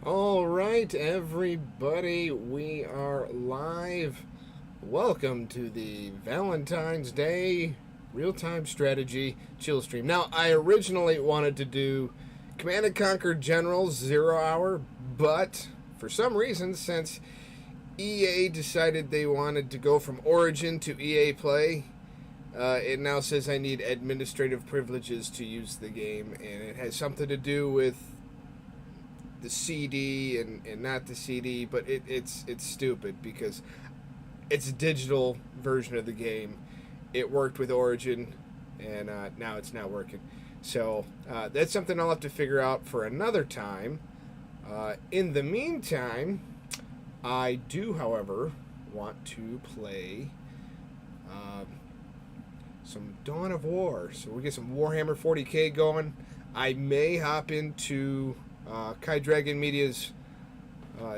All right, everybody, we are live. Welcome to the Valentine's Day real-time strategy chill stream. Now, I originally wanted to do Command & Conquer Generals 0 Hour, but for some reason, since EA decided they wanted to go from Origin to EA Play, it now says I need administrative privileges to use the game, and it has something to do with the CD and not the CD, but it's stupid because it's a digital version of the game. It worked with Origin, and now it's not working. So that's something I'll have to figure out for another time. In the meantime, I do, however, want to play some Dawn of War. So we'll get some Warhammer 40k going. I may hop into Kai Dragon Media's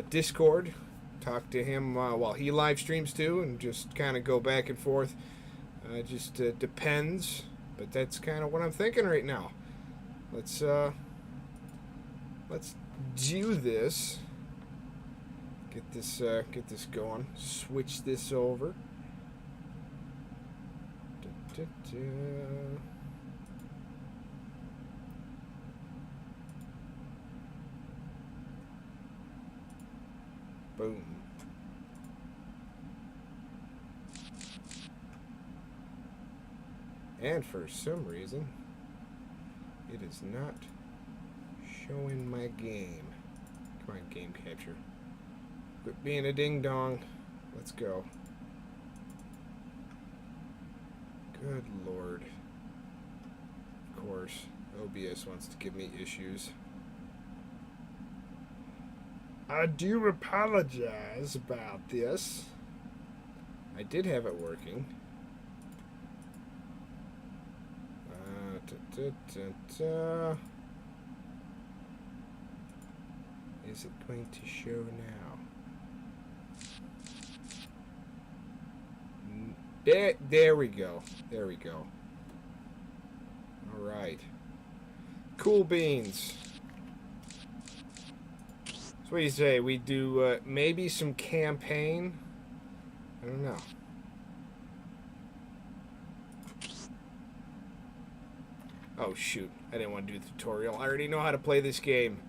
Discord, talk to him while he live streams too, and just kind of go back and forth. Just depends, but that's kind of what I'm thinking right now. Let's do this. Get this going. Switch this over. Boom. And for some reason, it is not showing my game. Come on, game capture. Quit being a ding-dong. Let's go. Good Lord. Of course, OBS wants to give me issues. I do apologize about this. I did have it working. Is it going to show now? There we go. There we go. All right. Cool beans. So what do you say? We do maybe some campaign? I don't know. Oh shoot, I didn't want to do the tutorial. I already know how to play this game.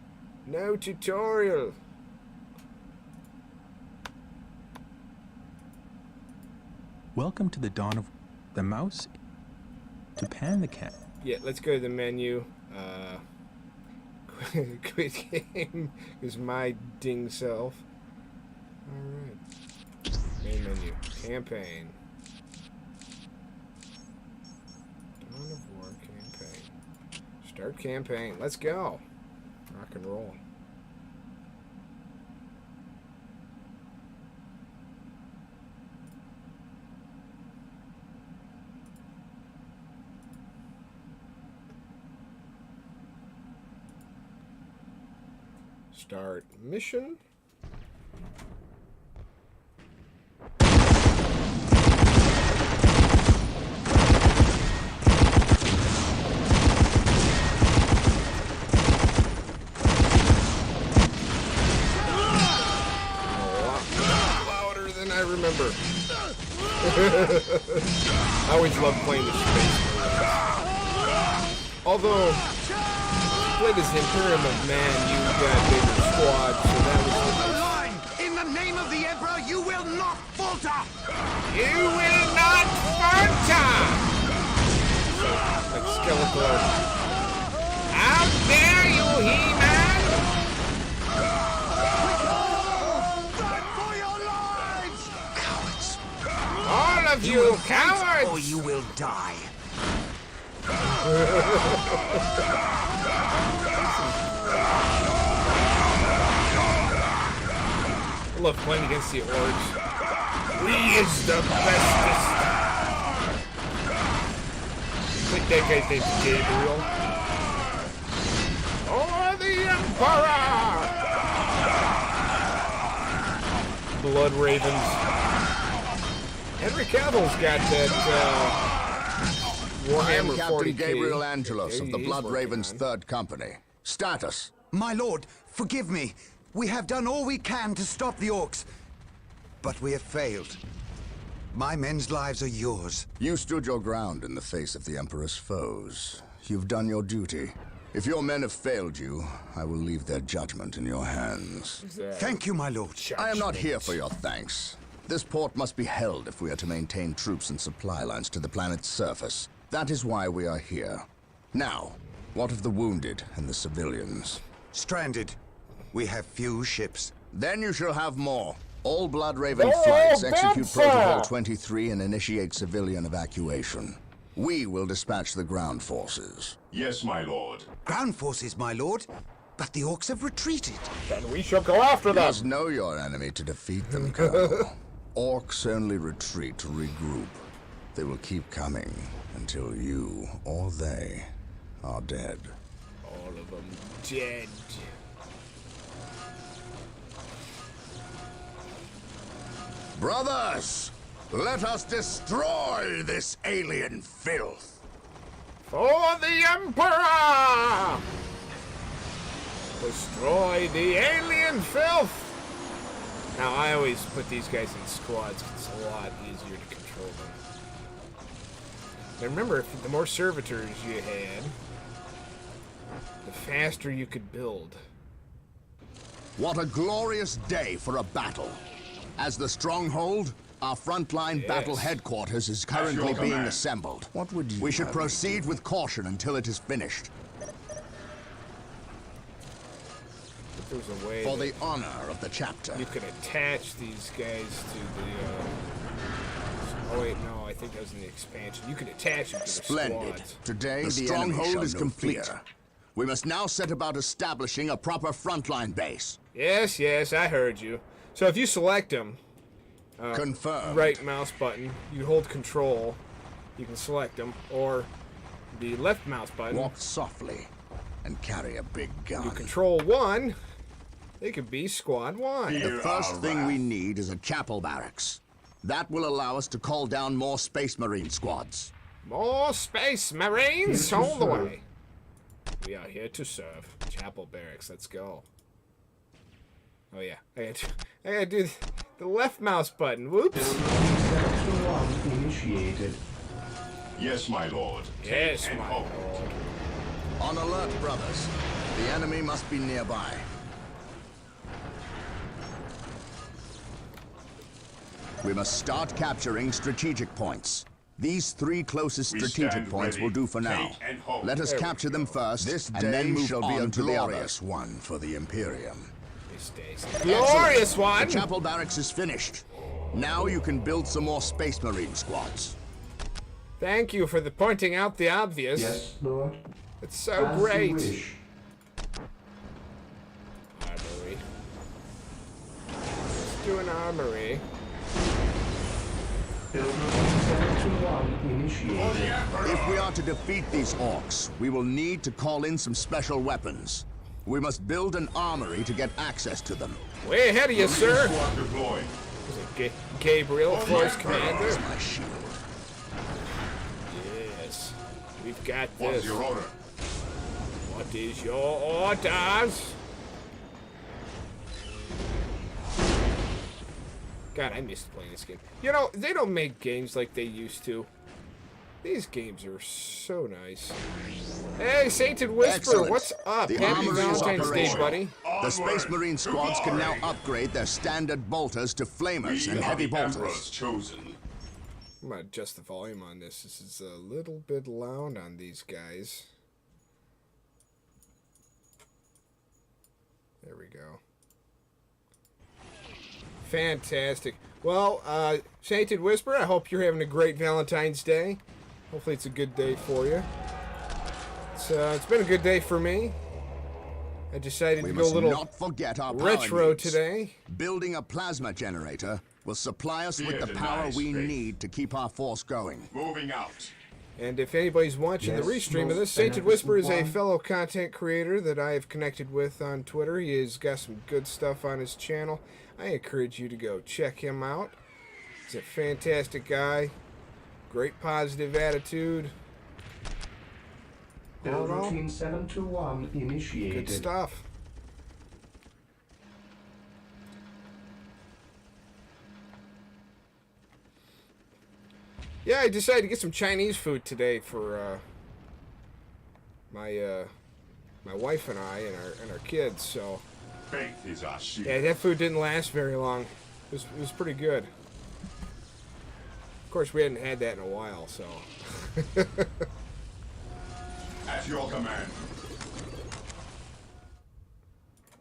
No tutorial. Welcome to the dawn of the mouse to pan the cat. Yeah, let's go to the menu. Quit game is my ding self. Alright. Main menu. Campaign. Dawn of War campaign. Start campaign. Let's go. Rock and roll. Start mission. Louder than I remember. I always loved playing the space. Although played as the Imperium of Man, you got bigger squad, so that was Valentine! In the name of the Emperor, you will not falter! You will not falter! Like Skeletor. How dare you, He-Man! Fight for your lives! Cowards! All of you cowards! Or you will die. I love playing against the orcs. We is the bestest. I think that guy's name's Gabriel. Or the Emperor! Blood Ravens. Henry Cavill's got that Warhammer 40K. Captain Gabriel Angelos of the Blood Ravens 3rd Company. Status. My lord, forgive me. We have done all we can to stop the orcs, but we have failed. My men's lives are yours. You stood your ground in the face of the Emperor's foes. You've done your duty. If your men have failed you, I will leave their judgment in your hands. Thank you, my lord. I am not here for your thanks. This port must be held if we are to maintain troops and supply lines to the planet's surface. That is why we are here. Now, what of the wounded and the civilians? Stranded. We have few ships. Then you shall have more. All Blood Raven Oh, flights execute Benza! Protocol 23 and initiate civilian evacuation. We will dispatch the ground forces. Yes, my lord. Ground forces, my lord. But the orcs have retreated. Then we shall go after You them. must know your enemy to defeat them, Colonel. Orcs only retreat to regroup. They will keep coming until you or they are dead. All of them dead. Brothers, let us destroy this alien filth. For the Emperor! Destroy the alien filth! Now, I always put these guys in squads because it's a lot easier to control them. And remember, the more servitors you had, the faster you could build. What a glorious day for a battle. As the stronghold, our frontline battle headquarters is currently your being command. assembled. What would you We should proceed with caution until it is finished. If there's a way For that the honor of the chapter. you could attach these guys to the, oh wait, no, I think that was in the expansion. You could attach them to the Splendid. squads. Today, the stronghold is complete. We must now set about establishing a proper frontline base. Yes, yes, I heard you. So if you select them, Confirmed. right mouse button, you hold control, you can select them, or the left mouse button, Walk softly and carry a big gun. you control one, they could be squad one. The first thing we need is a chapel barracks. That will allow us to call down more Space Marine squads. More Space Marines all the way. We are here to serve. Chapel barracks, let's go. Oh yeah, I gotta do the left mouse button. Whoops. Initiated. Yes, my lord. Yes, Take and my hold. lord. On alert, brothers. The enemy must be nearby. We must start capturing strategic points. These three closest We strategic stand points ready. will do for now. Take and hold. Let us There we capture them first, This and day then move shall on be a to the glorious others. One for the Imperium. This day's glorious one. The chapel barracks is finished. Now you can build some more Space Marine squads. Thank you for pointing out the obvious. Yes, lord. It's so As great. you wish. Armory. Let's do an armory. Building 721 initiated. If we are to defeat these orcs, we will need to call in some special weapons. We must build an armory to get access to them. Way ahead of you, sir. Squad deployed. Is it Gabriel, Force Commander? Here's my shield. Yes. We've got What this. is your order? What is your orders? God, I missed playing this game. You know, they don't make games like they used to. These games are so nice. Hey, Sainted Whisper, Excellent. what's up? The Happy armory is Valentine's Day, operational. buddy. The Space Onward Marine to squads can now glory. upgrade their standard bolters to flamers We and are heavy the Emperor's bolters. chosen. I'm gonna adjust the volume on this. This is a little bit loud on these guys. There we go. Fantastic. Well, Sainted Whisper, I hope you're having a great Valentine's Day. Hopefully it's a good day for you. It's been a good day for me. I decided We to go a must little not forget our power retro needs. today. Building a plasma generator will supply us with the Fear power denies we faith. need to keep our force going. Moving out. And if anybody's watching the Yes, restream of most this, Sainted beneficent Whisper is a one. fellow content creator that I have connected with on Twitter. He has got some good stuff on his channel. I encourage you to go check him out. He's a fantastic guy. Great positive attitude. All Build in all, routine 721 initiated. good stuff. Yeah, I decided to get some Chinese food today for my wife and I and our kids. So Faith is our shield. yeah, that food didn't last very long. It was pretty good. Of course, we hadn't had that in a while, so. At your command.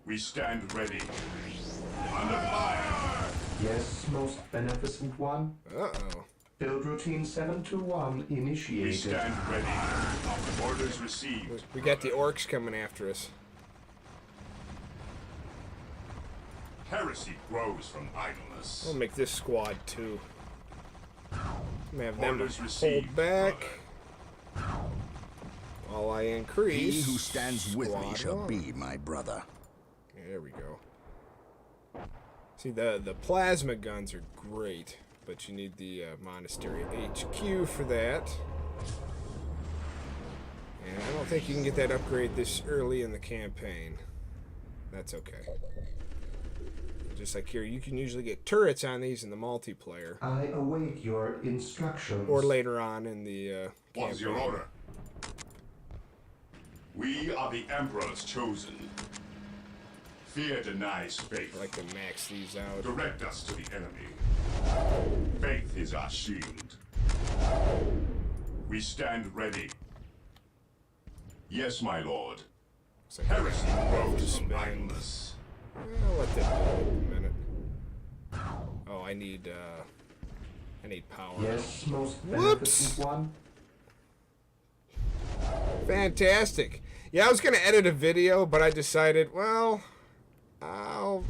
We stand ready. Under fire. Yes, most beneficent one. Uh-oh. Build routine 721 We initiated. stand ready. Orders received. We got the orcs coming after us. Heresy grows from idleness. We'll make this squad too. I'm gonna have them Orders hold received, back while I increase. He who stands with me squad shall one. be my brother. There we go. See, the plasma guns are great, but you need the monastery HQ for that. And I don't think you can get that upgrade this early in the campaign. That's okay. Just like here, you can usually get turrets on these in the multiplayer. I await your instructions. Or later on in the What's your campaign. order? We are the Emperor's chosen. Fear denies faith. I like to max these out. Direct us to the enemy. Faith is our shield. We stand ready. Yes, my lord. Looks like Heresy grows from spend. idleness. I'll let that build a minute. Oh, I need power. Yes, most Whoops. beneficent one. Fantastic. Yeah, I was gonna edit a video, but I decided, well, I'll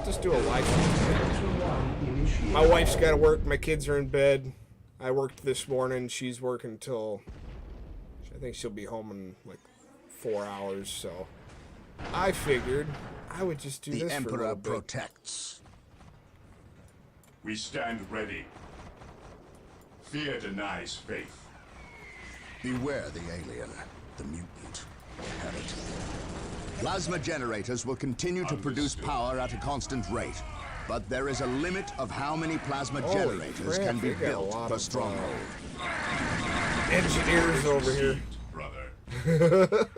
just do a live stream. 721 initiated. My wife's got to work. My kids are in bed. I worked this morning. She's working till I think she'll be home in like 4 hours. So I figured I would just do The this for a Emperor little bit. protects. We stand ready. Fear denies faith. Beware the alien, the mutant, the heretic. Plasma generators will continue to produce power at a constant rate, but there is a limit of how many plasma Holy generators crap, can be they got a built lot per of, stronghold. Engineers over here. Brother.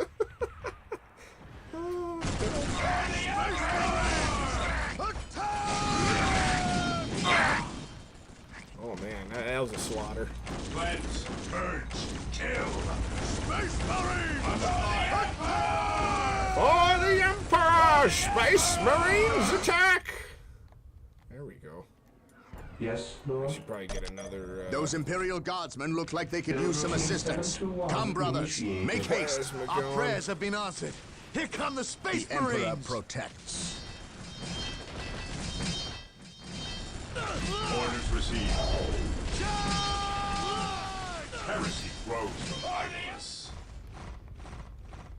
Oh man, that was a slaughter. Cleanse, purge, kill. Space Marine! Under fire! For the Emperor! Space Marines attack! There we go. Yes, Lord. Should probably get another. Those Imperial Guardsmen look like they could use some assistance. Come, brothers, make haste. Plasma Our gun. prayers have been answered. Here come the Space The Emperor Marines. protects. Orders received. Heresy grows from idleness.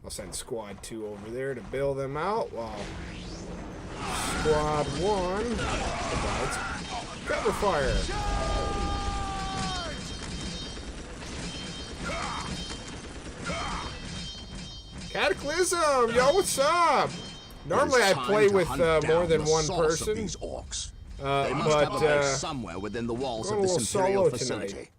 I'll send Squad 2 over there to bail them out while Squad 1 provides cover fire. Cataclysm! Yo, what's up? Normally I It is time play to with hunt more down than the one source of person. these orcs. They But must have a base somewhere within the walls going of a this little Imperial solo tonight. facility.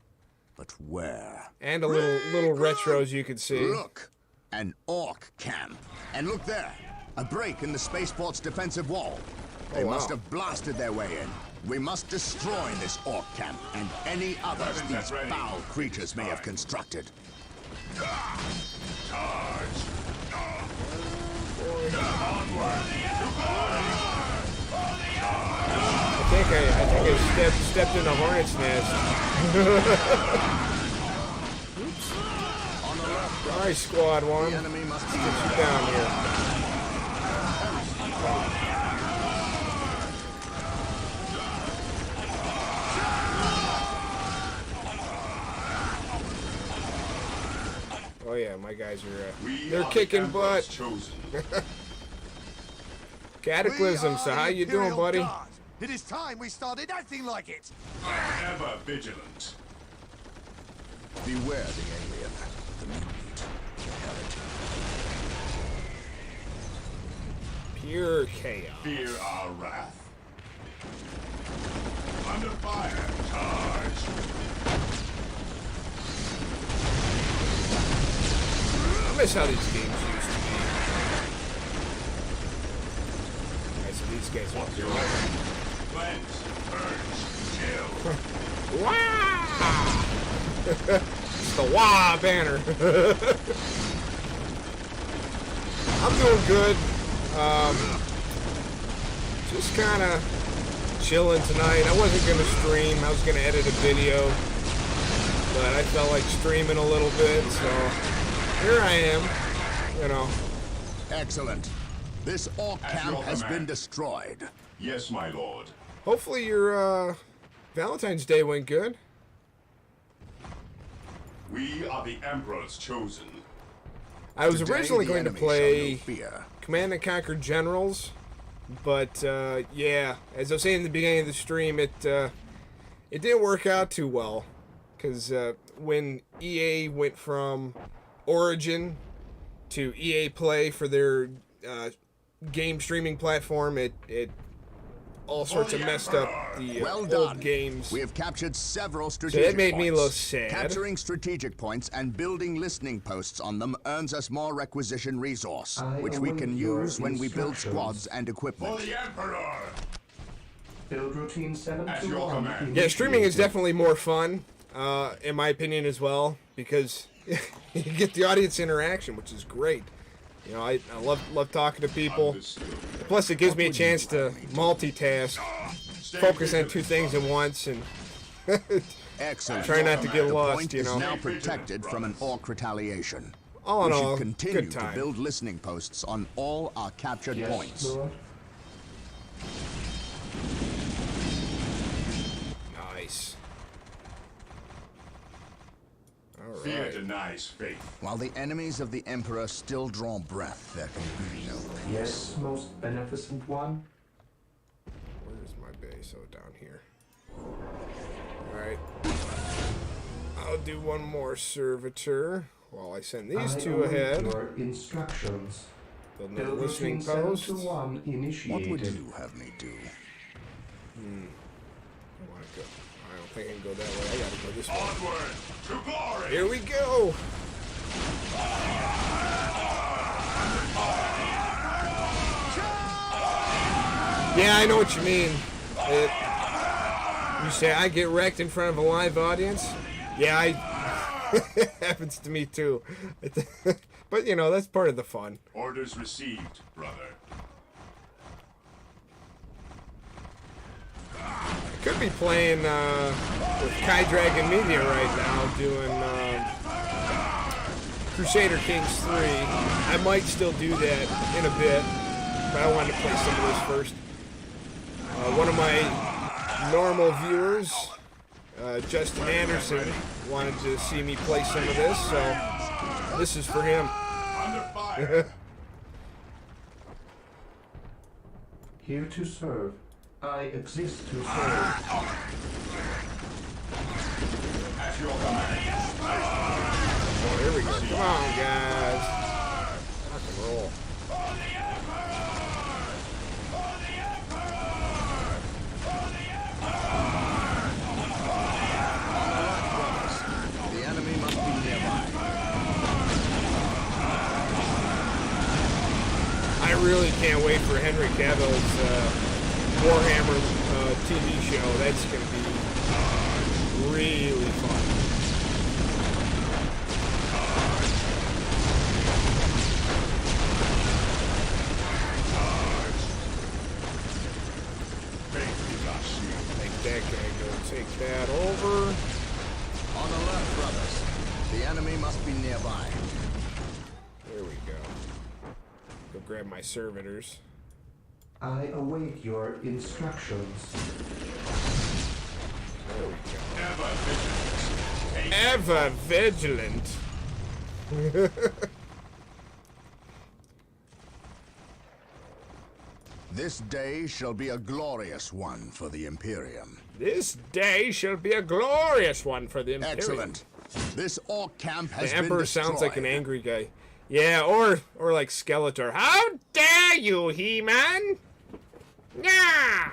But where? and a little retros you can see. Look! An orc camp. And look there! A break in the spaceport's defensive wall. They wow. must have blasted their way in. We must destroy this orc camp and any others Weapons these ready. foul creatures may have constructed. Charge! I think I stepped in a hornet's nest. On the left, All right, Squad 1. the enemy must be Get you down here. Oh yeah, my guys are We they're are kicking the Emperor's butt. chosen. Cataclysm, so how you doing, buddy? It is time we started acting like it. Ever vigilant. Beware the alien, the mutant, the heretic. Pure chaos. Fear our wrath. Under fire. Charge. miss how these games used to be. Alright, so these guys won't do it. Cleanse, purge, kill. Wah! It's the Wah banner. I'm doing good. Just kind of chilling tonight. I wasn't going to stream. I was going to edit a video. But I felt like streaming a little bit, so here I am. You know. Excellent. This orc At camp your has command. been destroyed. Yes, my lord. Hopefully your Valentine's Day went good. We are the Emperor's chosen. I was Today, originally the going to enemy shall play know fear. Command and Conquer Generals, but yeah, as I was saying in the beginning of the stream, it didn't work out too well, because when EA went from Origin to EA Play for their game streaming platform, it all sorts of messed up the Well old done. games. We have captured several So strategic that made me a points. little sad. Capturing strategic points and building listening posts on them earns us more requisition resource, I which we can await your use when we build instructions. squads and For equipment. the Emperor! Build routine 7 At to your 1. command. Yeah, streaming is initiated. definitely more fun, in my opinion as well, because you get the audience interaction, which is great. You know, I love talking to people. Understood. Plus, it gives me a chance to multitask, Stay focus on vigilant. 2 things at once, and Excellent. try not to get The lost, point you is know. now protected from an orc retaliation. All in we all, should continue good to time. build listening posts on all our captured Yes, points. Lord. Nice. Fear Alright. denies faith. While the enemies of the Emperor still draw breath, there can be no peace. Yes, most beneficent one. Where's my base? Oh, down here. Alright. I'll do one more servitor while I send these I 2 await ahead. your instructions. Build another Build listening routine 7 post. to 1 What initiated. would you have me do? I want to go. I don't think I can go that way. I gotta go this way. Onward to glory! Here we go. Yeah, I know what you mean. You say I get wrecked in front of a live audience? Yeah, it happens to me too. But you know, that's part of the fun. Orders received, brother. I could be playing with Kai Dragon Media right now, doing Crusader Kings 3. I might still do that in a bit, but I wanted to play some of this first. One of my normal viewers, Justin Anderson, wanted to see me play some of this, so this is for him. Under fire! Here to serve. I exist to serve. At your command. Oh, here we go. Come on, guys. Rock and roll. The enemy must be nearby. I really can't wait for Henry Cavill's Warhammer TV show. That's going to be really fun. Faith is our shield. Make that guy go take that over. On alert, brothers. The enemy must be nearby. There we go. Go grab my servitors. I await your instructions. There we go. Ever vigilant. Take Ever vigilant. This day shall be a glorious one for the Imperium. This day shall be a glorious one for the Imperium. Excellent. This orc camp has The been Emperor destroyed. sounds like an angry guy. Yeah, or like Skeletor. How dare you, He-Man? Yeah.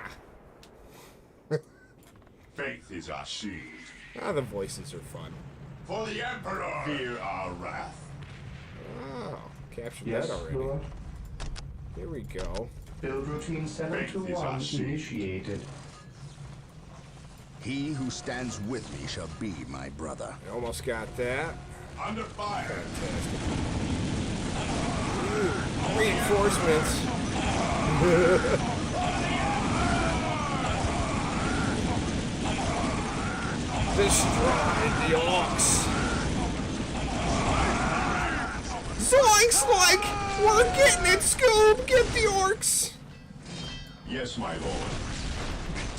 Faith is our shield. Ah, the voices are fun. For the Emperor! Fear our wrath. Oh, captured Yes, that already. Lord. Here we go. Build routine 721 initiated. He who stands with me shall be my brother. I almost got that. Under fire. Fantastic. Ooh, reinforcements. Destroy the orcs. Zoinks! Like, we're getting it, Scoob! Get the orcs! Yes, my lord.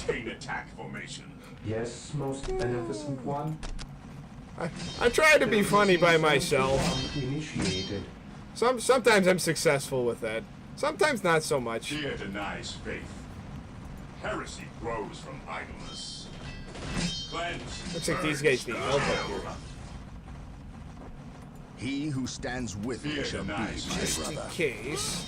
Maintain attack formation. Yes, most beneficent one. I try to be funny by myself. Initiated. Sometimes I'm successful with that. Sometimes not so much. Fear denies faith. Heresy grows from idleness. Cleanse. Looks like these guys need help up here. He who stands with me Fear shall be denies my Just in brother. case.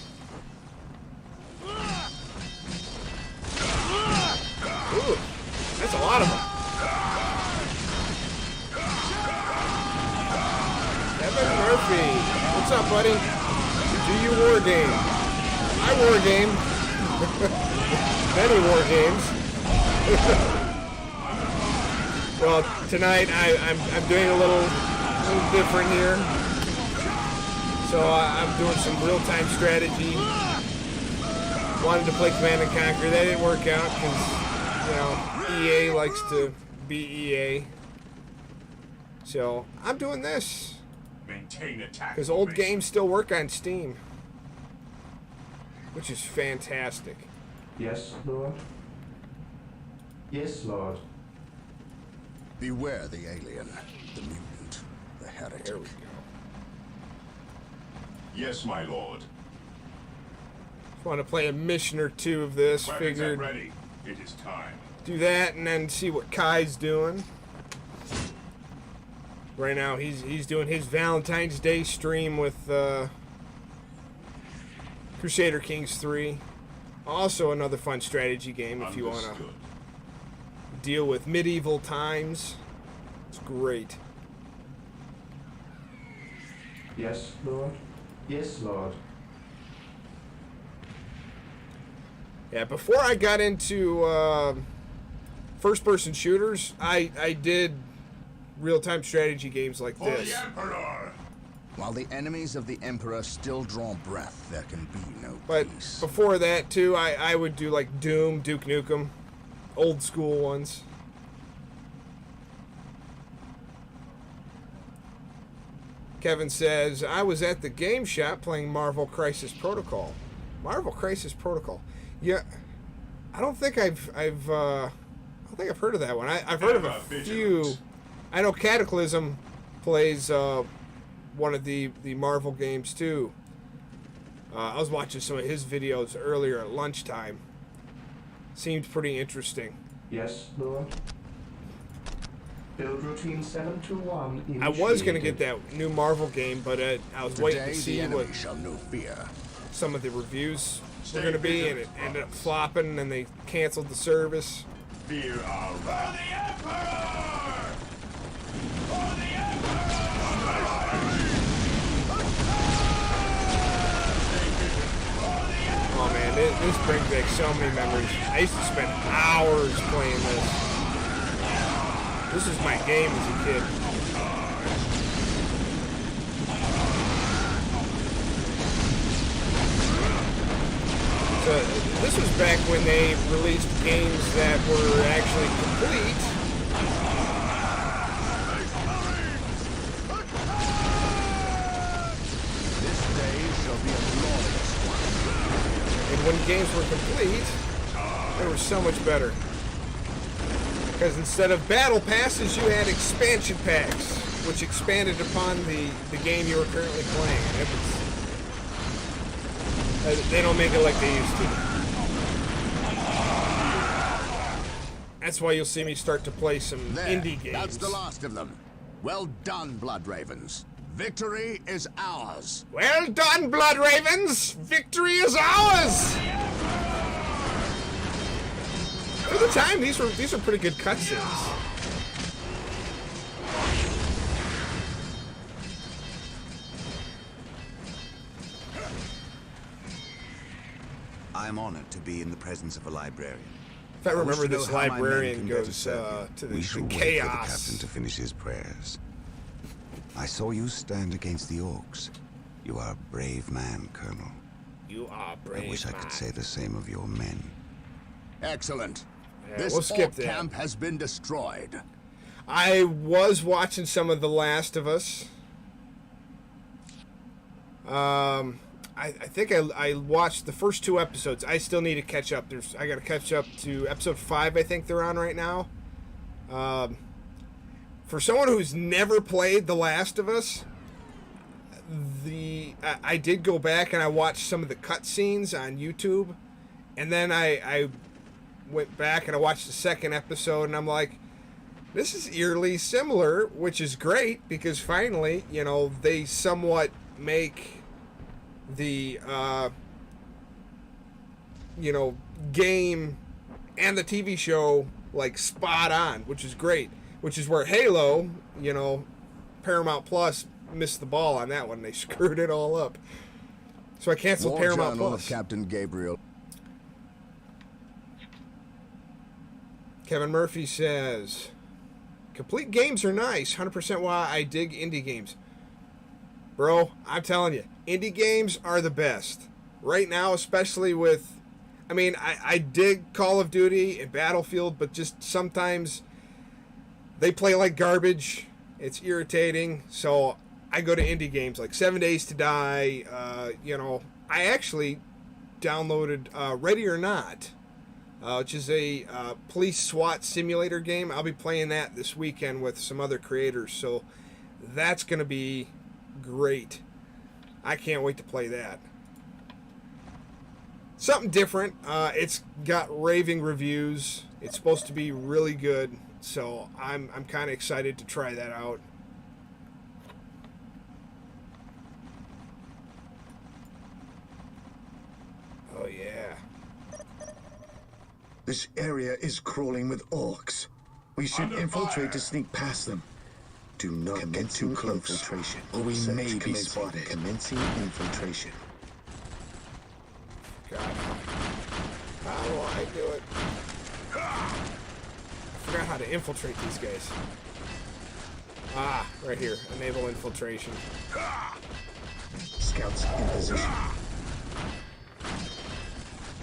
Ooh, that's a lot of them. Kevin Murphy, what's up, buddy? Do you war game? I war game. Many war games. Well, tonight I'm doing a little different here. So I'm doing some real-time strategy. Wanted to play Command and Conquer. That didn't work out because, you know, EA likes to be EA. So I'm doing this Maintain attack because old formation. games still work on Steam, which is fantastic. Yes, Lord. Yes, Lord. Beware the alien, the mutant, the heretic. There we go. Yes, my lord. Want to play a mission or two of this. Weapons Figured at ready. It is time. do that and then see what Kai's doing. Right now he's doing his Valentine's Day stream with Crusader Kings 3. Also another fun strategy game if you want to Understood. deal with medieval times. It's great. Yes, Lord. Yes, Lord. Yeah, before I got into first-person shooters, I did real-time strategy games like For this. the Emperor! While the enemies of the Emperor still draw breath, there can be no But peace. before that, too, I would do like Doom, Duke Nukem, old school ones. Kevin says, I was at the game shop playing Marvel Crisis Protocol. Marvel Crisis Protocol. Yeah, I don't think I've heard of that one. I've heard of a few. I know Cataclysm plays one of the Marvel games too. I was watching some of his videos earlier at lunchtime. Seemed pretty interesting. Yes, Lord. Build routine 721 initiated. I was gonna get that new Marvel game, but I was waiting Today to the see enemy what shall know fear. some of the reviews were gonna be, and it ended up flopping, and they canceled the service. Fear our wrath. For the Emperor! For the Oh man, this brings back so many memories. I used to spend hours playing this. This was my game as a kid. So this was back when they released games that were actually complete. This day shall be a glorious one. And when games were complete, they were so much better. Because instead of battle passes, you had expansion packs, which expanded upon the game you were currently playing. And it was, they don't make it like they used to. That's why you'll see me start to play some There, indie games. that's the last of them. Well done, Blood Ravens. Victory is ours. Well done, Blood Ravens! Victory is ours! For the time, these were pretty good cutscenes. I'm honored to be in the presence of a librarian. If I remember, wish to this know how my men librarian can better goes serve you. to We the shall wait for the chaos. captain to finish his prayers. I saw you stand against the orcs. You are a brave man, Colonel. You are brave. I wish I could say the same of your men. Excellent. Yeah, This we'll skip orc that. camp has been destroyed. I was watching some of The Last of Us. I think I watched the first 2 episodes. I still need to catch up. I got to catch up to episode 5. I think they're on right now. For someone who's never played The Last of Us, I did go back and I watched some of the cutscenes on YouTube, and then I went back and I watched the second episode, and I'm like, this is eerily similar, which is great because finally, you know, they somewhat make the you know, game and the TV show like spot on, which is great. Which is where Halo, you know, Paramount Plus missed the ball on that one. They screwed it all up. So I canceled War Paramount Journal Plus. of Captain Gabriel. Kevin Murphy says, complete games are nice. 100% why I dig indie games. Bro, I'm telling you, indie games are the best. Right now, especially with, I mean, I dig Call of Duty and Battlefield, but just sometimes they play like garbage. It's irritating. So I go to indie games like 7 Days to Die. You know, I actually downloaded Ready or Not, which is a police SWAT simulator game. I'll be playing that this weekend with some other creators. So that's going to be great. I can't wait to play that. Something different. It's got raving reviews. It's supposed to be really good. So I'm kind of excited to try that out. Oh yeah. This area is crawling with orcs. We should Under infiltrate fire. to sneak past them. Do not get too close, infiltration, or we may be spotted. Commencing infiltration. God. How do I do it? I forgot how to infiltrate these guys. Ah, right here. Enable infiltration. Scouts in position.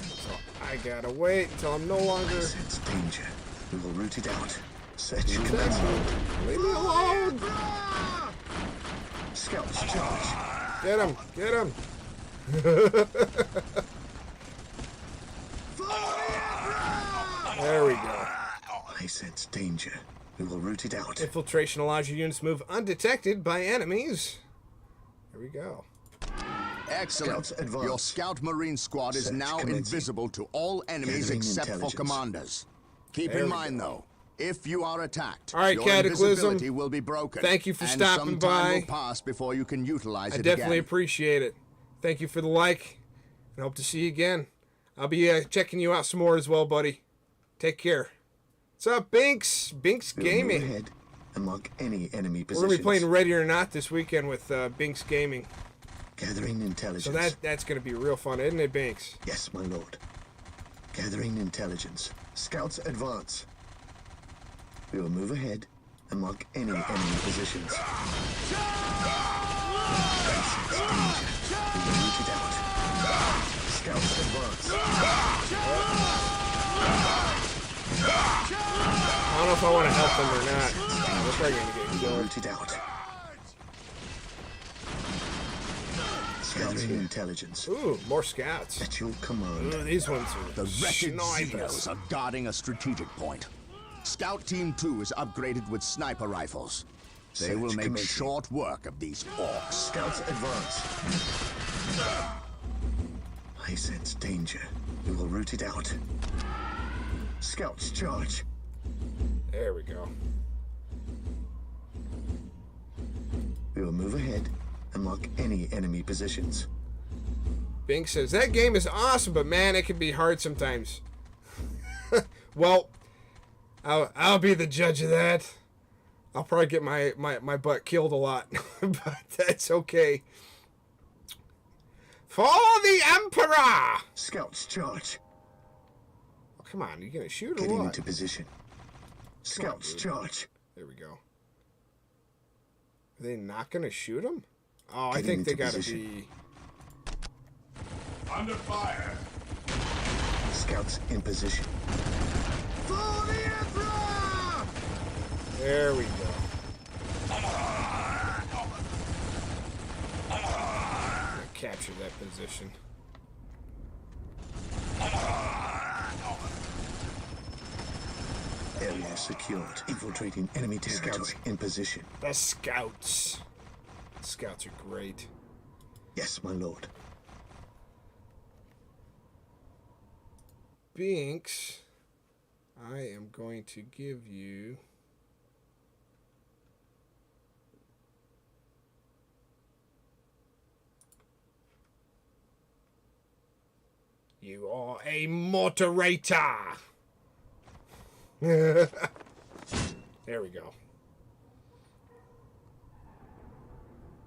So I gotta wait until I'm no longer... Sense danger. We will root it out. Set your Leave me alone! Scouts charge. Get him! Get him! There we go. I sense danger. We will root it out. Infiltration allows your units to move undetected by enemies. There we go. Excellent. Scouts advance. Your Scout Marine Squad is Search now commencing. invisible to all enemies Gathering except for intelligence. commanders. Keep There in we mind, go. though, if you are attacked, All right, your Cataclysm. invisibility will be broken. Thank you for and stopping some time by. will pass before you can utilize I it definitely again. appreciate it. Thank you for the like, and hope to see you again. I'll be checking you out some more as well, buddy. Take care. What's up, Binks? Binks We will move Gaming. ahead and mark any enemy We're positions. gonna be playing Ready or Not this weekend with Binks Gaming. Gathering intelligence. So that's gonna be real fun, isn't it, Binks? Yes, my lord. Gathering intelligence. Scouts advance. We will move ahead and mark any enemy positions. I sense danger. We will root it out. Scouts advance. I don't know if I want to help them or not. We're probably gonna get We will killed. root it out. Gathering intelligence. Ooh, more scouts. At your command. Ooh, these ones are The wretched snipers. Xenos are guarding a strategic point. Scout Team 2 is upgraded with sniper rifles. They Search will make commencing. short work of these orcs. Scouts advance. I sense danger. We will root it out. Scouts charge. There we go. We will move ahead and mark any enemy positions. Bing says, that game is awesome, but man, it can be hard sometimes. Well, I'll be the judge of that. I'll probably get my butt killed a lot, but that's okay. For the Emperor! Scouts charge. Oh, come on, you gonna shoot or Getting what? into position. Scouts dude. charge. There we go. Are they not gonna shoot him? Oh, I Getting think they into gotta position. be... Under fire. Scouts in position. For the Emperor! There we go. Capture that position. Area secured. Infiltrating enemy territory. Scouts in position. The scouts. Scouts are great. Yes, my lord. Binks, I am going to give you... You are a moderator. There we go.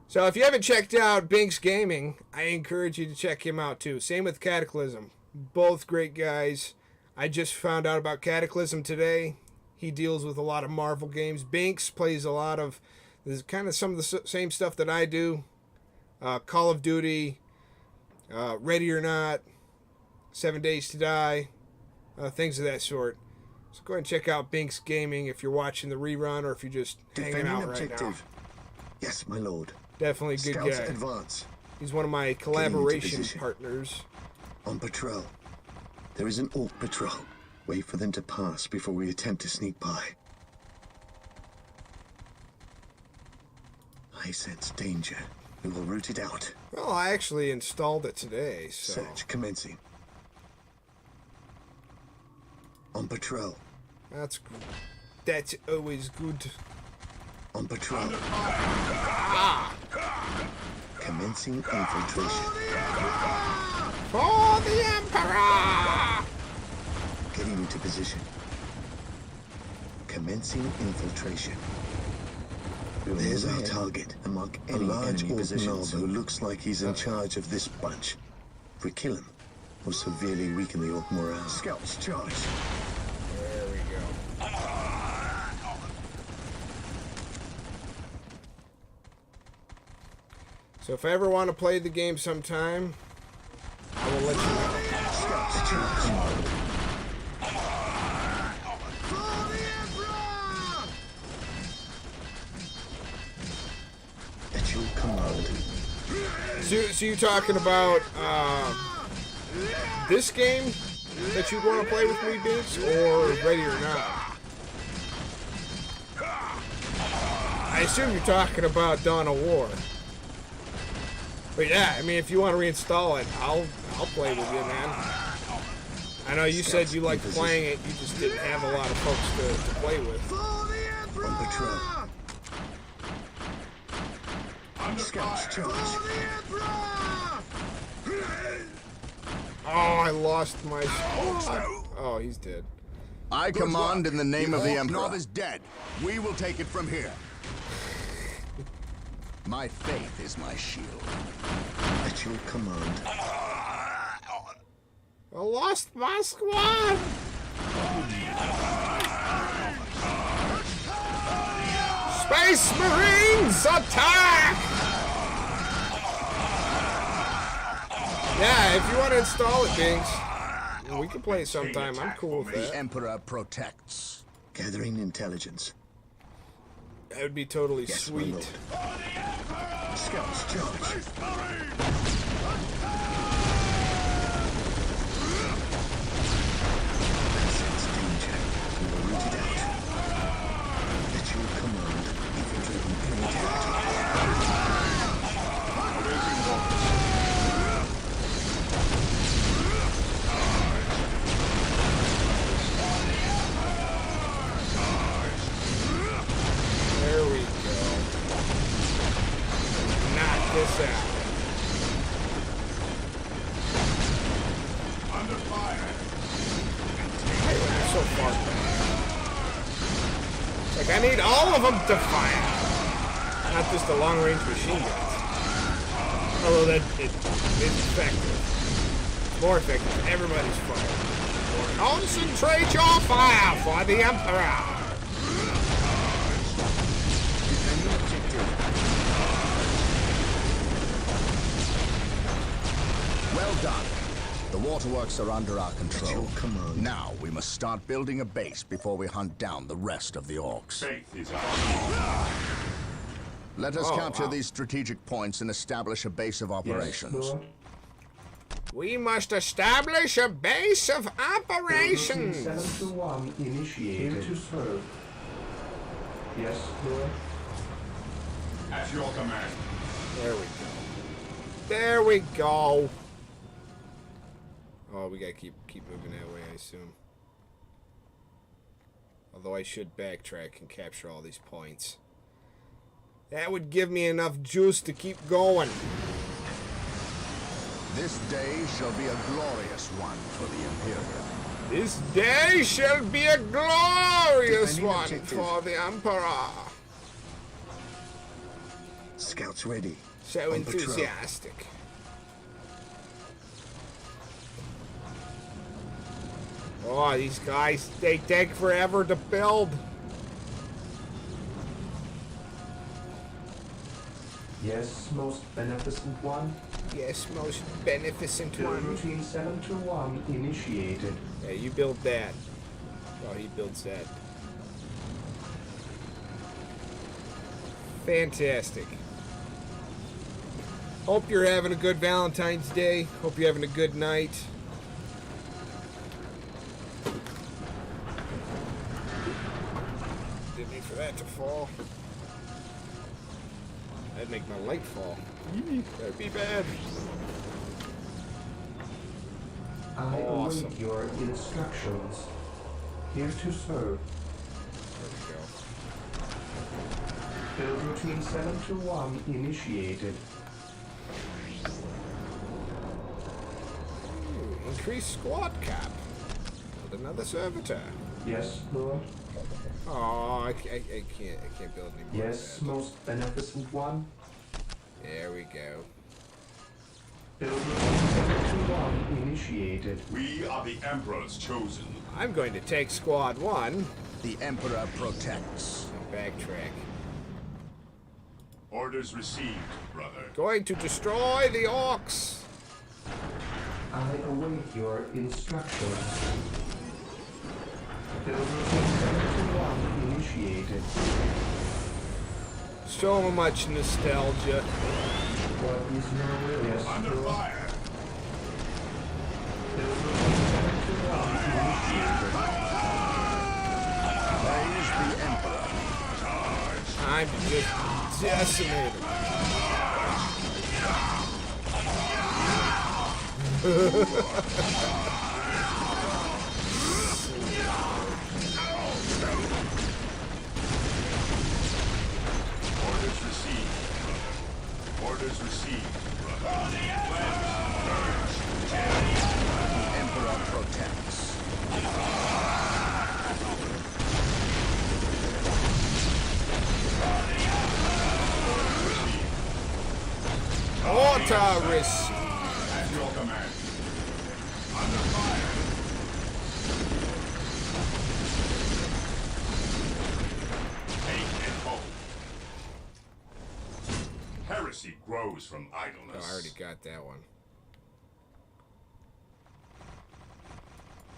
So if you haven't checked out Binks Gaming, I encourage you to check him out too. Same with Cataclysm. Both great guys. I just found out about Cataclysm today. He deals with a lot of Marvel games. Binks plays a lot of... This is kind of some of the same stuff that I do. Call of Duty, Ready or Not, 7 Days to Die, things of that sort. So go ahead and check out Binks Gaming if you're watching the rerun or if you're just hanging Defending out right objective. now. Yes, my lord. Definitely a good Scouts guy. advance. He's one of my collaboration position. partners. On patrol. There is an Orc patrol. Wait for them to pass before we attempt to sneak by. I sense danger. We will root it out. Well, I actually installed it today, so... Search commencing. On patrol. That's always good. On patrol. Commencing infiltration. For the Emperor! Getting into position. Commencing infiltration. There's our target and mark any enemy positions. Who looks like he's in charge of this bunch. If we kill him, we'll severely weaken the Orc morale. Scouts charge. There we go. So if I ever want to play the game sometime, I will let you know. Scouts charge. At your command. So you're talking about this game that you'd want to play with me, Binks, or Ready or Not? I assume you're talking about Dawn of War. But yeah, I mean, if you want to reinstall it, I'll play with you, man. I know you said you liked playing it, you just didn't have a lot of folks to play with. On patrol. Scouts charge. Oh, I lost my spot. Oh, he's dead. I command in the name of the Emperor. Knob is dead. We will take it from here. My faith is my shield. At your command. I lost my squad. Space Marines attack! Yeah, if you want to install it, Binks, we can play it sometime. I'm cool with The that. Emperor protects. Gathering intelligence. That would be totally Yes, my sweet. lord. Scouts charge. I sense danger. We will root it out. At your command, infiltrating enemy territory. There we go. Knock this out. Under fire. Hey, we're so far back. Like, I need all of them to fire. Not just the long-range machine guns. Although it's effective. More effective. Everybody's firing. Concentrate your fire for the Emperor! Well done. The waterworks are under our control. At your command. Now we must start building a base before we hunt down the rest of the orcs. Faith is our Let us capture these strategic points and establish a base of operations. We must establish a base of operations. 721 initiated. Here to serve. Yes, Lord. at your command. There we go. There we go. Oh, we gotta keep moving that way, I assume. Although I should backtrack and capture all these points. That would give me enough juice to keep going. This day shall be a glorious one for the Imperium. This day shall be a glorious Defending one objective. for the Emperor. Scouts ready. So On patrol. enthusiastic. Oh, these guys, they take forever to build. Yes, most beneficent one. Yes, most beneficent Build one. routine 721 initiated. Yeah, you build that. Oh, he builds that. Fantastic. Hope you're having a good Valentine's Day. Hope you're having a good night. Didn't need for that to fall. That'd make my light fall. That'd be bad. I Awesome. await your instructions. Here to serve. There we go. Build routine 721 initiated. Ooh, increased squad cap. Build another servitor. Yes, Lord. Oh, I can't build any more. Yes, of that. most beneficent one. There we go. Build routine 721 initiated. We are the Emperor's chosen. I'm going to take squad 1 The Emperor protects. and backtrack. Orders received, brother. Going to destroy the orcs. I await your instructions. Build routine 721 initiated. So much nostalgia. What is your will? Yes, Under Lord. fire. Build routine 721 initiated. Praise the Emperor. I'm just decimated. Orders received, brother. Orders received, brother. The Emperor protects. Auto-risk. At your command. Under fire. Take and hold. Heresy grows from Oh, idleness. I already got that one.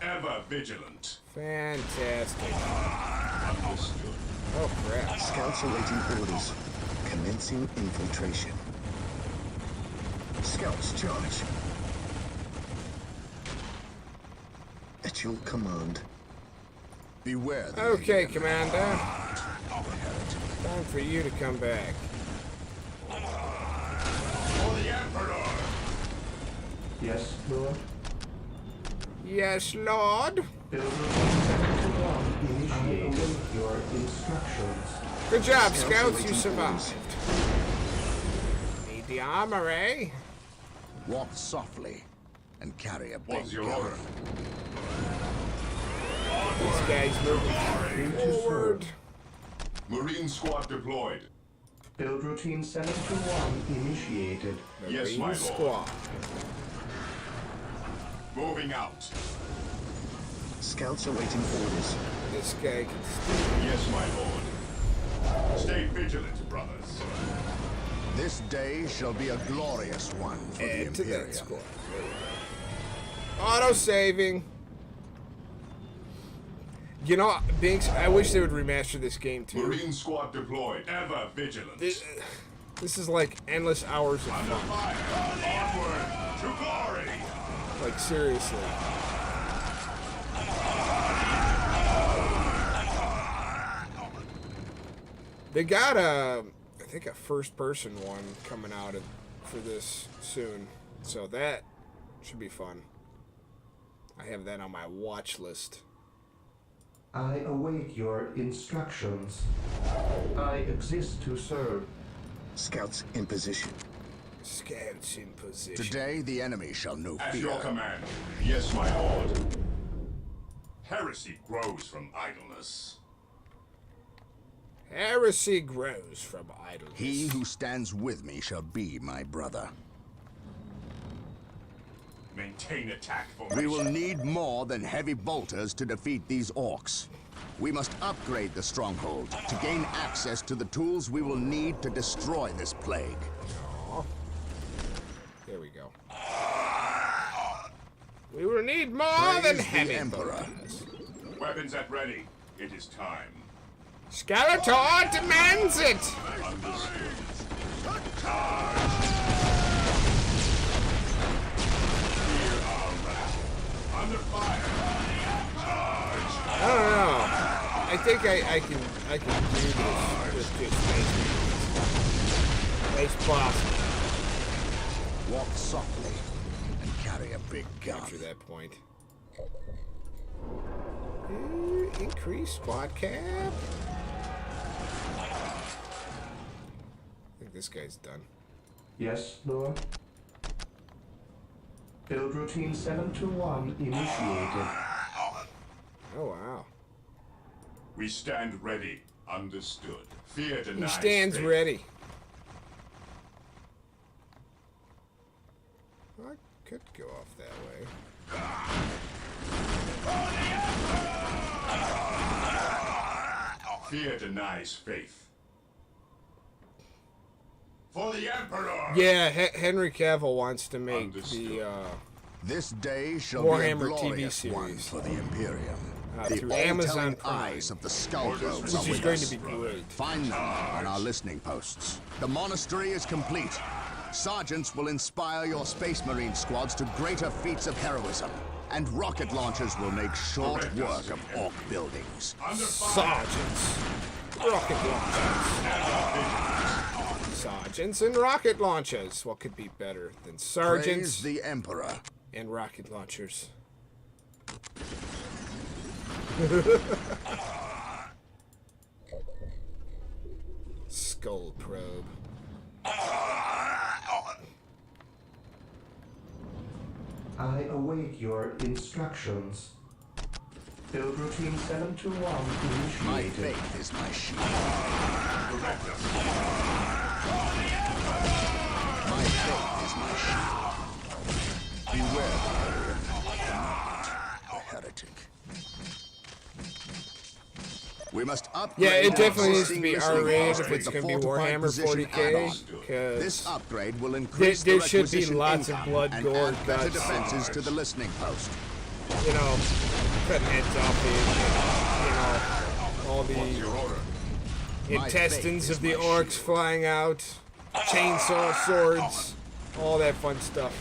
Ever vigilant. Fantastic. Understood. Oh, crap. Scouts awaiting orders. Commencing infiltration. Scouts charge. At your command. Beware the Okay, Lady Commander. Inherit. Time for you to come back. For the Emperor. Yes, Lord. Yes, Lord. Build routine 721 initiated. I await your instructions. Good job, Scouts Scouts. You awaiting survived. Need the armor, eh? Walk softly and carry a big What's your gun. order? These guys moving Here to forward. serve. Marine squad deployed. Build routine 721 initiated. Yes, my Marine lord. squad. Moving out. Scouts awaiting orders. This guy can Yes, my lord. Stay vigilant, brothers. This day shall be a glorious one for the add to that Imperium. squad. Auto saving. You know, Binks, I wish they would remaster this game too. Marine squad deployed. Ever vigilant. This is like endless hours of Under fun. fire. Onward to glory. Like seriously. They got I think a first-person one coming out for this soon, so that should be fun. I have that on my watch list. I await your instructions. I exist to serve. Scouts in position. Scouts in position. Today the enemy shall know At fear. your command. Yes, my lord. Heresy grows from idleness. Heresy grows from idleness. He who stands with me shall be my brother. Maintain attack formation. We will need more than heavy bolters to defeat these orcs. We must upgrade the stronghold to gain access to the tools we will need to destroy this plague. There we go. We will need more Praise than the heavy Emperor. bolters. Weapons at ready. It is time. Skeletor demands it! Understood. Fear our wrath. Under fire. I don't know. I think I can do this with just nice boss Walk softly and carry a big gun. after that point. Increase squad cap. I think this guy's done. Yes, Lord. Build routine 721 initiated. Oh wow. We stand ready. Understood. Fear He denies. stands faith. ready. I could go off that way. Fear denies faith. For the Emperor! Yeah, Henry Cavill wants to make Understood. the This day shall Warhammer be a TV glorious one series. for the Imperium. through The Amazon all-telling Prime, eyes of the Skullgirls which are is with going us. to be great. Find them on our listening posts. The monastery is complete. Sergeants will inspire your Space Marine squads to greater feats of heroism. And rocket launchers will make short work of orc buildings. Sergeants, rocket launchers. Sergeants and rocket launchers. What could be better than sergeants Praise the Emperor. and rocket launchers? Skull probe. I await your instructions. Build routine 721 My initiated. faith is my shield. My faith is my shield. Beware the heretic. We must upgrade. Yeah, it our definitely needs to existing be listening R-rated posts if with it's the going to be fortified Warhammer position 40k, add-on. because This upgrade will increase there the should be requisition lots of income blood, and gore, add better guts, defenses to the listening post. you know, cutting heads off the, you know, all the My intestines faith of the is my orcs shield. flying out, chainsaw swords, all that fun stuff.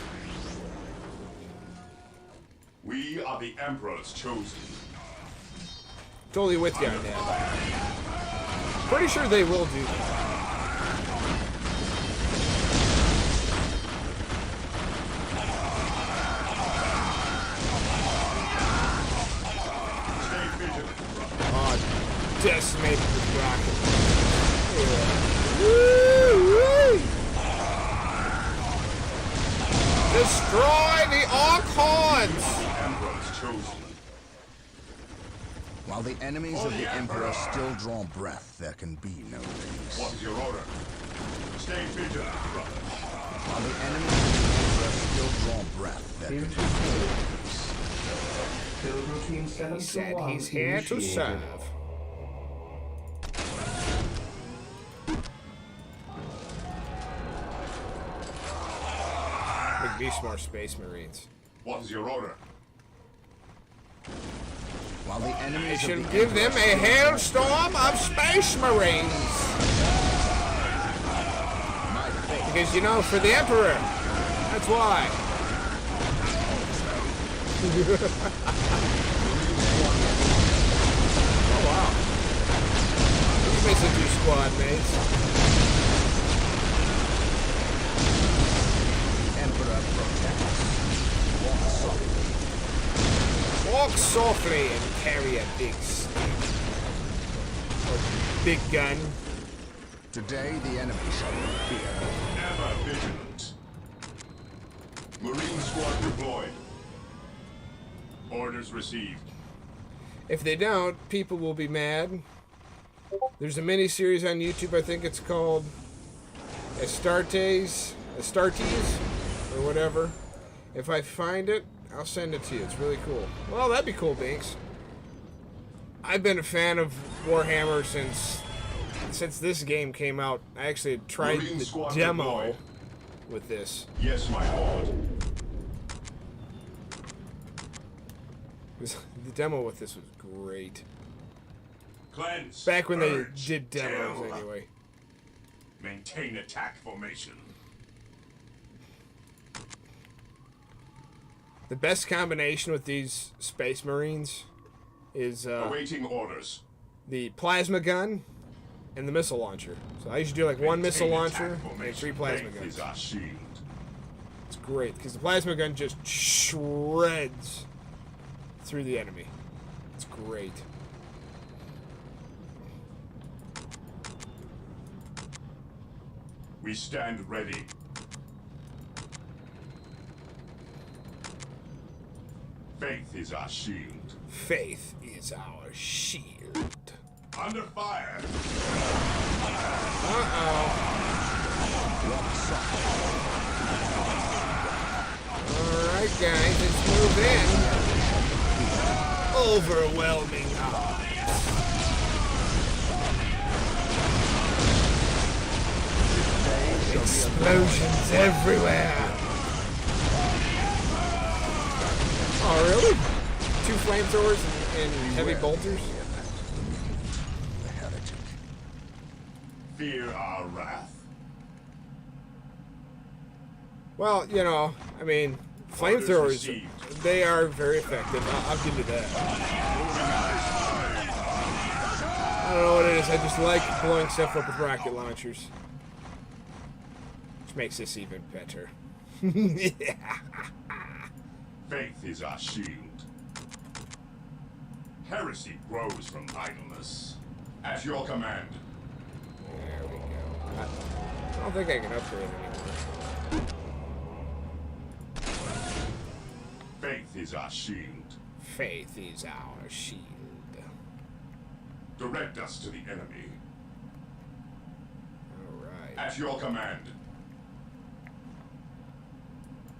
We are the Emperor's chosen. Totally with you on that. Pretty sure they will do that. Stay vigilant, brother. Oh, decimated with rocket. Yeah. Woo-wee. Destroy the orc hordes! Emperor's chosen. While the enemies of the Emperor still draw breath, there can be no peace. What is your order? Stay vigilant, brother. While the enemies of the Emperor still draw breath, there can be no peace. Build routine He said 721 he's here to initiated. serve. Big beast more space marines. What is your order? While the I enemies of should the give them Emperor a hailstorm of space marines. Because, you know, for the Emperor. That's why. Oh, wow. You're missing 2 squad mates. Emperor protects. Walk softly and carry a big stick. Or big gun. Today the enemy shall be feared. Ever vigilant. Marine squad deployed. Orders received. If they don't, people will be mad. There's a mini-series on YouTube, I think it's called Astartes, or whatever. If I find it, I'll send it to you. It's really cool. Well, that'd be cool, Binks. I've been a fan of Warhammer since this game came out. I actually tried Marine the squad demo deployed. with this. Yes, my lord. The demo with this was great. Cleanse. Back when they purge, did demos, kill. anyway. Maintain attack formation. The best combination with these Space Marines is Awaiting orders. the plasma gun and the missile launcher. So I usually do like one missile Maintain launcher attack and formation. 3 plasma Faith guns. is our shield. It's great because the plasma gun just shreds through the enemy. It's great. We stand ready. Faith is our shield. Faith is our shield. Under fire. Alright guys, let's move in. Overwhelming odds. Explosions everywhere. Oh really? 2 flamethrowers and heavy bolters? The heretic. Fear our wrath. Well, you know, I mean, flamethrowers, they are very effective. I'll give you that. I don't know what it is. I just like blowing stuff up with rocket launchers. Which makes this even better. Faith is our shield. Heresy grows from idleness. At your command. There we go. I don't think I can upgrade anymore. Faith is our shield. Faith is our shield. Direct us to the enemy. Alright. At your command.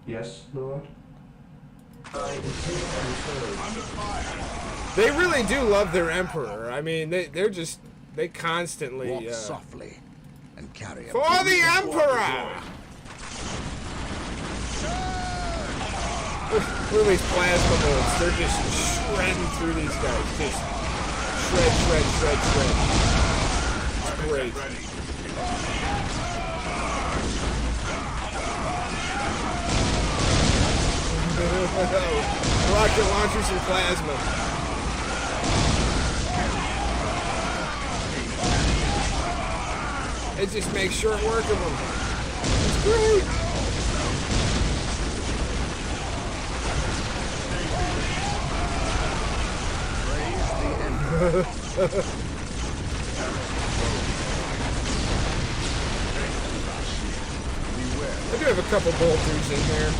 Yes, Lord? I intend Under fire. They really do love their emperor. I mean, they constantly Walk softly and carry a for the emperor. Look at these plasma bolts. They're just shredding through these guys. Just shred. It's great. Ready. Rocket launchers and plasma. It just makes short work of them. It's great. I do have a couple bolters in there.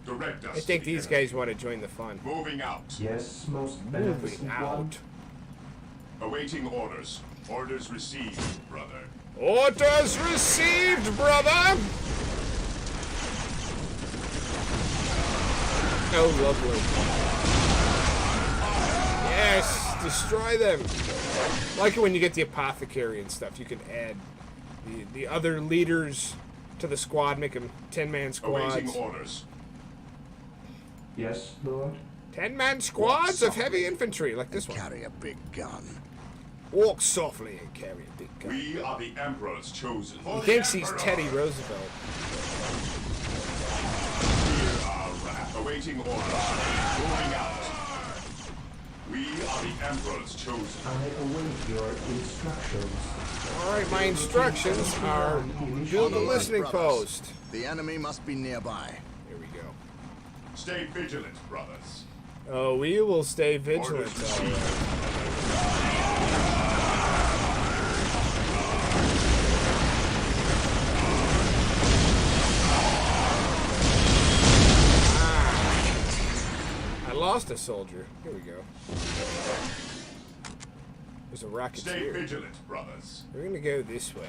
Direct us I think to the these enemy. guys want to join the fun. Moving out. Yes, most Moving beneficent one. out. Awaiting orders. Orders received, brother. Orders received, brother! Oh, lovely. Yes, destroy them. I like it when you get the apothecary and stuff. You can add the other leaders to the squad, make them 10-man squads. Awaiting orders. Yes, Lord. 10-man squads of heavy infantry, like this one. Carry a big gun. Walk softly and carry a big gun. We are the Emperor's chosen. He thinks he's Teddy Roosevelt. Awaiting orders. Moving out. We are the Emperor's chosen. I await your instructions. Alright, my instructions are build a listening post. The enemy must be nearby. Here we go. Stay vigilant, brothers. Oh, we will stay vigilant. Orders All received. right. I lost a soldier. Here we go. There's a Stay rocketeer. vigilant, brothers. We're gonna go this way.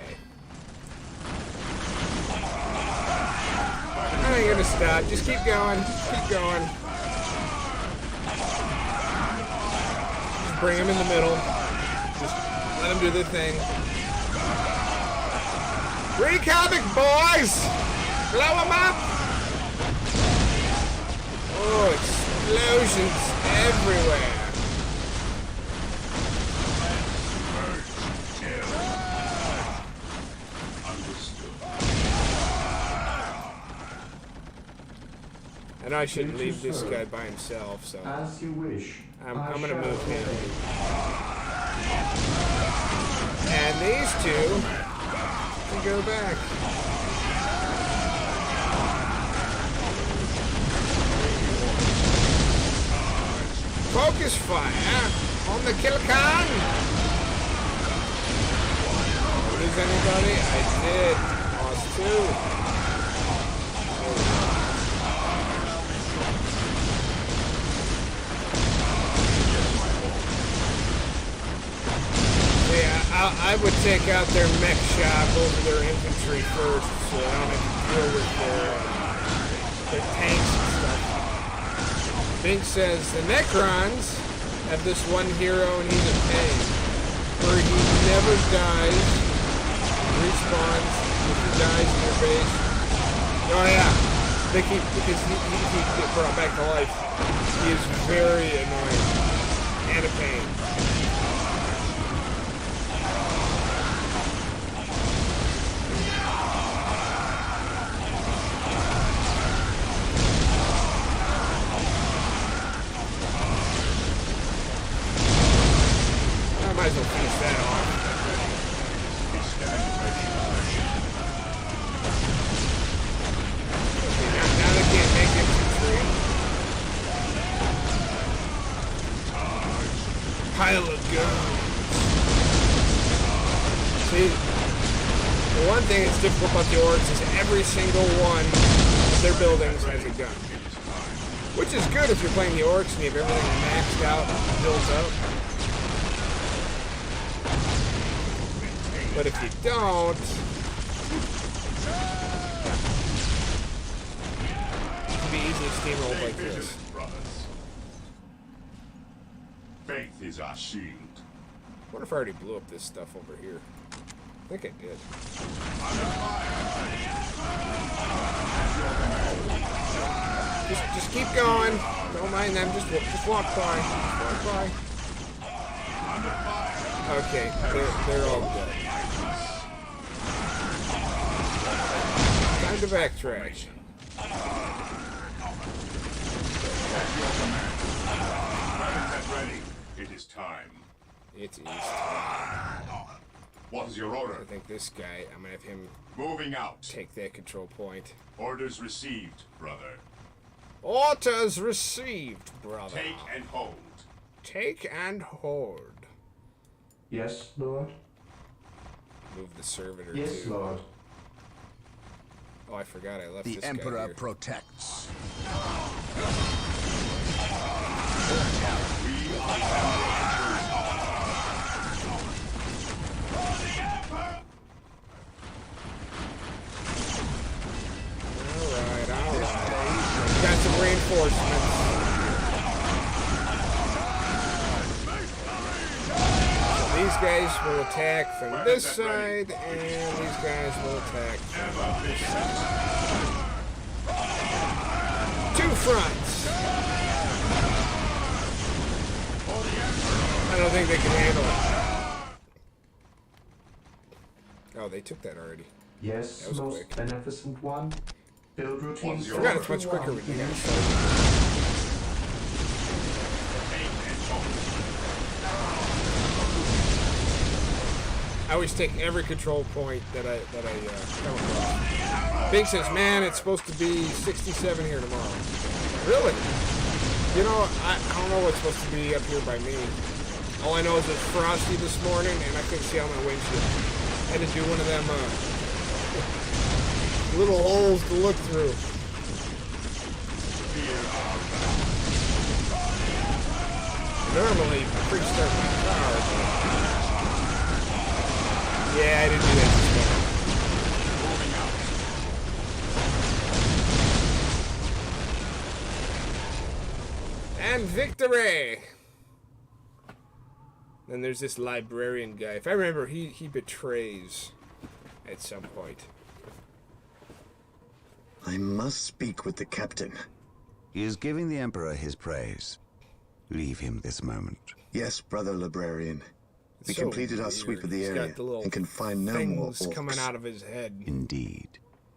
I ain't gonna stop. Just keep going. Keep going. Just bring them in the middle. Just let them do their thing. Wreak havoc, boys! Blow them up! Oh, explosions everywhere. I know I shouldn't leave this guy by himself, so As you wish. I'm I gonna shall move him. obey. And these two can go back. Focus fire on the kill con. Lose anybody? I did. Lost two. Yeah, I would take out their mech shop over their infantry first, so I don't have to deal with their tanks and stuff. Bink says the Necrons have this one hero and he's a pain, where he never dies, respawns if he dies in your base. Oh yeah, because he get brought back to life. He is very annoying and a pain. Might as well finish that off. Okay, now they can't make infantry. Pile of guns. See, the one thing that's difficult about the orcs is every single one of their buildings has a gun. Which is good if you're playing the orcs and you have everything maxed out and built up. But if you don't, it can be easily steamrolled Stay like this. vigilant, brothers. Faith is our shield. I wonder if I already blew up this stuff over here. I think I did. Just keep going. Don't mind them. Just walk by. Just walk by. Okay, they're all dead. Time to backtrack. Get ready. It is time. It is time. What is your order? I think this guy, I'm gonna have him Moving out. take that control point. Orders received, brother. Orders received, brother. Take and hold. Take and hold. Yes, Lord. Move the servitor Yes, too. Lord. Oh, I forgot I left The this guy Emperor here. protects. Alright. Got some reinforcements. These guys will attack from this side, and these guys will attack from this side. Two fronts. I don't think they can handle it. Oh, they took that already. Yes, That was most quick. beneficent one. Build routines. I forgot it's much quicker with you guys. I always take every control point that I come across. Big says, man, it's supposed to be 67 here tomorrow. Really? You know, I don't know what's supposed to be up here by me. All I know is it's frosty this morning, and I couldn't see out my windshield. I had to do one of them little holes to look through. Normally, pre-start my car. Yeah, I didn't do that this morning. And victory! Then there's this librarian guy. If I remember, he betrays at some point. I must speak with the captain. He is giving the Emperor his praise. Leave him this moment. Yes, brother librarian. We So completed our weird. sweep of the He's area got the little and can find no more things coming orcs. out of his head. Indeed.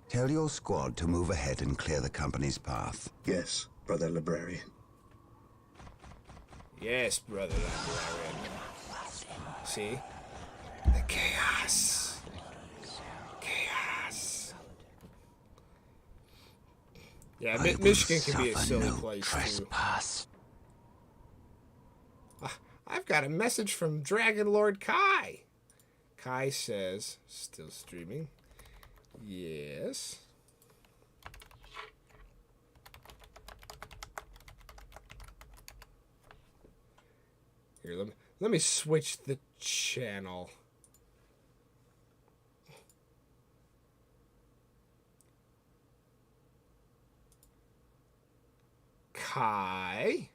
Tell your squad to move ahead and clear the company's path. Yes, brother librarian. Yes, brother librarian. See? The chaos. Chaos. Yeah, Michigan can be a silly place, too. I've got a message from Dragon Lord Kai. Kai says, still streaming. Yes. Here, let me switch the channel. Kai?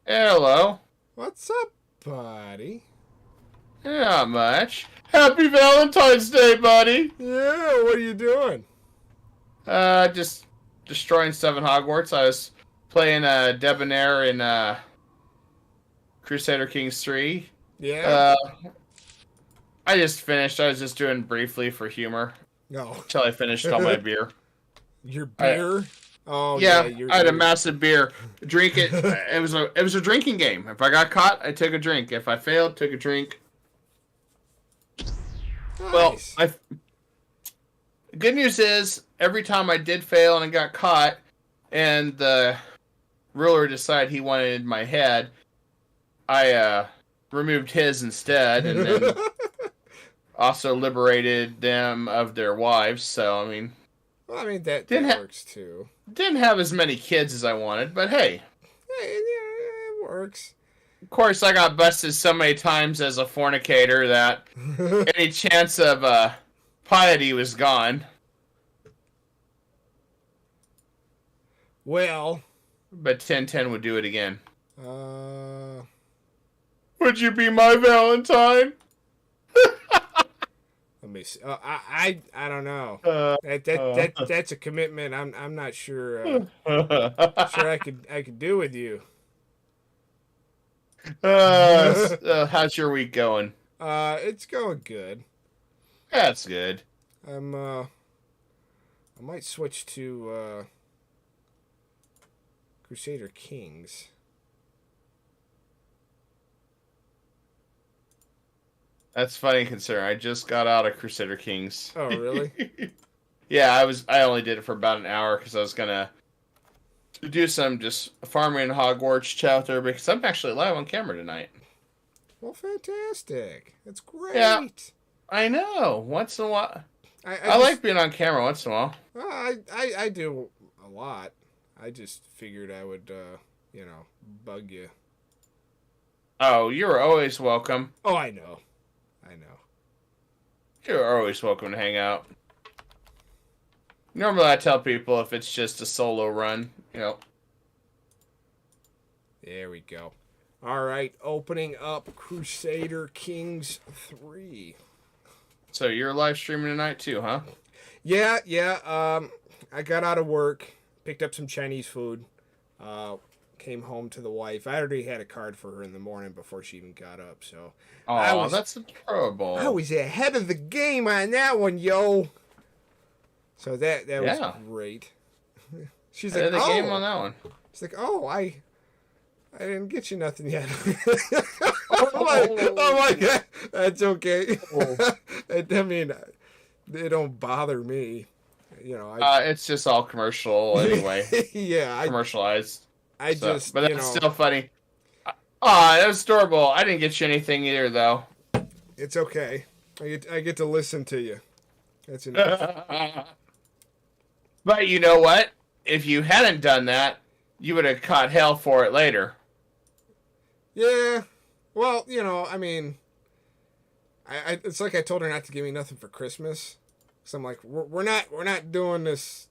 Hello. What's up, buddy? Not much. Happy Valentine's Day, buddy. Yeah, what are you doing? Just destroying stuff in Hogwarts. I was playing Debonair in Crusader Kings 3. Yeah? I just finished. I was just doing briefly for humor No. until I finished all my beer. Your beer? Oh, Yeah, yeah I had a massive beer. Drink it. It was a drinking game. If I got caught, I took a drink. If I failed, took a drink. Nice. Well, good news is every time I did fail and I got caught, and the ruler decided he wanted my head, I removed his instead, and then also liberated them of their wives. So I mean, well, I mean that works too. Didn't have as many kids as I wanted, but hey. Yeah, it works. Of course, I got busted so many times as a fornicator that any chance of piety was gone. Well, but 1010 would do it again. Would you be my Valentine? Let me see. I don't know. That's a commitment. I'm not sure. Sure, I could do with you. How's your week going? It's going good. That's good. I might switch to Crusader Kings. That's funny considering I just got out of Crusader Kings. Oh, really? Yeah, I only did it for about an hour because I was gonna do some just farming in Hogwarts, chat with everybody, because I'm actually live on camera tonight. Well, fantastic. That's great. Yeah, I know. Once in a while. I like being on camera once in a while. I do a lot. I just figured I would, bug you. Oh, you're always welcome. Oh, I know. You're always welcome to hang out. Normally I tell people if it's just a solo run, There we go. All right, opening up Crusader Kings 3. So you're live streaming tonight too, huh? Yeah. I got out of work, picked up some Chinese food, came home to the wife. I already had a card for her in the morning before she even got up, so. Oh, that's adorable. I was ahead of the game on that one, yo. So that was great. She's like, the game on that one. She's like, oh, I didn't get you nothing yet. oh my god, that's okay. I mean, they don't bother me. It's just all commercial anyway. Yeah, commercialized. But that's still funny. That was adorable. I didn't get you anything either, though. It's okay. I get to listen to you. That's enough. But you know what? If you hadn't done that, you would have caught hell for it later. Yeah. Well, I mean, it's like I told her not to give me nothing for Christmas. So I'm like, we're not doing this,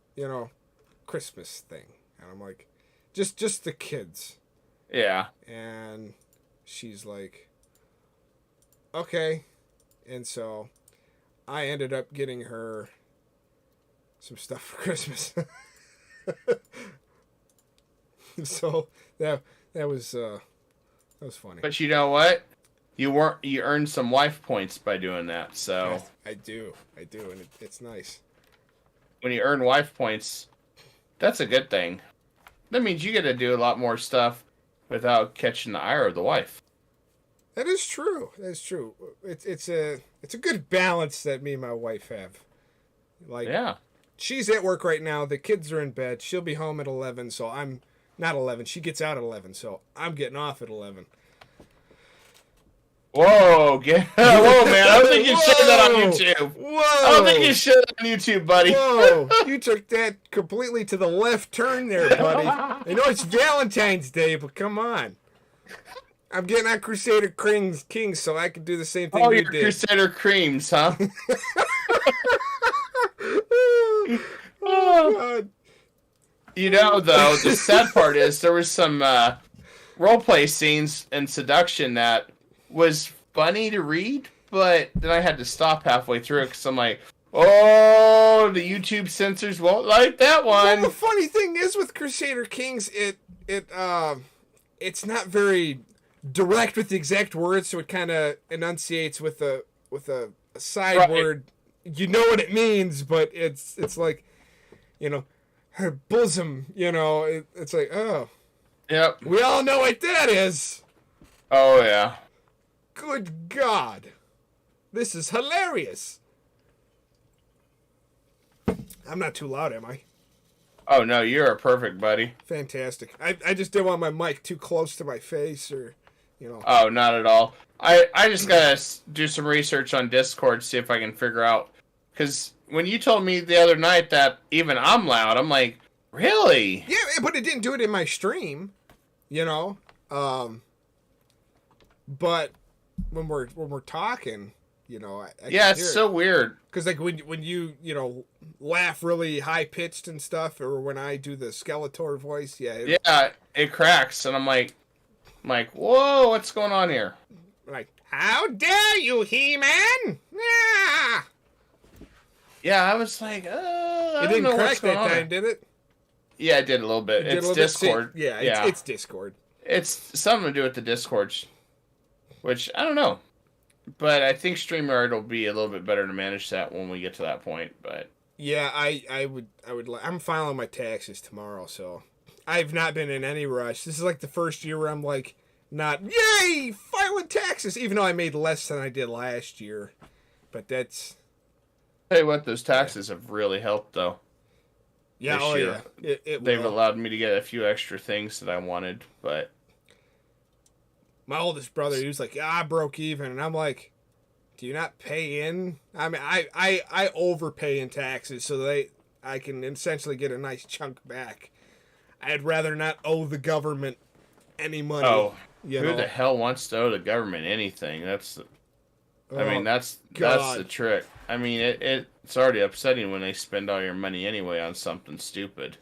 Christmas thing. And I'm like, just the kids. Yeah. And she's like, okay. And so I ended up getting her some stuff for Christmas. So that was funny. But you know what? You earned some wife points by doing that. So I do, and it's nice. When you earn wife points, that's a good thing. That means you get to do a lot more stuff without catching the ire of the wife. That is true. It's a good balance that me and my wife have. Like, yeah. She's at work right now. The kids are in bed. She'll be home at 11, so I'm not 11. She gets out at 11, so I'm getting off at 11. Whoa, whoa, man! I don't think you showed that on YouTube. Whoa! I don't think you showed that on YouTube, buddy. Whoa! You took that completely to the left turn there, buddy. I know it's Valentine's Day, but come on. I'm getting on Crusader Kings, so I can do the same thing you did. Crusader Creams, huh? Oh, God. Though, the sad part is there was some roleplay scenes in Seduction that was funny to read, but then I had to stop halfway through it because I'm like, oh, the YouTube censors won't like that one. Well, the funny thing is with Crusader Kings, it's not very direct with the exact words, so it kind of enunciates with a side word. You know what it means, but it's like, her bosom. It's like, oh, yep. We all know what that is. Oh yeah. Good God, this is hilarious. I'm not too loud, am I? Oh no, you're a perfect buddy. Fantastic. I just didn't want my mic too close to my face, or. Oh, not at all. I just gotta do some research on Discord, see if I can figure out. Because when you told me the other night that even I'm loud, I'm like, really? Yeah, but it didn't do it in my stream, But when we're talking, I yeah, it's so weird. Because like when you laugh really high pitched and stuff, or when I do the Skeletor voice, it cracks, and I'm like, whoa, what's going on here? Like, how dare you, He-Man? Ah! Yeah, I was like, I it don't know didn't crack what's going that on time, did it? Yeah, it did a little bit. It's Discord. It's Discord. It's something to do with the Discord, which I don't know. But I think StreamYard will be a little bit better to manage that when we get to that point. But yeah, I would. I'm filing my taxes tomorrow, so I've not been in any rush. This is like the first year where I'm like, not yay filing taxes, even though I made less than I did last year. But that's. Tell you what, those taxes have really helped, though. Yeah, this year. Yeah. They've allowed me to get a few extra things that I wanted, but. My oldest brother, he was like, I broke even. And I'm like, do you not pay in? I mean, I overpay in taxes so I can essentially get a nice chunk back. I'd rather not owe the government any money. Oh, you who know? the hell wants to owe the government anything? That's the God. trick. I mean, it's already upsetting when they spend all your money anyway on something stupid.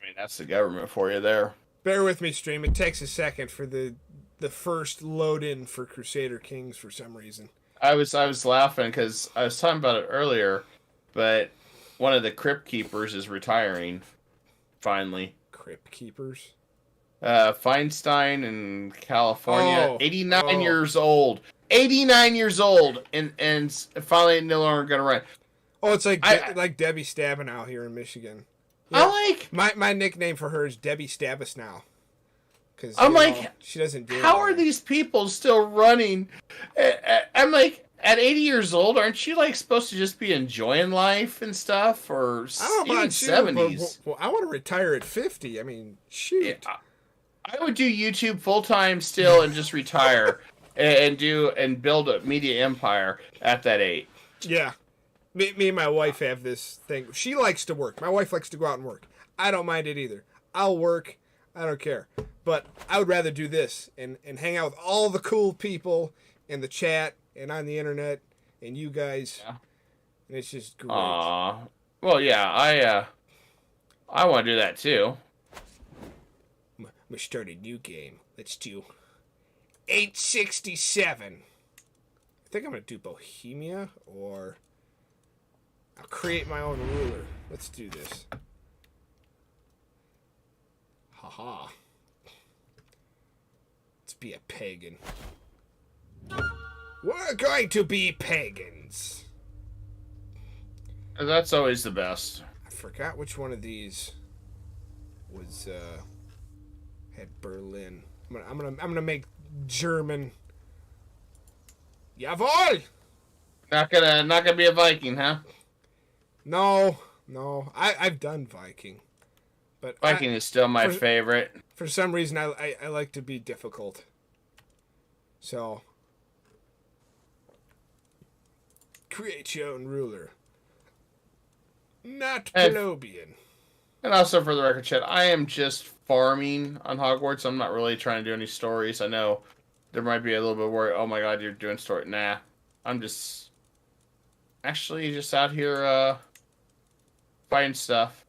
I mean, that's the government for you there. Bear with me, stream. It takes a second for the first load in for Crusader Kings for some reason. I was laughing because I was talking about it earlier, but one of the crypt keepers is retiring finally. Crypt keepers. Feinstein in California, Oh, 89 years old. 89 years old, and finally no longer gonna run. Oh, it's like like Debbie Stabenow here in Michigan. Yeah, I like my nickname for her is Debbie Stabus now. Because I'm like, she doesn't do. How are these people still running? I'm like, at 80 years old, aren't you like supposed to just be enjoying life and stuff, or I don't know even about 70s? Well, I want to retire at 50. I mean, shoot. Yeah, I would do YouTube full time still and just retire and build a media empire at that age. Yeah. Me and my wife have this thing. She likes to work. My wife likes to go out and work. I don't mind it either. I'll work. I don't care. But I would rather do this and hang out with all the cool people in the chat and on the internet and you guys. Yeah. And it's just great. Well, yeah, I want to do that too. I'm going to start a new game. Let's do 867. I think I'm going to do Bohemia or I'll create my own ruler. Let's do this. Haha. Let's be a pagan. We're going to be pagans. That's always the best. I forgot which one of these was had Berlin. I'm gonna make German. Jawohl! Not gonna be a Viking, huh? No. I've done Viking. But Viking is still my favorite. For some reason, I like to be difficult. So, create your own ruler. Not plebeian. And also, for the record, chat, I am just farming on Hogwarts. I'm not really trying to do any stories. I know there might be a little bit of worry. Oh my god, you're doing story. Nah. I'm just actually just out here fighting stuff.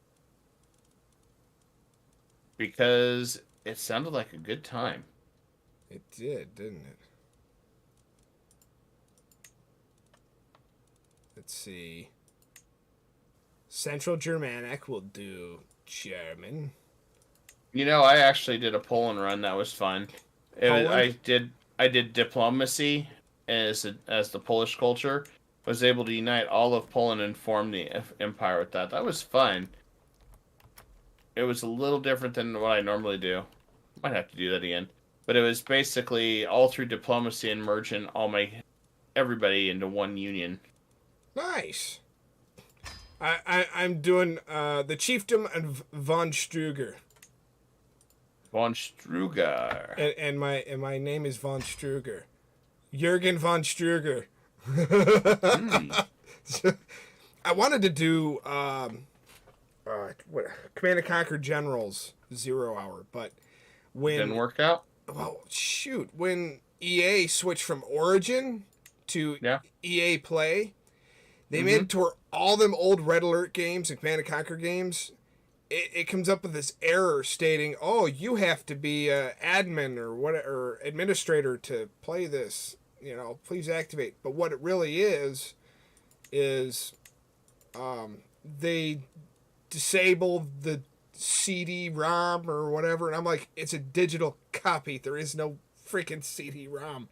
Because it sounded like a good time. It did, didn't it? Let's see. Central Germanic will do German. You know, I actually did a Poland run. That was fun. I did diplomacy as the Polish culture. Was able to unite all of Poland and form the empire with that. That was fun. It was a little different than what I normally do. Might have to do that again. But it was basically all through diplomacy and merging everybody into one union. Nice. I'm doing the chiefdom of von Struger. Von Struger. And my name is von Struger. Jürgen von Struger. So, I wanted to do Command and Conquer Generals 0 hour, but when didn't work out. Well, shoot, when EA switched from Origin to EA Play, they made it to where all them old Red Alert games and Command and Conquer games, it comes up with this error stating, "Oh, you have to be an admin or administrator to play this. You know, please activate." But what it really is they disable the CD-ROM or whatever, and I'm like, it's a digital copy. There is no freaking CD-ROM.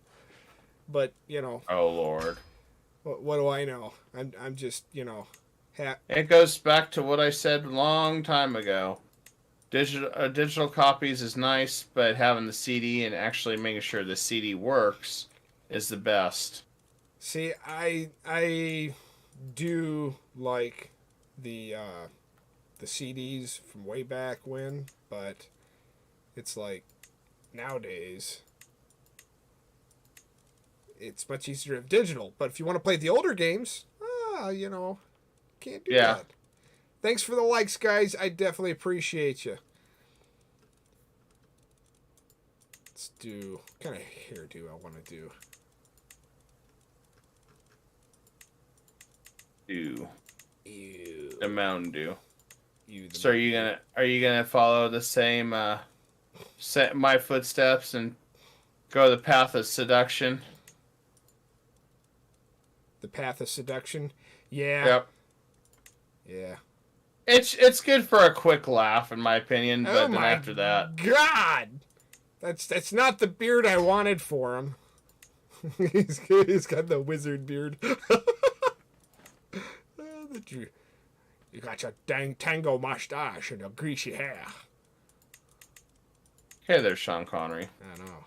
But you know. Oh Lord. What do I know? I'm just, you know. It goes back to what I said a long time ago. Digital copies is nice, but having the CD and actually making sure the CD works is the best. See, I do like the CDs from way back when, but it's like nowadays it's much easier to have digital. But if you want to play the older games, you know, can't do that. Thanks for the likes, guys. I definitely appreciate you. Let's do... What kind of hairdo I want to do? Ew. Ew. The Mountain Dew. You, So are you gonna follow the same set my footsteps and go the path of seduction? The path of seduction? Yeah. Yep. Yeah. It's good for a quick laugh, in my opinion. But then after that, God, that's not the beard I wanted for him. He's got the wizard beard. You got your dang tango mustache and your greasy hair. hey there, Sean Connery. I know.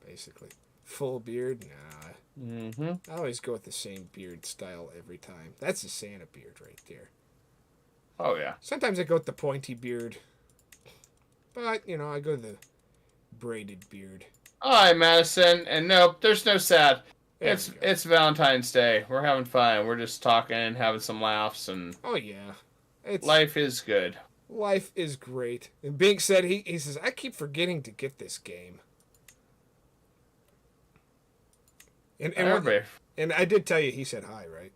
Basically, full beard. Nah. Mm-hmm. I always go with the same beard style every time. That's the Santa beard right there. Oh yeah. Sometimes I go with the pointy beard. But, I go the braided beard. Hi, Madison. And nope, there's no sad. There It's we go. it's Valentine's Day. We're having fun. We're just talking and having some laughs, and Oh, yeah. life is good. Life is great. And Bink said, he says, I keep forgetting to get this game. Everybody. And I did tell you he said hi, right?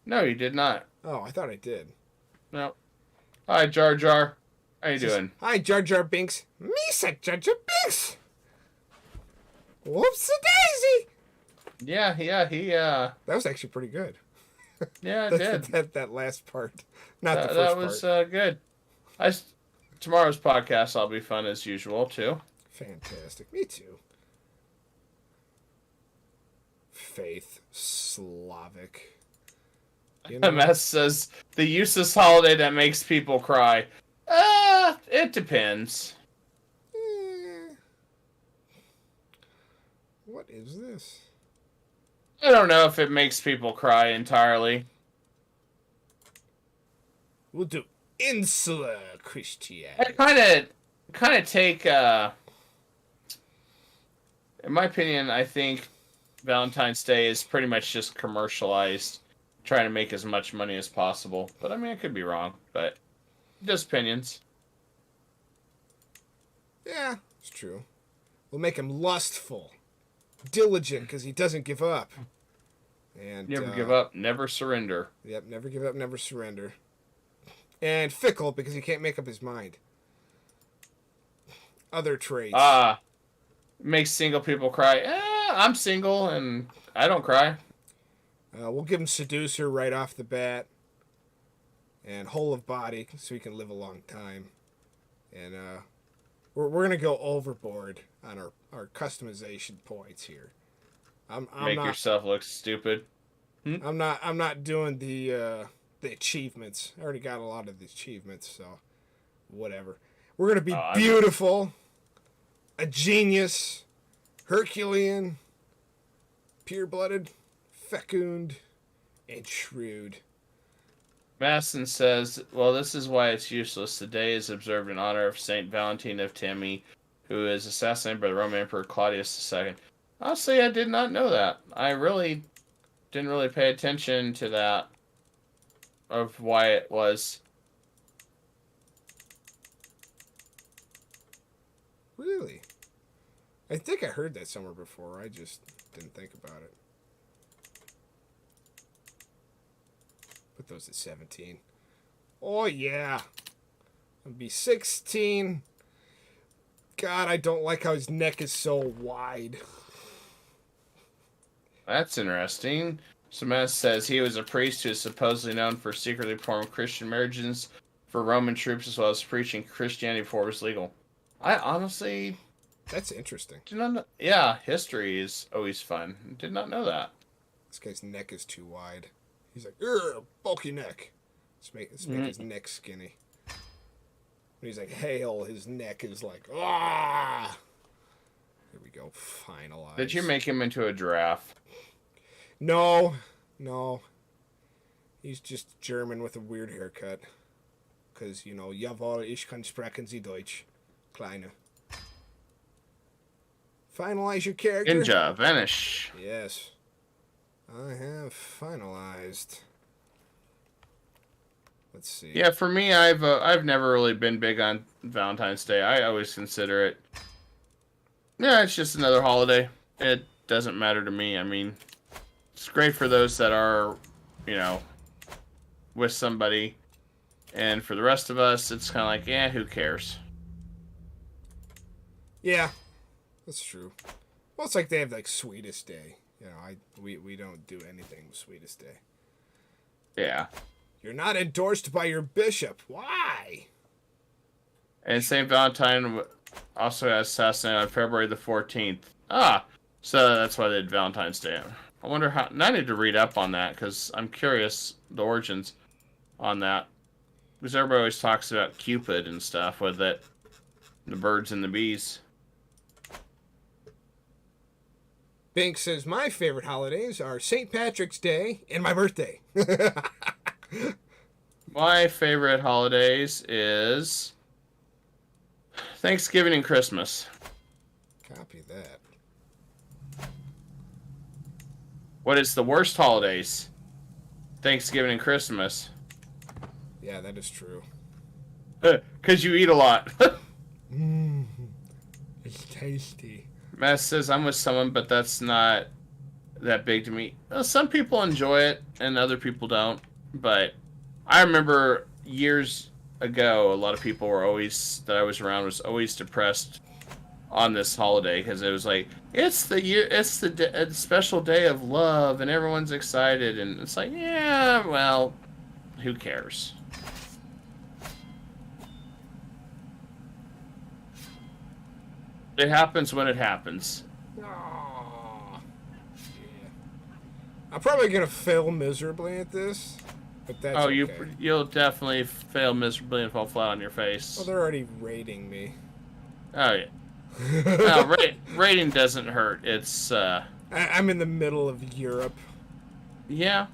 No, you did not. Oh, I thought I did. No. Hi, Jar Jar. How you doing? Hi, Jar Jar Binks. Me said Jar Jar Binks. Whoopsie-daisy. Yeah, he That was actually pretty good. yeah, it did. That last part. Not the That first was part. good. Tomorrow's podcast will be fun as usual too. Fantastic. Me too. Faith. Slavic. MS says the useless holiday that makes people cry. It depends. What is this? I don't know if it makes people cry entirely. We'll do insular Christianity. I kind of take. In my opinion, I think Valentine's Day is pretty much just commercialized, trying to make as much money as possible. But I mean, I could be wrong. But just opinions. Yeah, it's true. We'll make him lustful, diligent, because he doesn't give up. And Never give up, never surrender. Yep, never give up, never surrender. And fickle, because he can't make up his mind. Other traits. Makes single people cry. I'm single and I don't cry. We'll give him seducer right off the bat. And whole of body, so he can live a long time. And we're gonna go overboard on our customization points here. Make yourself look stupid. I'm not doing the achievements. I already got a lot of the achievements, so whatever. We're gonna be beautiful, a genius, Herculean, pure-blooded, fecund, and shrewd. Masson says, well, this is why it's useless. The day is observed in honor of Saint Valentine of Timmy, who is assassinated by the Roman Emperor Claudius II. Honestly, I did not know that. I really didn't really pay attention to that, of why it was. Really? I think I heard that somewhere before. I just didn't think about it. Put those at 17. Oh, yeah. I'll be 16. God, I don't like how his neck is so wide. That's interesting. Samantha says he was a priest who is supposedly known for secretly performing Christian marriages for Roman troops as well as preaching Christianity before it was legal. I honestly... That's interesting. Did not know, yeah, history is always fun. Did not know that. This guy's neck is too wide. He's like, "Ugh, bulky neck. Let's make his neck skinny." When he's like, "Hail," his neck is like, "Ah." Here we go. Finalized. Did you make him into a giraffe? No. He's just German with a weird haircut. Because, jawohl, ich kann sprechen Sie Deutsch. Kleine. Finalize your character. Ninja, vanish. Yes. I have finalized. Let's see. Yeah, for me, I've never really been big on Valentine's Day. I always consider it. Yeah, it's just another holiday. It doesn't matter to me. I mean, it's great for those that are, you know, with somebody, and for the rest of us, it's kind of like, yeah, who cares? Yeah, that's true. Well, it's like they have like Sweetest Day. You know, we don't do anything with Sweetest Day. Yeah. You're not endorsed by your bishop. Why? And St. Valentine also has assassinated on February the 14th. Ah, so that's why they did Valentine's Day. I wonder how. And I need to read up on that because I'm curious the origins on that. Because everybody always talks about Cupid and stuff with it, the birds and the bees. Bink says, my favorite holidays are St. Patrick's Day and my birthday. My favorite holidays is Thanksgiving and Christmas. Copy that. What is the worst holidays? Thanksgiving and Christmas. Yeah, that is true. Because you eat a lot. It's tasty. Matt says, I'm with someone, but that's not that big to me. Well, some people enjoy it, and other people don't. But I remember years ago, a lot of people were always, that I was around, was always depressed on this holiday. Because it was like, it's the special day of love, and everyone's excited. And it's like, yeah, well, who cares? It happens when it happens. Aww. Yeah. I'm probably gonna fail miserably at this, but that's okay. You'll definitely fail miserably and fall flat on your face. Well, they're already rating me. Oh yeah. No, rating doesn't hurt. It's I'm in the middle of Europe. Yeah.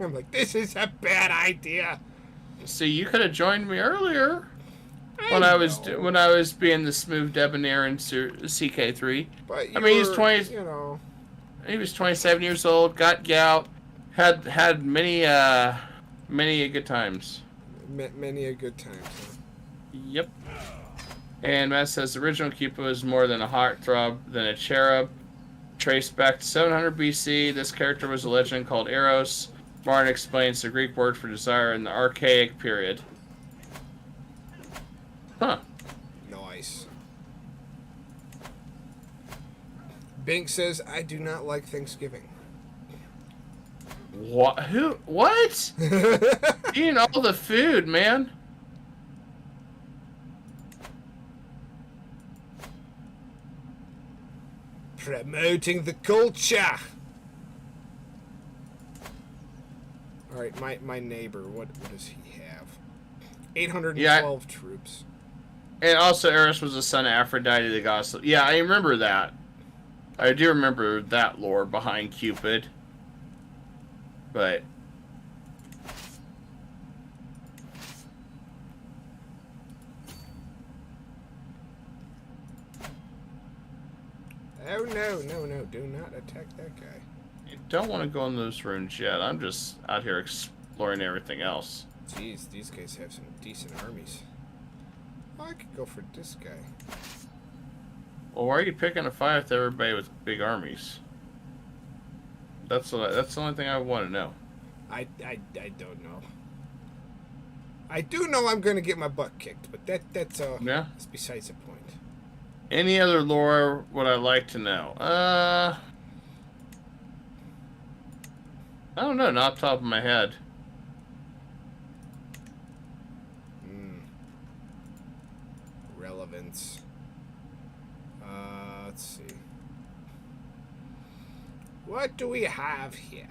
I'm like, this is a bad idea. See, you could have joined me earlier. When I was being the smooth debonair in CK3. But I mean, he's 20. You know, he was 27 years old. Got gout. Had many good times. Many a good time. Huh? Yep. And Matt says the original Cupid was more than a heartthrob than a cherub. Traced back to 700 BC, this character was a legend called Eros. Martin explains the Greek word for desire in the Archaic period. Huh. Nice. Bink says, I do not like Thanksgiving. What? Who? What? Eating all the food, man. Promoting the culture. Alright, my neighbor, what does he have? 812 troops. And also, Eros was the son of Aphrodite, the goddess. Yeah, I remember that. I do remember that lore behind Cupid. But oh no, do not attack that guy. You don't want to go in those ruins yet. I'm just out here exploring everything else. Jeez, these guys have some decent armies. Oh, I could go for this guy. Well, why are you picking a fight with everybody with big armies? That's the only thing I want to know. I don't know. I do know I'm going to get my butt kicked, but that's besides the point. Any other lore would I like to know? I don't know, not off the top of my head. Relevance. Let's see. What do we have here?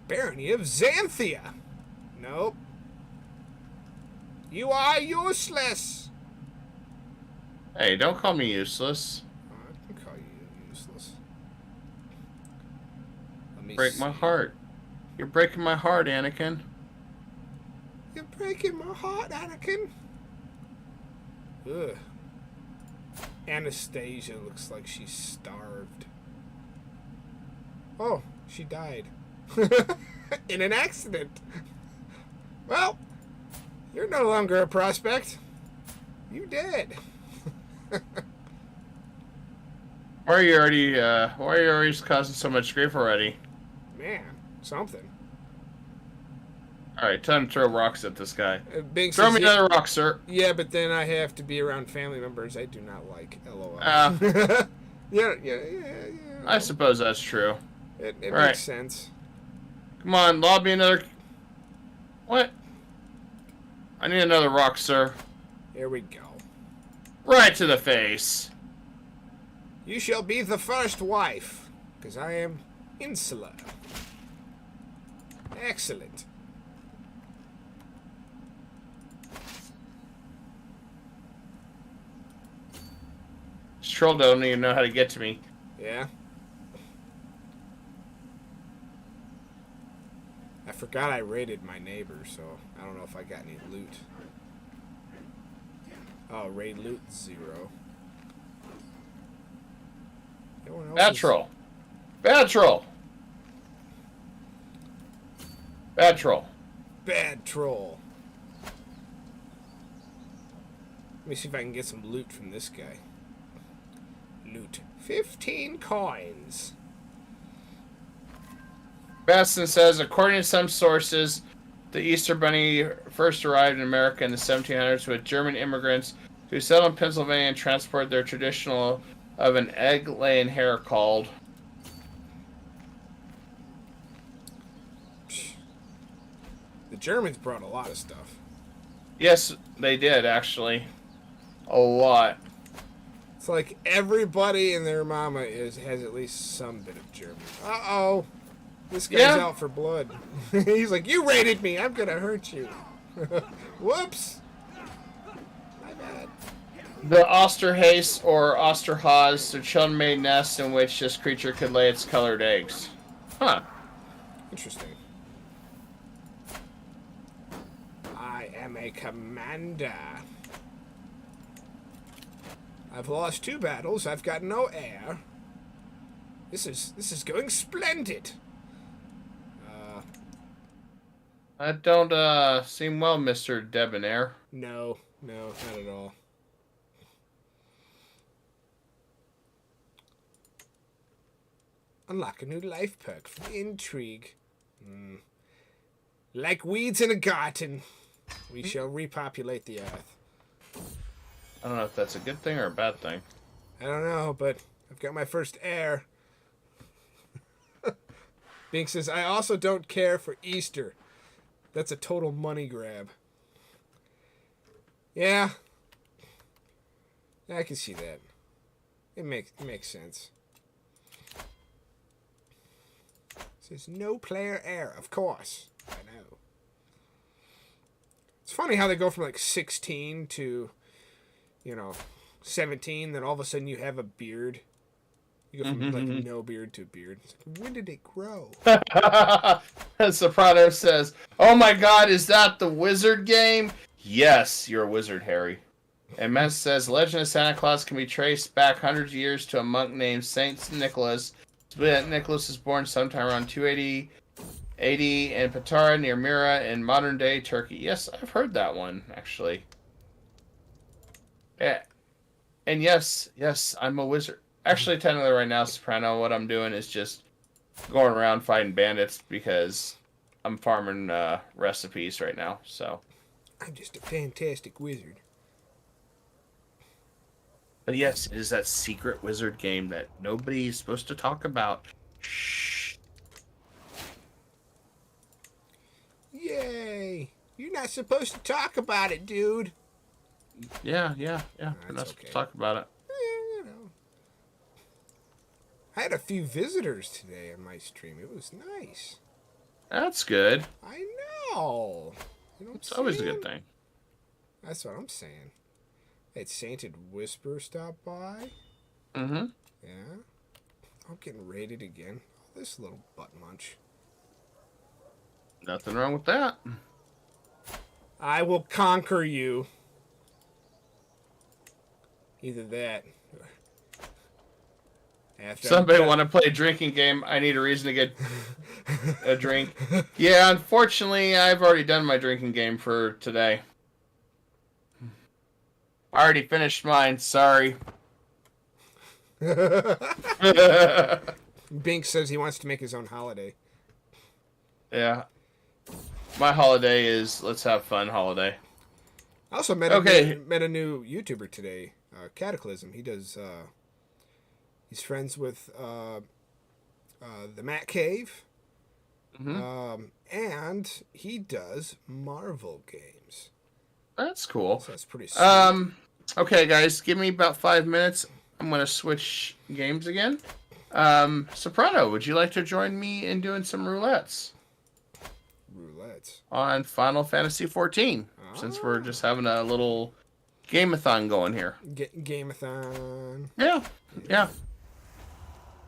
Barony of Xanthia. Nope. You are useless. Hey, don't call me useless. I can call you useless. Let me Break my heart. You're breaking my heart, Anakin. You're breaking my heart, Anakin. Ugh. Anastasia looks like she's starved. Oh, she died. In an accident. Well, you're no longer a prospect. You dead. Why are you already causing so much grief already? Man, something. Alright, time to throw rocks at this guy. Big Throw says, me another rock, sir. Yeah, but then I have to be around family members I do not like. LOL. Yeah. I suppose that's true. It Right. makes sense. Come on, lobby another... What? I need another rock, sir. Here we go. Right to the face. You shall be the first wife, because I am insular. Excellent. This troll don't even know how to get to me. Yeah. I forgot I raided my neighbor, so I don't know if I got any loot. Oh, raid loot 0. Bad troll. Bad troll. Bad troll. Bad troll. Let me see if I can get some loot from this guy. Loot. 15 coins. Baston says, according to some sources, the Easter Bunny first arrived in America in the 1700s with German immigrants who settled in Pennsylvania and transported their traditional of an egg-laying hare called... The Germans brought a lot of stuff. Yes, they did, actually. A lot. It's like everybody and their mama has at least some bit of German. Uh-oh. This guy's out for blood. He's like, you raided me. I'm going to hurt you. Whoops. My bad. The Osterhase or Osterhase, the children made nests in which this creature could lay its colored eggs. Huh. Interesting. I am a commander. I've lost 2 battles. I've got no air. This is going splendid. That don't seem well, Mr. Debonair. No, not at all. Unlock a new life perk from Intrigue. Like weeds in a garden, we shall repopulate the earth. I don't know if that's a good thing or a bad thing. I don't know, but I've got my first heir. Bink says, I also don't care for Easter. That's a total money grab. Yeah. I can see that. It makes sense. Says no player heir, of course. I know. It's funny how they go from like 16 to, 17, then all of a sudden you have a beard. You go from like no beard to a beard. It's like, when did it grow? Soprano says, oh my god, is that the wizard game? Yes, you're a wizard, Harry. And Mess says, Legend of Santa Claus can be traced back hundreds of years to a monk named Saint Nicholas. Nicholas was born sometime around 280 AD in Patara near Mira in modern-day Turkey. Yes, I've heard that one, actually. Yeah. And yes, I'm a wizard. Actually, technically right now, Soprano, what I'm doing is just going around fighting bandits because I'm farming recipes right now, so. I'm just a fantastic wizard. But yes, it is that secret wizard game that nobody's supposed to talk about. Shh. Yay! You're not supposed to talk about it, dude. Yeah. We're not supposed to talk about it. I had a few visitors today on my stream. It was nice. That's good. I know. It's always a good thing. That's what I'm saying. Had Sainted Whisper stop by. Mm-hmm. Yeah. I'm getting raided again. Oh, this little butt munch. Nothing wrong with that. I will conquer you. Either that. Somebody want to play a drinking game? I need a reason to get a drink. Yeah, unfortunately, I've already done my drinking game for today. I already finished mine. Sorry. Bink says he wants to make his own holiday. Yeah. My holiday is let's have fun holiday. I also met met a new YouTuber today, Cataclysm. He does. He's friends with the Matt Cave, and he does Marvel games. That's cool. So that's pretty sweet. Okay, guys, give me about 5 minutes. I'm gonna switch games again. Soprano, would you like to join me in doing some roulettes? Roulettes on Final Fantasy 14, since we're just having a little game-a-thon going here. Game-a-thon. Yeah.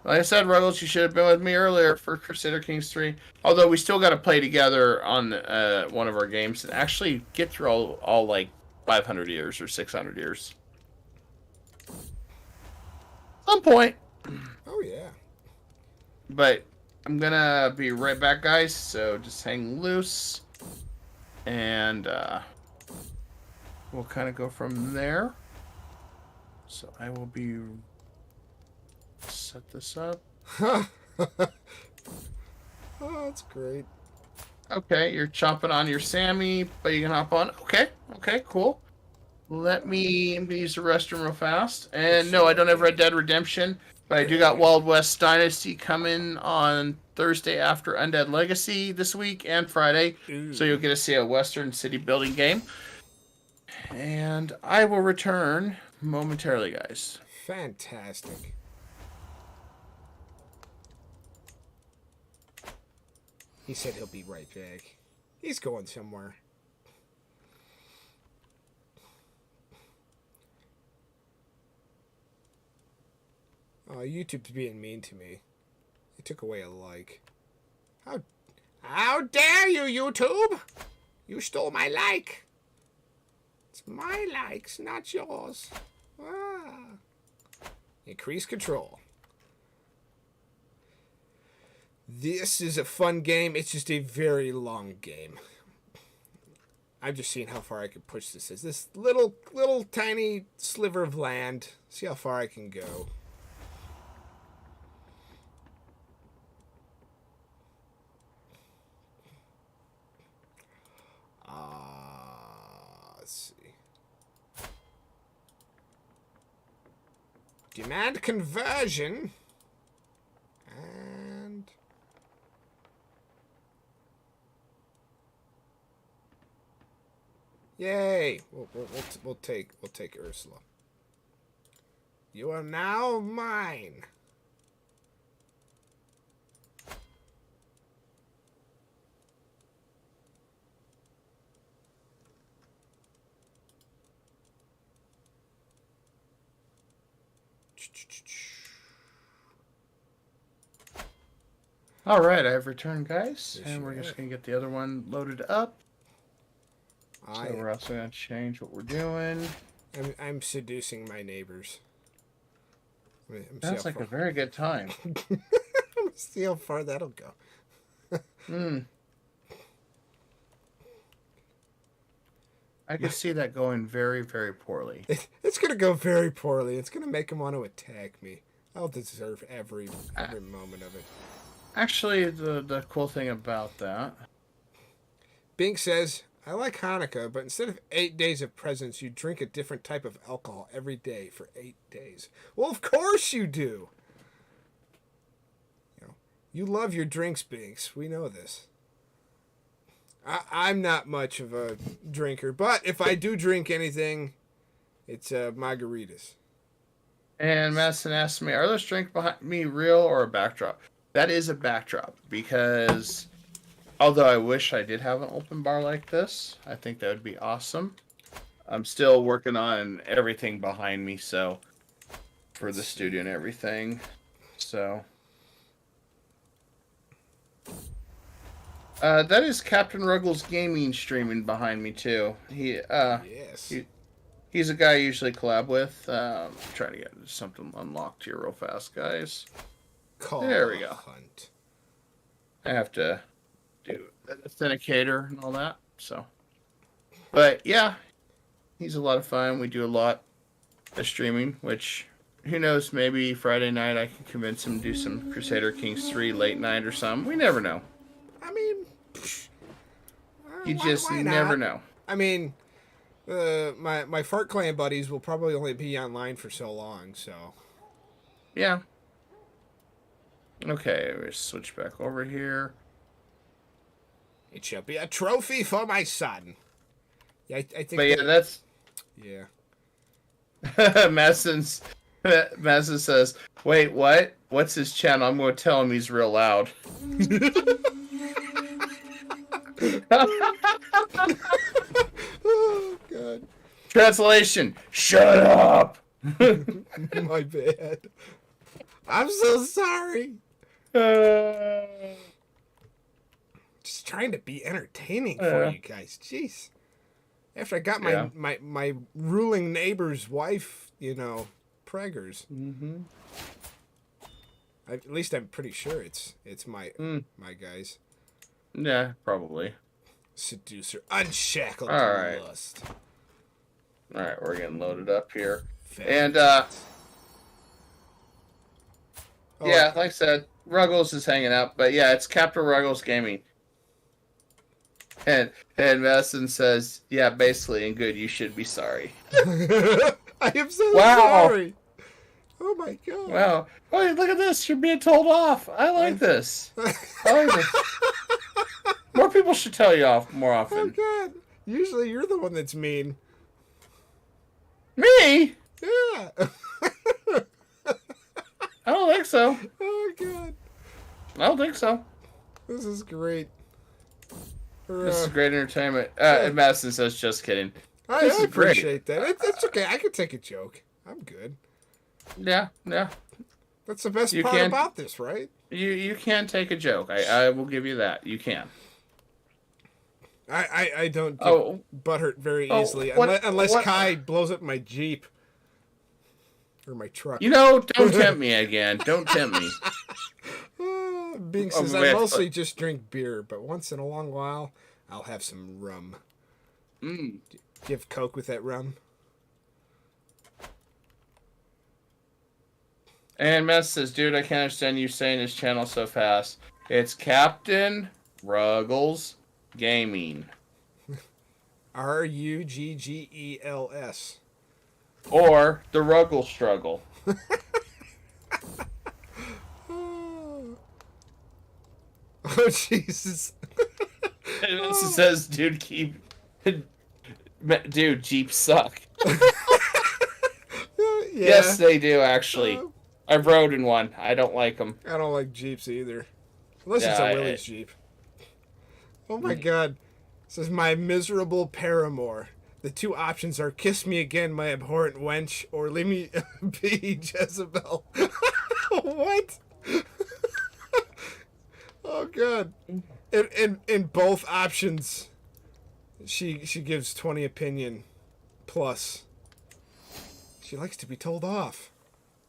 Like I said, Ruggles, you should have been with me earlier for Crusader Kings 3. Although we still got to play together on one of our games and actually get through all like 500 years or 600 years. Some point. Oh, yeah. But I'm going to be right back, guys. So just hang loose. And we'll kind of go from there. So I will be... set this up. Oh, that's great. Okay, you're chomping on your Sammy, but you can hop on. Okay, cool. Let me use the restroom real fast. And no, I don't have Red Dead Redemption, but I do got Wild West Dynasty coming on Thursday after Undead Legacy this week and Friday. Ooh. So you'll get to see a Western city building game. And I will return momentarily, guys. Fantastic. He said he'll be right back. He's going somewhere. Oh, YouTube's being mean to me. They took away a like. How dare you, YouTube? You stole my like. It's my likes, not yours. Increase control. This is a fun game. It's just a very long game. I've just seen how far I can push this. Is this little tiny sliver of land? See how far I can go. Let's see. Demand conversion. And yay! We'll take Ursula. You are now mine. All right, I've returned, guys, and we're just gonna get the other one loaded up. So we're also gonna change what we're doing. I'm seducing my neighbors. Sounds like a very good time. See how far that'll go. I could see that going very, very poorly. It's gonna go very poorly. It's gonna make them want to attack me. I'll deserve every moment of it. Actually, the cool thing about that... Bink says, I like Hanukkah, but instead of 8 days of presents, you drink a different type of alcohol every day for 8 days. Well, of course you do. You love your drinks, Binks. We know this. I'm not much of a drinker, but if I do drink anything, it's margaritas. And Madison asked me, are those drinks behind me real or a backdrop? That is a backdrop, because although I wish I did have an open bar like this, I think that would be awesome. I'm still working on everything behind me, so for the studio and everything. So that is Captain Ruggles Gaming streaming behind me too. He He's a guy I usually collab with. Trying to get something unlocked here real fast, guys. There we go. Hunt. I have to do an authenticator and all that. So, but yeah, he's a lot of fun. We do a lot of streaming, which who knows? Maybe Friday night I can convince him to do some Crusader Kings 3 late night or something. We never know. I mean, You just never know. I mean, my Fart Clan buddies will probably only be online for so long, so. Yeah. Okay, we switch back over here. It shall be a trophy for my son. Yeah, I think. But yeah, that's. Yeah. Madison says, "Wait, what? What's his channel? I'm going to tell him he's real loud." Oh God. Translation: Shut up. My bad. I'm so sorry. Just trying to be entertaining for you guys. Jeez. After I got my ruling neighbor's wife, preggers. Mm-hmm. At least I'm pretty sure it's my guys. Yeah, probably. Seducer, unshackled All right. lust. All right, we're getting loaded up here, Fantastic. and yeah, like I said, Ruggles is hanging out, but yeah, it's Captain Ruggles Gaming. And Madison says, yeah, basically, and good, you should be sorry. I am so sorry. Oh my God. Wow. Oh, look at this. You're being told off. I like this. I like this. More people should tell you off more Oh often. God. Usually you're the one that's mean. Me? Yeah. I don't think so. Oh God. I don't think so. This is great. This is great entertainment. And Madison says, just kidding. I This is great. appreciate that. It's okay. I can take a joke. I'm good. Yeah. That's the best You part can- about this, right? You can take a joke. I will give you that. You can. I don't get butthurt very easily unless Kai blows up my Jeep or my truck. Don't tempt me again. Don't tempt me. Bing says, I mostly just drink beer, but once in a long while, I'll have some rum. Do you have Coke with that rum? And Mess says, dude, I can't understand you saying his channel so fast. It's Captain Ruggles Gaming. Ruggles. Or The Ruggles Struggle. Oh, Jesus. And it says, dude, dude, Jeeps suck. Yeah. Yes, they do, actually. I rode in one. I don't like them. I don't like Jeeps either. Unless it's a Willys Jeep. Oh my God. It says, my miserable paramour. The two options are kiss me again, my abhorrent wench, or leave me be, Jezebel. What? Oh God. In both options, she gives 20 opinion plus. She likes to be told off.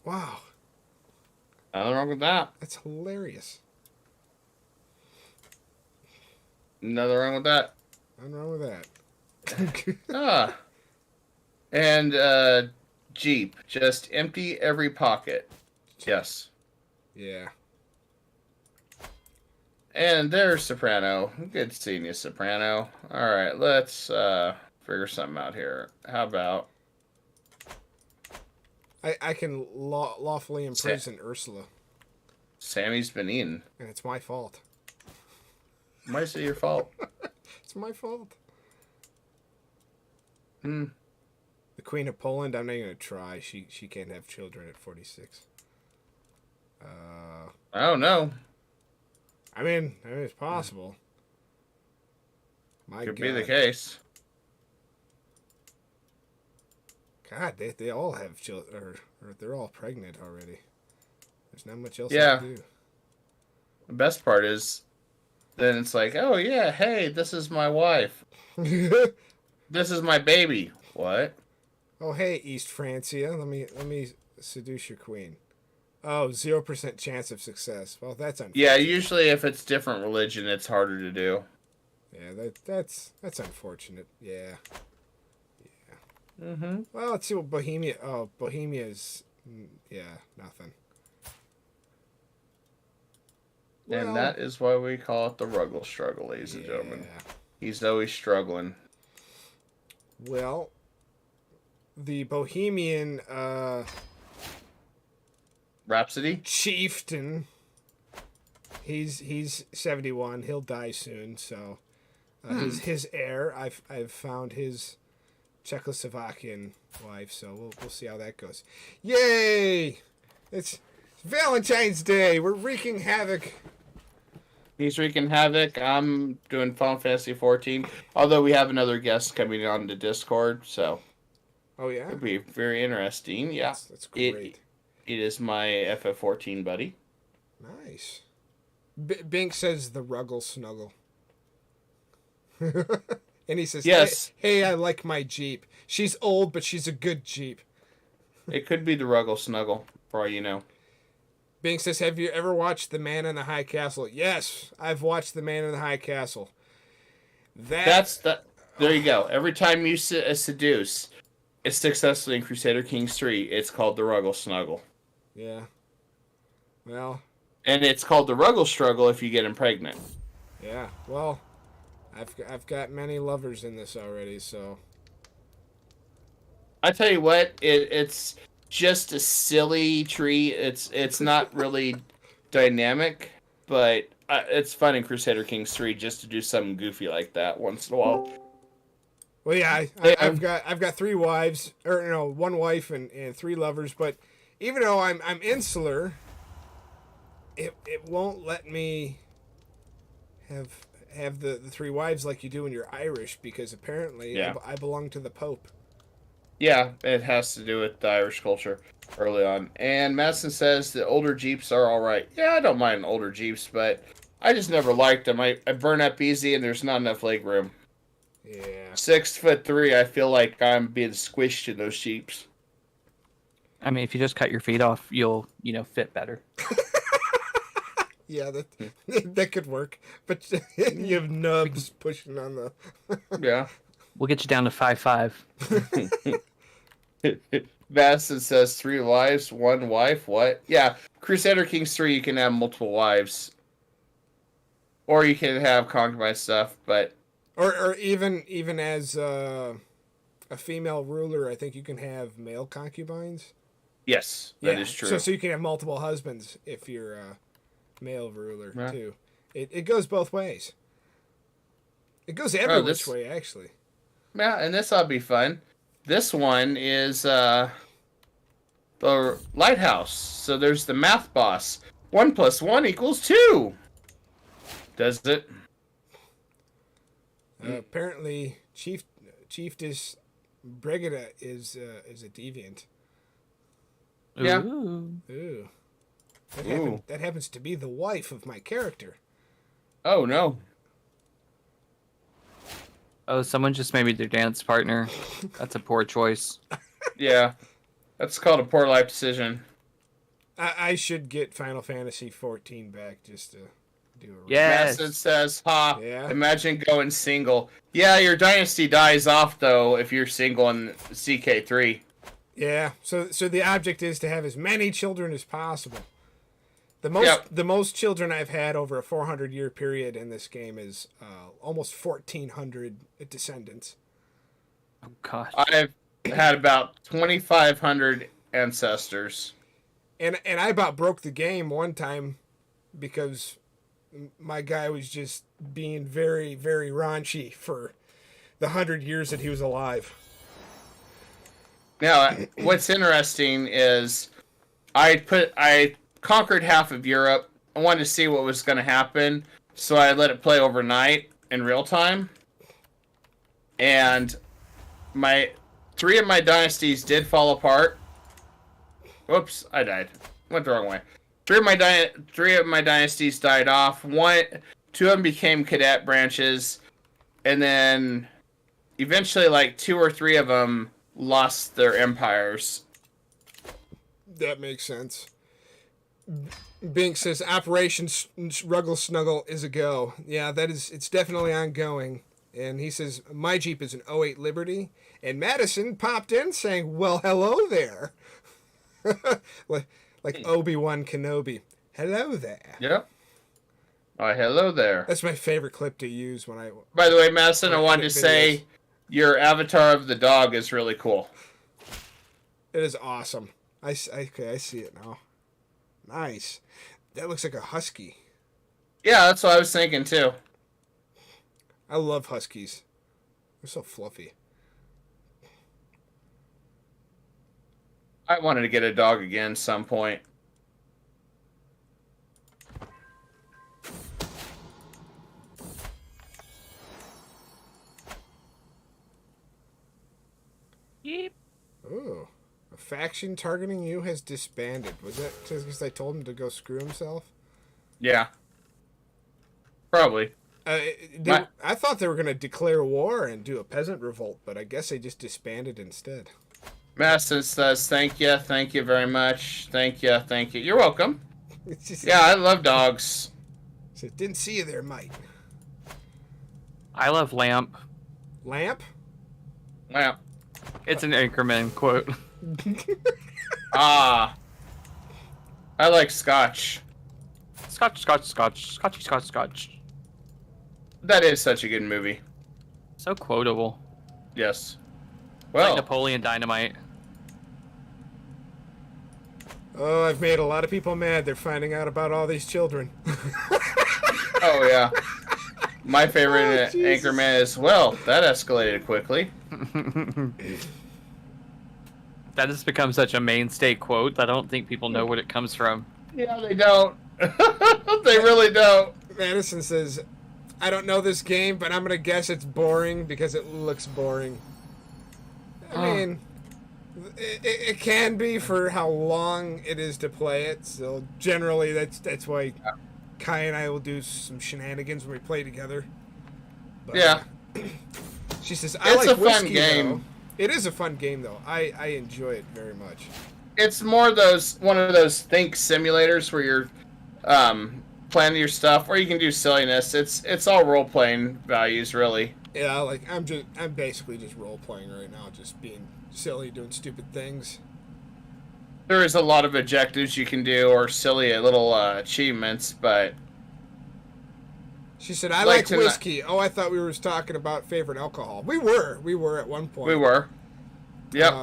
Wow. Nothing wrong with that. That's hilarious. Nothing wrong with that. Nothing wrong with that. And Jeep. Just empty every pocket. Yes. Yeah. And there's Soprano. Good seeing you, Soprano. Alright, let's figure something out here. How about... I can lawfully imprison Ursula. Sammy's been eaten. And it's my fault. Why is it your fault? It's my fault. Hmm. The Queen of Poland, I'm not even going to try. She can't have children at 46. I don't know. I mean it's possible. My Could God. be the case. God, they all have children, or they're all pregnant already. There's not much else Yeah. to do. The best part is, then it's like, oh yeah, hey, this is my wife. This is my baby. What? Oh, hey, East Francia. Let me seduce your queen. Oh, 0% chance of success. Well, that's unfortunate. Yeah, usually if it's different religion, it's harder to do. Yeah, that's unfortunate. Yeah. Mm-hmm. Well, let's see what Bohemia. Oh, Bohemia's. Yeah, nothing. Well, And that is why we call it the Ruggles struggle, ladies and gentlemen. He's always struggling. Well, the Bohemian Rhapsody? chieftain. He's 71. He'll die soon. So his heir. I've found his Czechoslovakian wife. So we'll see how that goes. Yay! It's Valentine's Day. We're wreaking havoc. He's wreaking havoc. I'm doing Final Fantasy 14. Although we have another guest coming on to Discord, so Oh yeah, it'll be very interesting. Yeah, that's great. It is my FF14 buddy. Nice. Bink says the Ruggles snuggle. And he says, Yes. Hey, I like my Jeep. She's old, but she's a good Jeep. It could be the Ruggles snuggle, for all you know. Bink says, have you ever watched The Man in the High Castle? Yes, I've watched The Man in the High Castle. That's the. There you go. Every time you seduce, it's successfully in Crusader Kings 3. It's called the Ruggles snuggle. Yeah. Well. And it's called the Ruggles struggle if you get him pregnant. Yeah. Well, I've got many lovers in this already, so. I tell you what, it's just a silly tree. It's not really dynamic, but it's fun in Crusader Kings 3 just to do something goofy like that once in a while. Well, yeah, I've got 3 wives, or no, 1 wife and 3 lovers. But even though I'm insular, it won't let me have the 3 wives like you do when you're Irish, because apparently I belong to the Pope. Yeah, it has to do with the Irish culture early on. And Madison says the older Jeeps are all right. Yeah, I don't mind older Jeeps, but I just never liked them. I burn up easy, and there's not enough leg room. Yeah. 6'3", I feel like I'm being squished in those Jeeps. I mean, if you just cut your feet off, you'll, fit better. Yeah, that could work. But you have nubs pushing on the... Yeah. We'll get you down to 5'5". Madison says 3 wives, 1 wife. What? Yeah, Crusader Kings 3, you can have multiple wives. Or you can have concubine stuff, but... Or even as a female ruler, I think you can have male concubines. Yes, that is true. So you can have multiple husbands if you're a male ruler, too. It goes both ways. It goes every which way, actually. Yeah, and this ought to be fun. This one is the lighthouse. So there's the math boss. 1 + 1 = 2. Does it? Apparently, Chiefess Brigida is a deviant. Yeah. Ooh. That happens to be the wife of my character. Oh, no. Oh, someone just made me their dance partner. That's a poor choice. Yeah. That's called a poor life decision. I should get Final Fantasy 14 back just to do a... Yes. Madison says, Yeah. Imagine going single. Yeah, your dynasty dies off, though, if you're single in CK3. Yeah, so the object is to have as many children as possible. The most children I've had over a 400-year period in this game is almost 1,400 descendants. Oh, gosh. I've had about 2,500 ancestors. And I about broke the game one time because my guy was just being very, very raunchy for the 100 years that he was alive. Now, what's interesting is I conquered half of Europe. I wanted to see what was going to happen, so I let it play overnight in real time. And 3 of my dynasties did fall apart. Whoops, I died. Went the wrong way. 3 of my dynasties died off. 2 of them became cadet branches, and then eventually, 2 or 3 of them lost their empires. That makes sense. Bink says Operation Ruggles Snuggle is a go. Yeah, it's definitely ongoing. And he says my Jeep is an '08 Liberty. And Madison popped in saying, "Well, hello there," like Obi-Wan Kenobi. Hello there. Yep. Hello there. That's my favorite clip to use when I. By the way, Madison, I wanted to say your avatar of the dog is really cool. It is awesome. I see it now. Nice. That looks like a husky. Yeah, that's what I was thinking too. I love huskies. They're so fluffy. I wanted to get a dog again some point. Yep. Oh. A faction targeting you has disbanded. Was that because I told him to go screw himself? Yeah. Probably. I thought they were going to declare war and do a peasant revolt, but I guess they just disbanded instead. Madison says, thank you very much. Thank you. You're welcome. Just, yeah, I love dogs. So didn't see you there, Mike. I love Lamp. Lamp? Lamp. It's an Anchorman quote. I like Scotch. Scotch. That is such a good movie. So quotable. Yes. Well, like Napoleon Dynamite. Oh, I've made a lot of people mad. They're finding out about all these children. Oh, yeah. My favorite Anchorman is, well, that escalated quickly. That has become such a mainstay quote that I don't think people know what it comes from. Yeah, they don't. They really don't. Madison says, I don't know this game, but I'm going to guess it's boring because it looks boring. I mean, it can be for how long it is to play it. So generally, that's why Kai and I will do some shenanigans when we play together. But, yeah. She says, It's like a whiskey, fun game. though. It is a fun game, though. I enjoy it very much. It's more one of those think simulators where you're planning your stuff, or you can do silliness. It's all role playing values, really. Yeah, like I'm basically just role playing right now, just being silly, doing stupid things. There is a lot of objectives you can do, or silly little achievements, but. She said, I like whiskey. Oh, I thought we were talking about favorite alcohol. We were at one point. We were. Yep.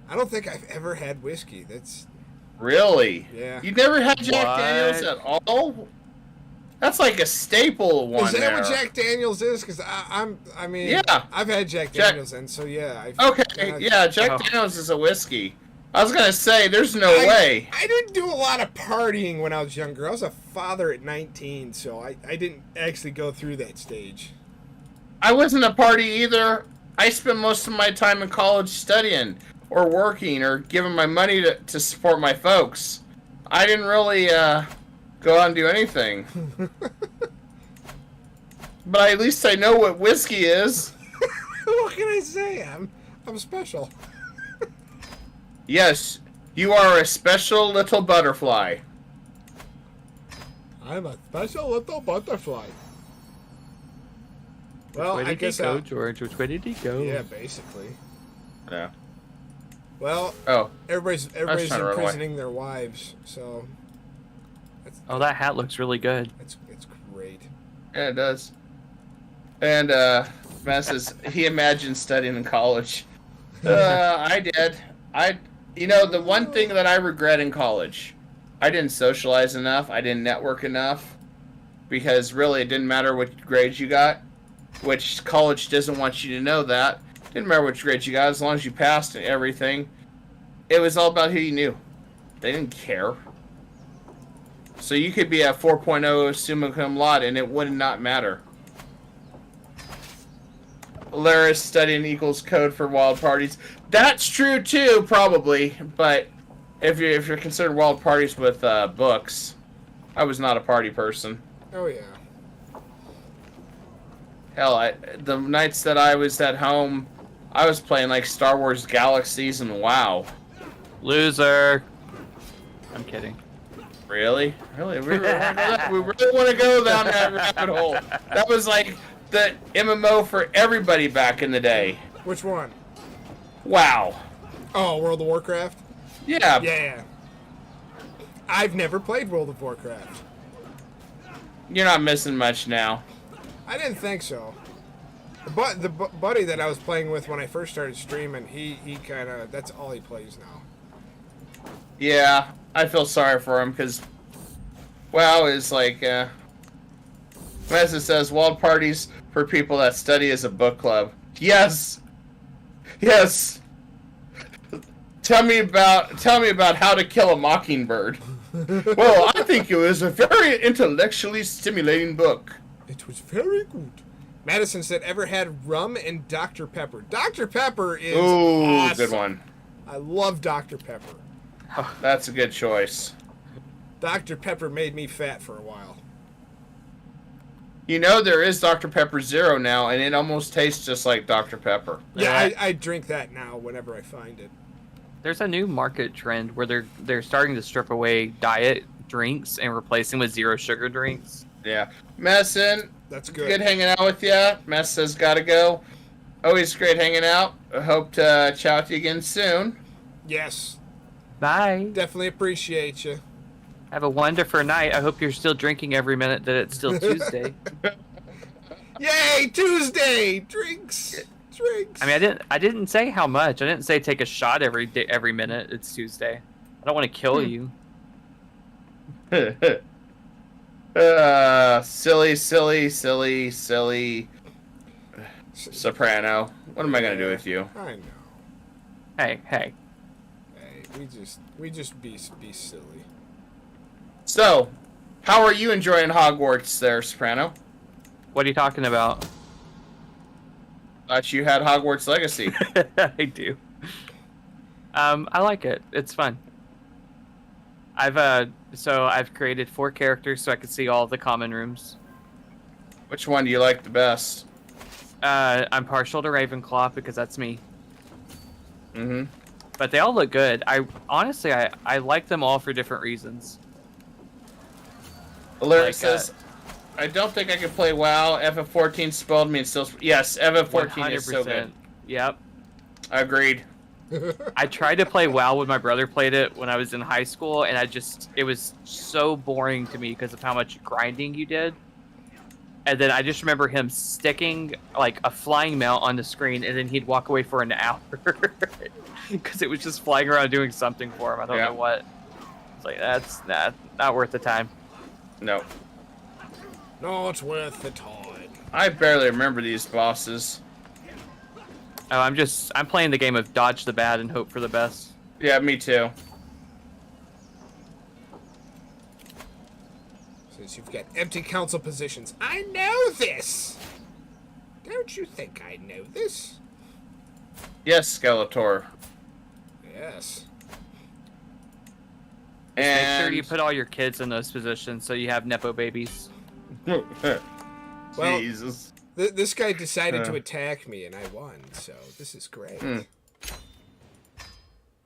I don't think I've ever had whiskey. That's. Really? Yeah. You never had Jack Daniels at all? That's like a staple one. Is that what Jack Daniels is? Because I mean, yeah. I've had Jack Daniels, and so yeah. Jack Daniels is a whiskey. I was gonna say, there's no way. I didn't do a lot of partying when I was younger. I was a father at 19, so I didn't actually go through that stage. I wasn't a party either. I spent most of my time in college studying, or working, or giving my money to support my folks. I didn't really go out and do anything. But at least I know what whiskey is. What can I say? I'm special. Yes, you are a special little butterfly. I'm a special little butterfly. Well, Which way I did guess he go, George? Which way did he go? Yeah, basically. Yeah. Well, everybody's imprisoning their wives, so. Oh, that hat looks really good. It's great. Yeah, it does. And Matt says he imagined studying in college. I did. The one thing that I regret in college, I didn't socialize enough. I didn't network enough, because really it didn't matter what grades you got, which college doesn't want you to know that. Didn't matter which grades you got, as long as you passed and everything. It was all about who you knew. They didn't care. So you could be a 4.0 summa cum laude, and it would not matter. Laris studying equals code for wild parties. That's true too, probably. But if you're considered wild parties with books, I was not a party person. Oh yeah. Hell, the nights that I was at home, I was playing like Star Wars Galaxies and WoW. Loser. I'm kidding. Really? Really? We really want to go down that rabbit hole. That was like the MMO for everybody back in the day. Which one? WoW. Oh, World of Warcraft? Yeah. Yeah. I've never played World of Warcraft. You're not missing much now. I didn't think so. But the buddy that I was playing with when I first started streaming, he kind of, that's all he plays now. Yeah, I feel sorry for him because WoW is like, as it says, wild parties for people that study as a book club. Yes! Yes! Tell me about How to Kill a Mockingbird. Well, I think it was a very intellectually stimulating book. It was very good. Madison said, ever had rum and Dr. Pepper? Dr. Pepper is awesome. Good one. I love Dr. Pepper. That's a good choice. Dr. Pepper made me fat for a while. You know, there is Dr. Pepper Zero now, and it almost tastes just like Dr. Pepper. Yeah, I drink that now whenever I find it. There's a new market trend where they're starting to strip away diet drinks and replace them with zero sugar drinks. Yeah. Messin, that's good. Good hanging out with you. Mess says gotta go. Always great hanging out. I hope to chat with you again soon. Yes. Bye. Definitely appreciate you. Have a wonderful night. I hope you're still drinking every minute that it's still Tuesday. Yay, Tuesday! Drinks. I mean, I didn't say how much. I didn't say take a shot every day, every minute. It's Tuesday. I don't want to kill you. Silly Soprano. What am I gonna do with you? I know. Hey. Hey, we just be silly. So, how are you enjoying Hogwarts there, Soprano? What are you talking about? Thought you had Hogwarts Legacy. I do. I like it. It's fun. I've created 4 characters so I can see all the common rooms. Which one do you like the best? I'm partial to Ravenclaw because that's me. Mm-hmm. But they all look good. I like them all for different reasons. Larry says, I don't think I can play WoW. FF14 spoiled me and still... Yes, FF14 is so good. Yep. Agreed. I tried to play WoW when my brother played it when I was in high school, and it was so boring to me because of how much grinding you did. And then I just remember him sticking like a flying mount on the screen, and then he'd walk away for an hour because it was just flying around doing something for him. I don't know what. It's like that's not worth the time. No. No, it's worth the time. I barely remember these bosses. Oh, I'm playing the game of dodge the bad and hope for the best. Yeah, me too. Since you've got empty council positions, I know this. Don't you think I know this? Yes, Skeletor. Yes. And make sure you put all your kids in those positions so you have nepo babies. Well, Jesus. This guy decided to attack me, and I won, so this is great.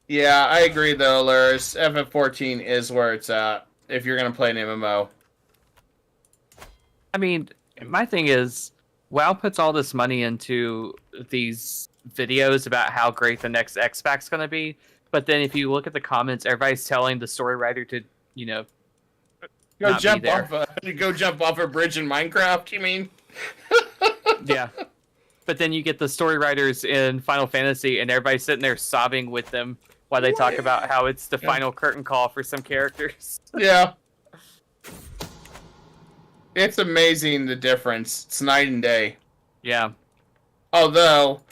Yeah, I agree, though, Lurs. FF14 is where it's at, if you're going to play an MMO. I mean, my thing is, WoW puts all this money into these videos about how great the next X-Pac's going to be, but then if you look at the comments, everybody's telling the story writer to, Go jump off a bridge in Minecraft, you mean? Yeah. But then you get the story writers in Final Fantasy and everybody's sitting there sobbing with them while they talk about how it's the final curtain call for some characters. Yeah. It's amazing the difference. It's night and day. Yeah. Although,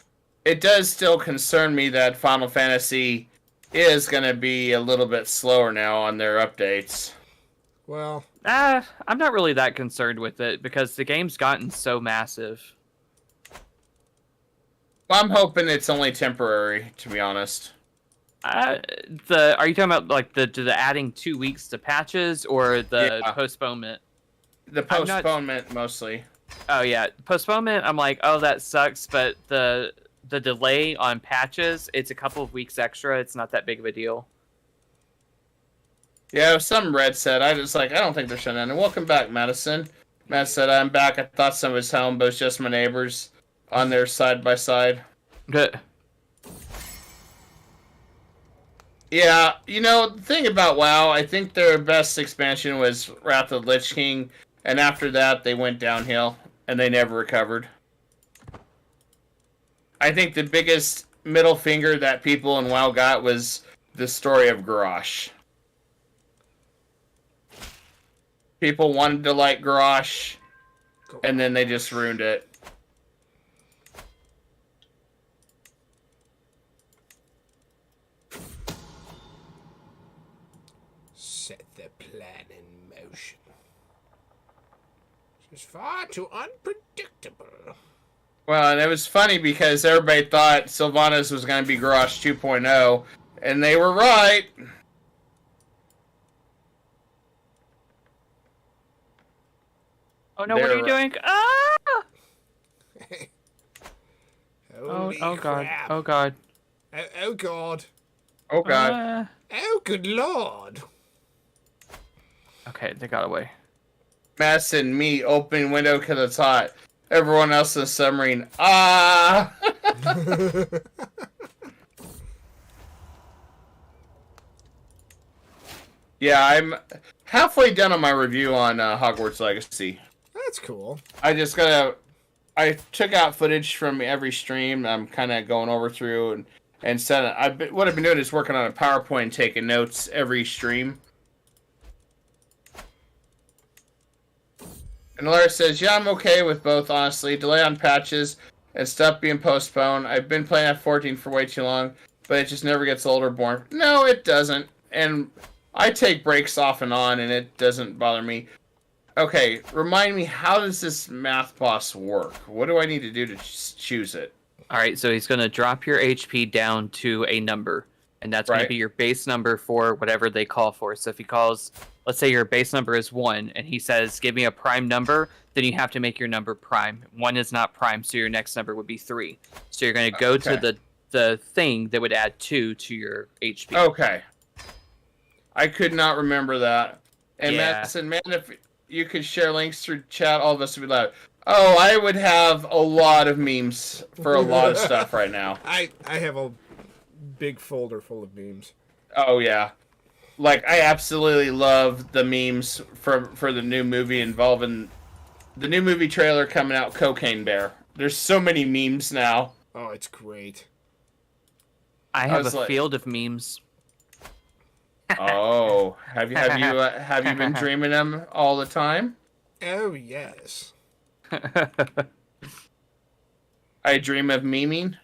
it does still concern me that Final Fantasy is going to be a little bit slower now on their updates. Well, I'm not really that concerned with it because the game's gotten so massive. I'm hoping it's only temporary, to be honest. Are you talking about like the adding 2 weeks to patches or the postponement? The postponement mostly. Oh yeah, postponement. I'm like, oh, that sucks, but the the delay on patches, it's a couple of weeks extra. It's not that big of a deal. Yeah, some Red said, I don't think they're shutting down. And welcome back, Madison. Matt said, I'm back. I thought someone was home, but it's just my neighbors on there side by side. Good. Yeah, the thing about WoW, I think their best expansion was Wrath of the Lich King, and after that, they went downhill, and they never recovered. I think the biggest middle finger that people in WoW got was the story of Garrosh. People wanted to like Garrosh, and then they just ruined it. Set the plan in motion. It's far too unpredictable. Well, and it was funny because everybody thought Sylvanas was going to be Garrosh 2.0, and they were right. Oh no, what are you doing? Ah! Oh god. Crap. Oh god. Oh god. Oh god. Oh good lord. Okay, they got away. Mass and me open window because it's hot. Everyone else in the submarine. Ah! Yeah, I'm halfway done on my review on Hogwarts Legacy. That's cool. I took out footage from every stream. I'm kind of going over through and what I've been doing is working on a PowerPoint and taking notes every stream. And Laura says, yeah, I'm okay with both, honestly. Delay on patches and stuff being postponed. I've been playing F14 for way too long, but it just never gets old or boring. No, it doesn't. And I take breaks off and on, and it doesn't bother me. Okay, remind me, how does this math boss work? What do I need to do to choose it? All right, so he's going to drop your HP down to a number, and that's going to be your base number for whatever they call for. So if he calls, let's say your base number is 1, and he says, give me a prime number, then you have to make your number prime. 1 is not prime, so your next number would be 3. So you're going to go to the thing that would add 2 to your HP. Okay. I could not remember that. And Matt said, man, if you could share links through chat, all of us would be loud. Oh, I would have a lot of memes for a lot of stuff right now. I have a big folder full of memes. Oh, yeah. Like, I absolutely love the memes for the new movie involving the new movie trailer coming out, Cocaine Bear. There's so many memes now. Oh, it's great. I have a field of memes. Oh, have you been dreaming them all the time? Oh, yes. I dream of memeing.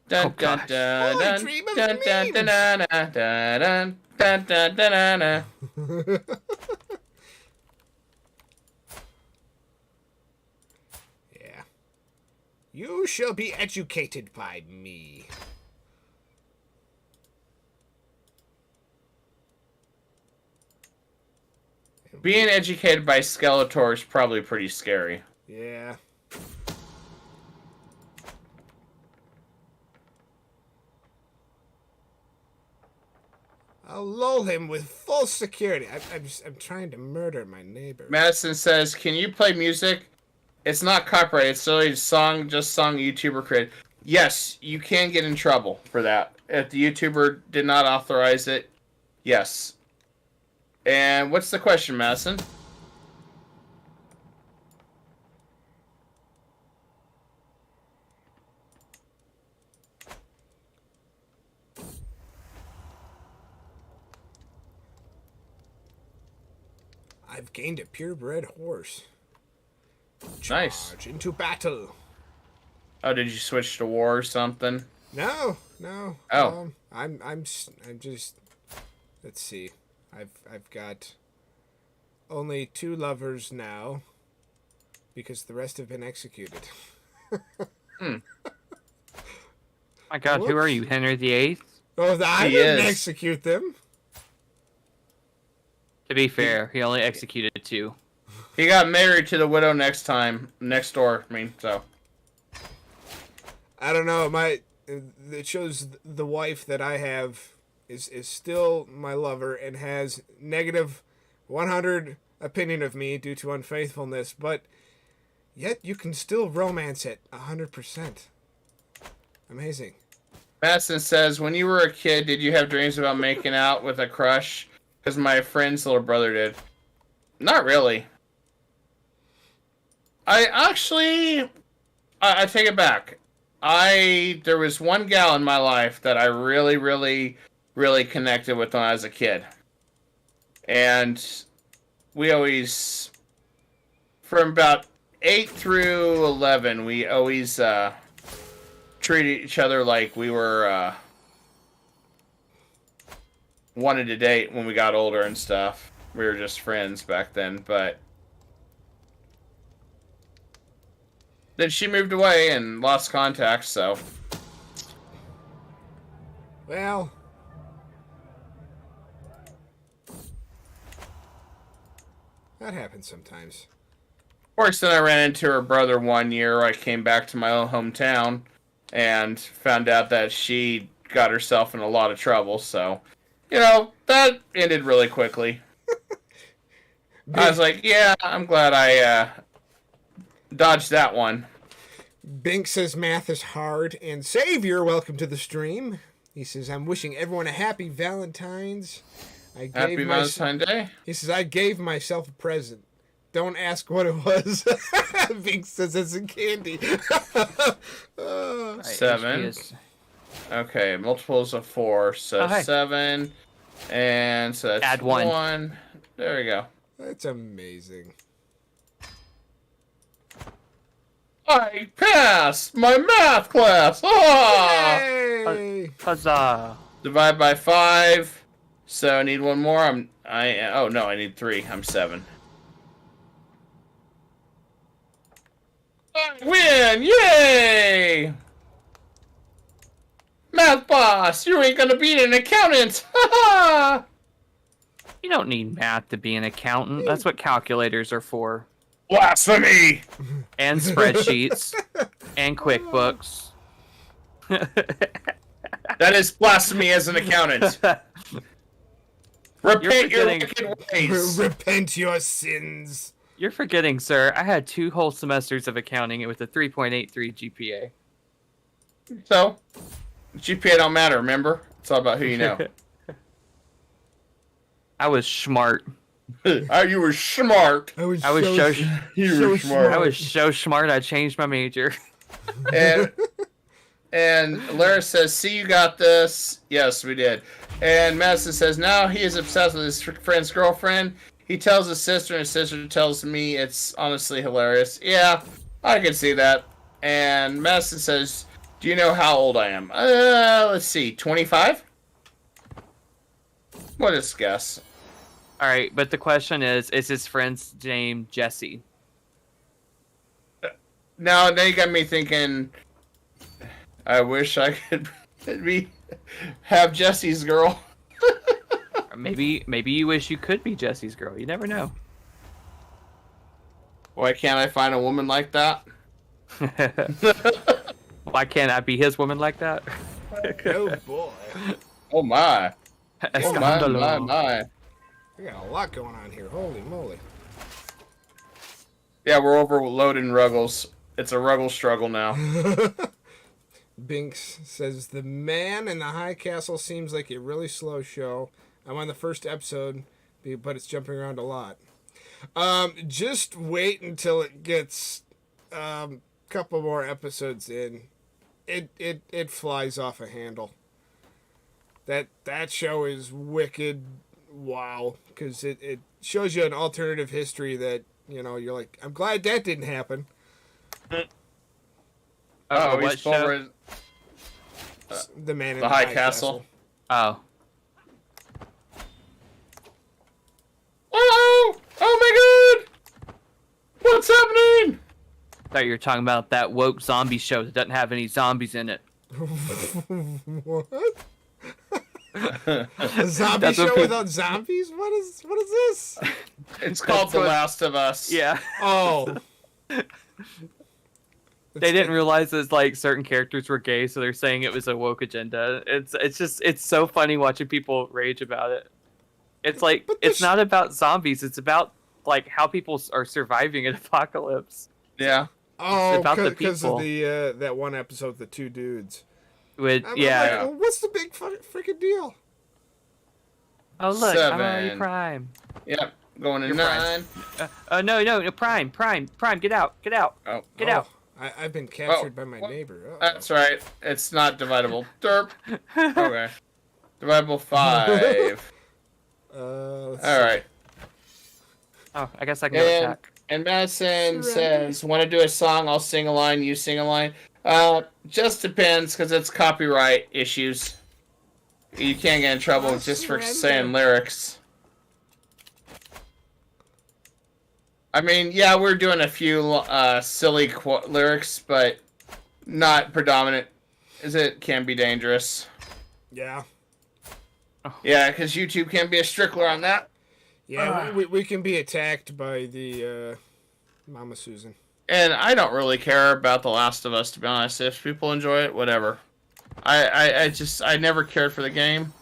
Dun, dun, dun, dun, I dream of dun, dun, dun, dun, dun, dun, dun, dun, dun, dun. Yeah. You shall be educated by me. Being educated by Skeletor is probably pretty scary. Yeah. I'll lull him with full security. I'm trying to murder my neighbor. Madison says, "Can you play music? It's not copyrighted. It's solely song YouTuber created." Yes, you can get in trouble for that if the YouTuber did not authorize it. Yes. And what's the question, Madison? I've gained a purebred horse. Nice. Charge into battle. Oh, did you switch to war or something? No. Oh. I'm just. Let's see. I've got only 2 lovers now, because the rest have been executed. My God, who are you, Henry VIII? Oh, I didn't execute them. To be fair, he only executed 2. He got married to the widow next door. So. I don't know. It shows the wife that I have is still my lover and has negative 100 opinion of me due to unfaithfulness, but yet you can still romance it 100%. Amazing. Madison says, when you were a kid, did you have dreams about making out with a crush? Because my friend's little brother did. Not really. I take it back. There was one gal in my life that I really, really, really connected with when I was a kid. And we always, from about 8 through 11, we always treated each other like we were wanted to date when we got older and stuff. We were just friends back then, but then she moved away and lost contact, so. Well, that happens sometimes. Of course, then I ran into her brother one year. I came back to my own hometown and found out that she got herself in a lot of trouble, so, that ended really quickly. I was like, yeah, I'm glad I dodged that one. Bink says math is hard, and Savior, welcome to the stream. He says, I'm wishing everyone a happy Valentine's. Happy Valentine's Day. He says, I gave myself a present. Don't ask what it was. Bink says it's a candy. 7. Okay, multiples of 4, so 7. And so that's add 1. There we go. That's amazing. I passed my math class! Ah! Yay! Huzzah! Divide by 5. So I need one more. I need 3. I'm 7. I win! Yay! Math boss, you ain't gonna beat an accountant! Ha You don't need math to be an accountant. That's what calculators are for. Blasphemy! And spreadsheets. And QuickBooks. That is blasphemy as an accountant. Repent your wicked ways. Repent your sins. You're forgetting, sir. I had 2 whole semesters of accounting with a 3.83 GPA. So, GPA don't matter, remember? It's all about who you know. I was smart. You were smart. I was so smart. I was so smart I changed my major. And Lara says, see, you got this. Yes, we did. And Madison says, now he is obsessed with his friend's girlfriend. He tells his sister, and his sister tells me it's honestly hilarious. Yeah, I can see that. And Madison says, do you know how old I am? Let's see, 25? What is guess? Alright, but the question is his friend's name Jesse? Now you got me thinking, I wish I could have Jesse's girl. Maybe you wish you could be Jesse's girl. You never know. Why can't I find a woman like that? Why can't I be his woman like that? Oh boy. Oh my. Oh my. We got a lot going on here. Holy moly. Yeah, we're overloading Ruggles. It's a Ruggles struggle now. Binks says, the man in the high castle seems like a really slow show. I'm on the first episode, but it's jumping around a lot. Just wait until it gets a couple more episodes in. It flies off a handle. That show is wicked. Wow, because it shows you an alternative history that, you're like, I'm glad that didn't happen. What show? The man in the high castle. Oh. Oh my god! What's happening? I thought you were talking about that woke zombie show that doesn't have any zombies in it. What? A zombie show without zombies? What is this? It's called The Last of Us. Yeah. Oh. They didn't realize that like certain characters were gay, so they're saying it was a woke agenda. It's so funny watching people rage about it. It's like it's not about zombies. It's about like how people are surviving an apocalypse. Yeah. Oh, because of the that one episode, the two dudes. I'm like, well, what's the big freaking deal? Oh look, 7. I'm already Prime. Yep, going to You're 9. No, Prime, get out. Oh, Get out. I've been captured by my neighbor. That's right. It's not dividable. Derp. Okay. Dividable 5. All right. Oh, I guess I can go attack. And Madison says, "Want to do a song? I'll sing a line. You sing a line." Just depends, because it's copyright issues. You can't get in trouble just for saying lyrics. I mean, yeah, we're doing a few silly lyrics, but not predominant, as it can be dangerous. Yeah. Yeah, because YouTube can be a strickler on that. Yeah, we can be attacked by the Mama Susan. And I don't really care about The Last of Us, to be honest. If people enjoy it, whatever. I never cared for the game.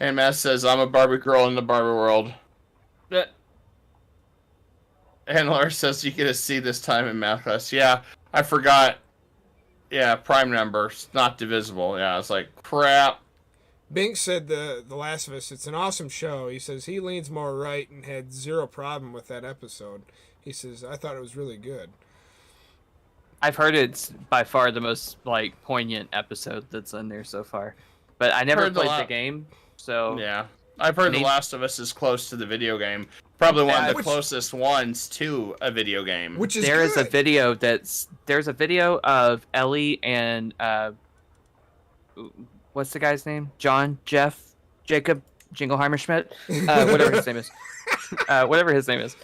And Matt says, I'm a Barbie girl in the Barbie world. And Laura says, you get a C this time in math class. Yeah, I forgot. Yeah, prime numbers, not divisible. Yeah, it's like, crap. Bink said the Last of Us, it's an awesome show. He says he leans more right and had zero problem with that episode. He says, I thought it was really good. I've heard it's by far the most like poignant episode that's in there so far. But I never played the game, so yeah. I've heard The Last of Us is close to the video game. Probably one of the closest ones to a video game. Which is there's a video of Ellie and what's the guy's name? Jeff, Jacob, Jingleheimer Schmidt, whatever his name is. Whatever his name is.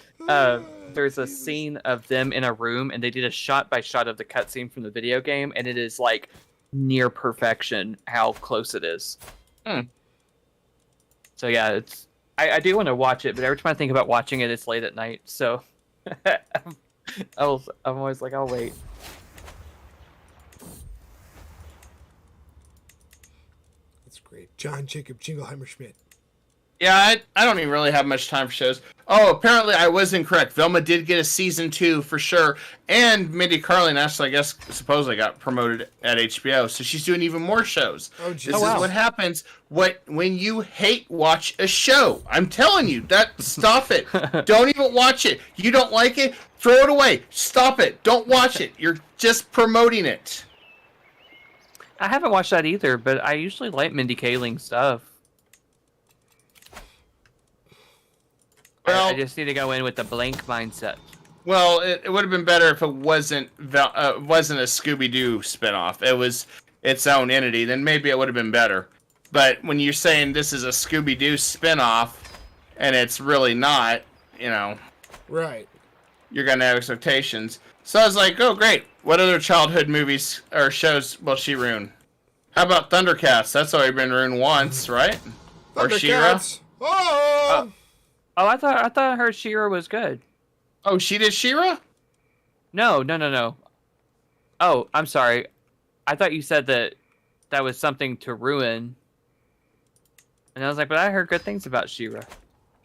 There's a scene of them in a room, and they did a shot by shot of the cutscene from the video game, and it is like near perfection how close it is. So yeah, I do want to watch it, but every time I think about watching it, it's late at night. So I'm always like, I'll wait. That's great. John Jacob Jingleheimer Schmidt. Yeah, I don't even really have much time for shows. Oh, apparently I was incorrect. Velma did get a season 2 for sure. And Mindy Kaling actually, I guess, supposedly got promoted at HBO. So she's doing even more shows. Oh, geez. This is what happens when you hate watch a show. I'm telling you, stop it. Don't even watch it. You don't like it? Throw it away. Stop it. Don't watch it. You're just promoting it. I haven't watched that either, but I usually like Mindy Kaling stuff. Well, I just need to go in with a blank mindset. Well, it would have been better if it wasn't a Scooby-Doo spinoff. It was its own entity. Then maybe it would have been better. But when you're saying this is a Scooby-Doo spinoff, and it's really not, right? You're gonna have expectations. So I was like, oh great. What other childhood movies or shows will she ruin? How about Thundercats? That's already been ruined once, right? Or She-Ra? Oh, I thought I heard She-Ra was good. Oh, she did She-Ra? No. Oh, I'm sorry. I thought you said that was something to ruin. And I was like, but I heard good things about She-Ra.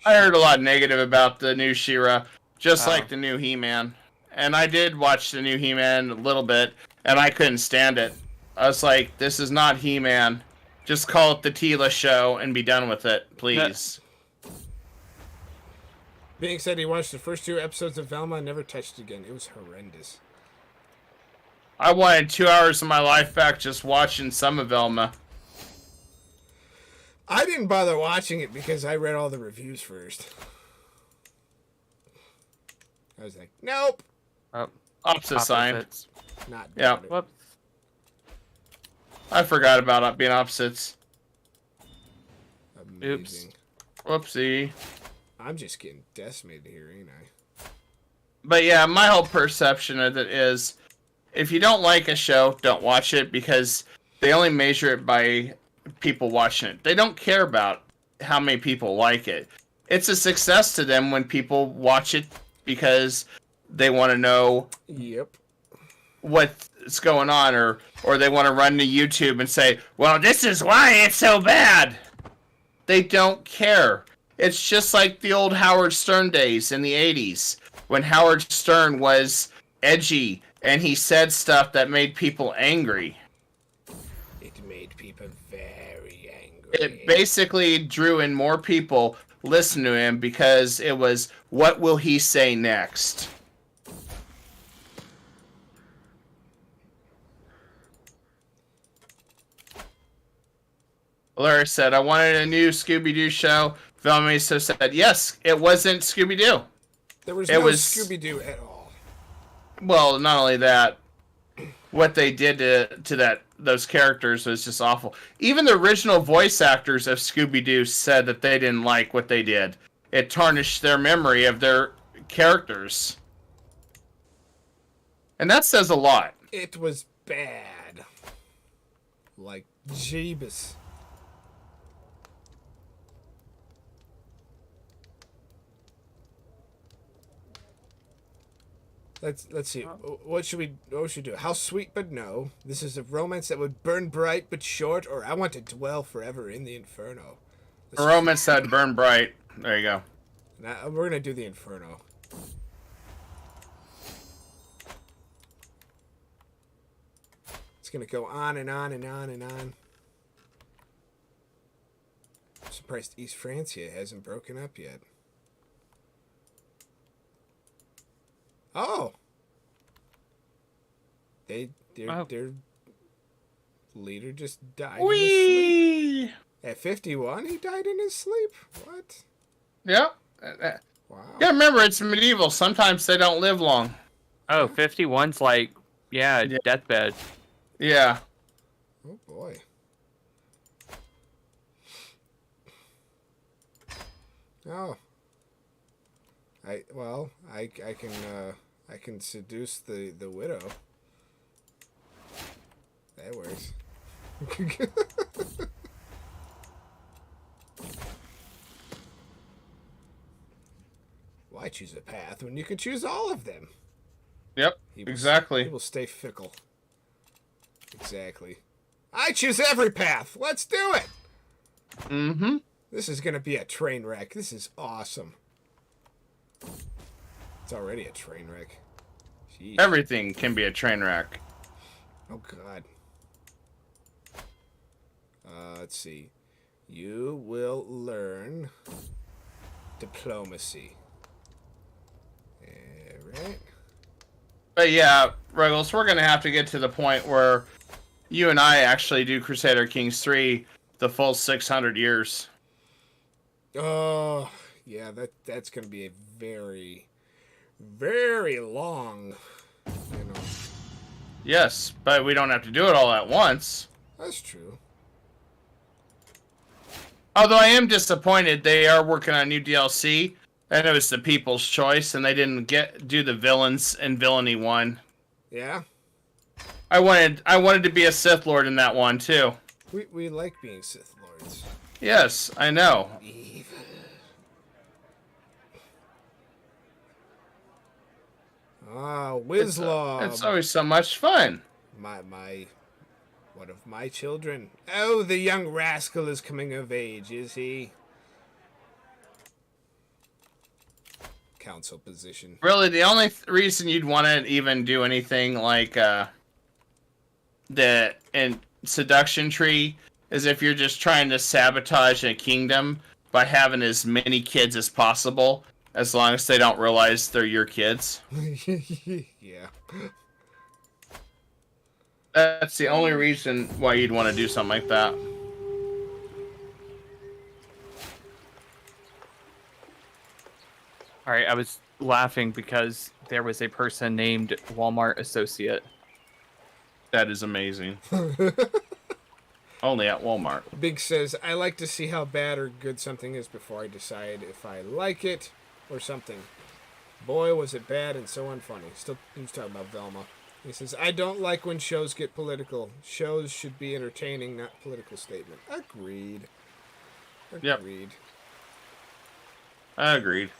I heard a lot negative about the new She-Ra, just like the new He-Man. And I did watch the new He-Man a little bit, and I couldn't stand it. I was like, this is not He-Man. Just call it the Tila show and be done with it, please. Being said he watched the first 2 episodes of Velma and never touched it again. It was horrendous. I wanted 2 hours of my life back just watching some of Velma. I didn't bother watching it because I read all the reviews first. I was like, nope. Opposite sign. Not yeah. Whoops. I forgot about being opposites. Amazing. Oops. Whoopsie. I'm just getting decimated here, ain't I? But yeah, my whole perception of it is, if you don't like a show, don't watch it, because they only measure it by people watching it. They don't care about how many people like it. It's a success to them when people watch it because they want to know. Yep. what's going on, or they want to run to YouTube and say, well, this is why it's so bad. They don't care. It's just like the old Howard Stern days in the 80s when Howard Stern was edgy and he said stuff that made people angry. It made people very angry. It basically drew in more people listen to him because it was, what will he say next? Larry said, I wanted a new Scooby-Doo show. Velma so said, yes, it wasn't Scooby-Doo. There was no Scooby-Doo at all. Well, not only that, what they did to those characters was just awful. Even the original voice actors of Scooby-Doo said that they didn't like what they did. It tarnished their memory of their characters. And that says a lot. It was bad. Like Jeebus. Let's see. What should we do? How sweet but no. This is a romance that would burn bright but short, or I want to dwell forever in the inferno. A romance that burn bright. There you go. Now we're gonna do the inferno. It's gonna go on and on and on and on. I'm surprised East Francia hasn't broken up yet. Oh, their leader just died in his sleep. At 51, he died in his sleep. What? Yep. Wow. Yeah, remember it's medieval. Sometimes they don't live long. Oh, 51's like, yeah, deathbed. Yeah. Oh boy. Oh. I can seduce the widow. That works. Why choose a path when you could choose all of them? Yep, exactly. He will stay fickle. Exactly. I choose every path. Let's do it. Mm-hmm. This is gonna be a train wreck. This is awesome. It's already a train wreck. Jeez. Everything can be a train wreck. Oh God. Let's see. You will learn diplomacy. Alright. But yeah, Ruggles, we're gonna have to get to the point where you and I actually do Crusader Kings 3 the full 600 years. Oh, yeah, that's gonna be a very, very long, you know. Yes, but we don't have to do it all at once. That's true. Although I am disappointed they are working on new DLC, and it was the People's Choice, and they didn't do the villains and villainy one. Yeah. I wanted to be a Sith Lord in that one too. We like being Sith Lords. Yes, I know. Evil. Ah, Wizlaw. It's always so much fun. One of my children. Oh, the young rascal is coming of age, is he? Council position. Really, the only reason you'd want to even do anything like the seduction tree is if you're just trying to sabotage a kingdom by having as many kids as possible, as long as they don't realize they're your kids. Yeah. That's the only reason why you'd want to do something like that. All right, I was laughing because there was a person named Walmart Associate. That is amazing. Only at Walmart. Big says, I like to see how bad or good something is before I decide if I like it or something. Boy, was it bad and so unfunny. Still, he was talking about Velma. He says, I don't like when shows get political. Shows should be entertaining, not political statement. Agreed. Agreed. Yep. I agreed.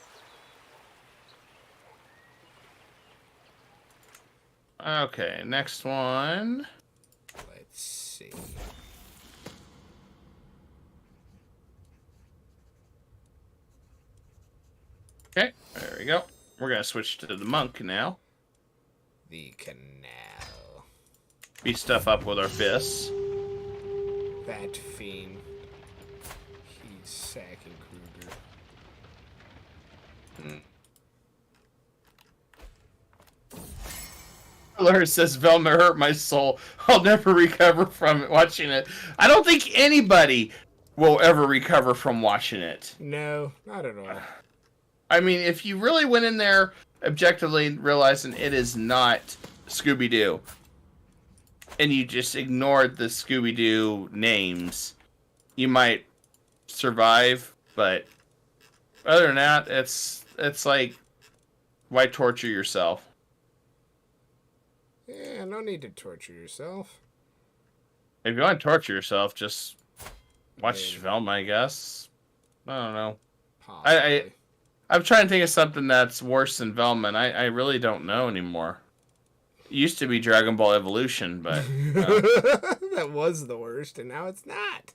Okay, next one. Let's see. Okay, there we go. We're gonna switch to the monk now. The canal. Beat stuff up with our fists. That fiend. He's sacking Kruger. Laura says Velma hurt my soul. I'll never recover from it watching it. I don't think anybody will ever recover from watching it. No, not at all. I mean, if you really went in there objectively realizing it is not Scooby-Doo, and you just ignored the Scooby-Doo names, you might survive, but other than that, it's like, why torture yourself? Yeah, no need to torture yourself. If you want to torture yourself, just watch Velma, I guess. I don't know. I'm trying to think of something that's worse than Velma, and I really don't know anymore. It used to be Dragon Ball Evolution, but... that was the worst, and now it's not.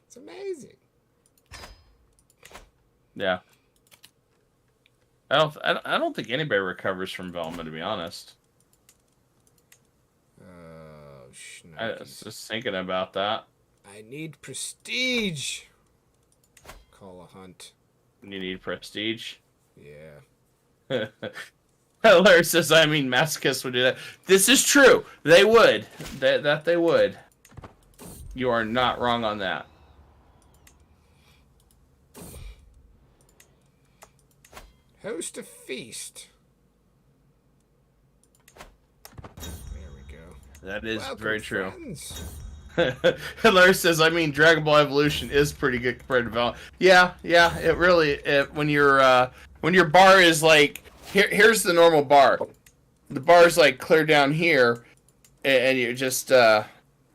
It's amazing. Yeah. I don't think anybody recovers from Velma, to be honest. Oh, I was just thinking about that. I need prestige. Call a hunt. You need prestige. Yeah. Larry says, I mean, masochists would do that. This is true. They would. That they would. You are not wrong on that. Host a feast. There we go. That is Welcome, very true. Friends. Larry says, I mean, Dragon Ball Evolution is pretty good compared to Valentine. Yeah, it really, when your bar is like, here's the normal bar. The bar's like clear down here, and you're just,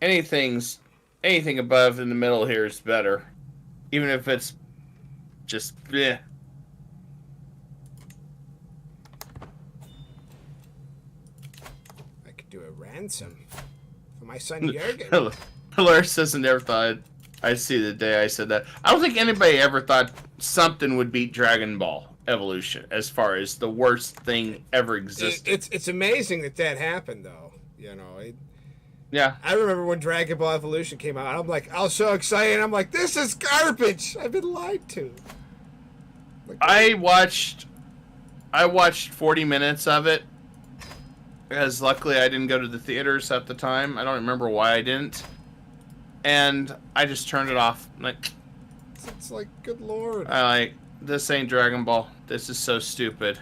anything above in the middle here is better. Even if it's just, bleh. I could do a ransom for my son Jurgen. Larry says, I never thought I'd see the day I said that. I don't think anybody ever thought something would beat Dragon Ball Evolution as far as the worst thing ever existed. It's amazing that happened, though. You know, yeah. I remember when Dragon Ball Evolution came out. I'm like, I was so excited. I'm like, this is garbage. I've been lied to. Like, I watched 40 minutes of it, because luckily I didn't go to the theaters at the time. I don't remember why I didn't. And I just turned it off. It's like, good lord. This ain't Dragon Ball. This is so stupid.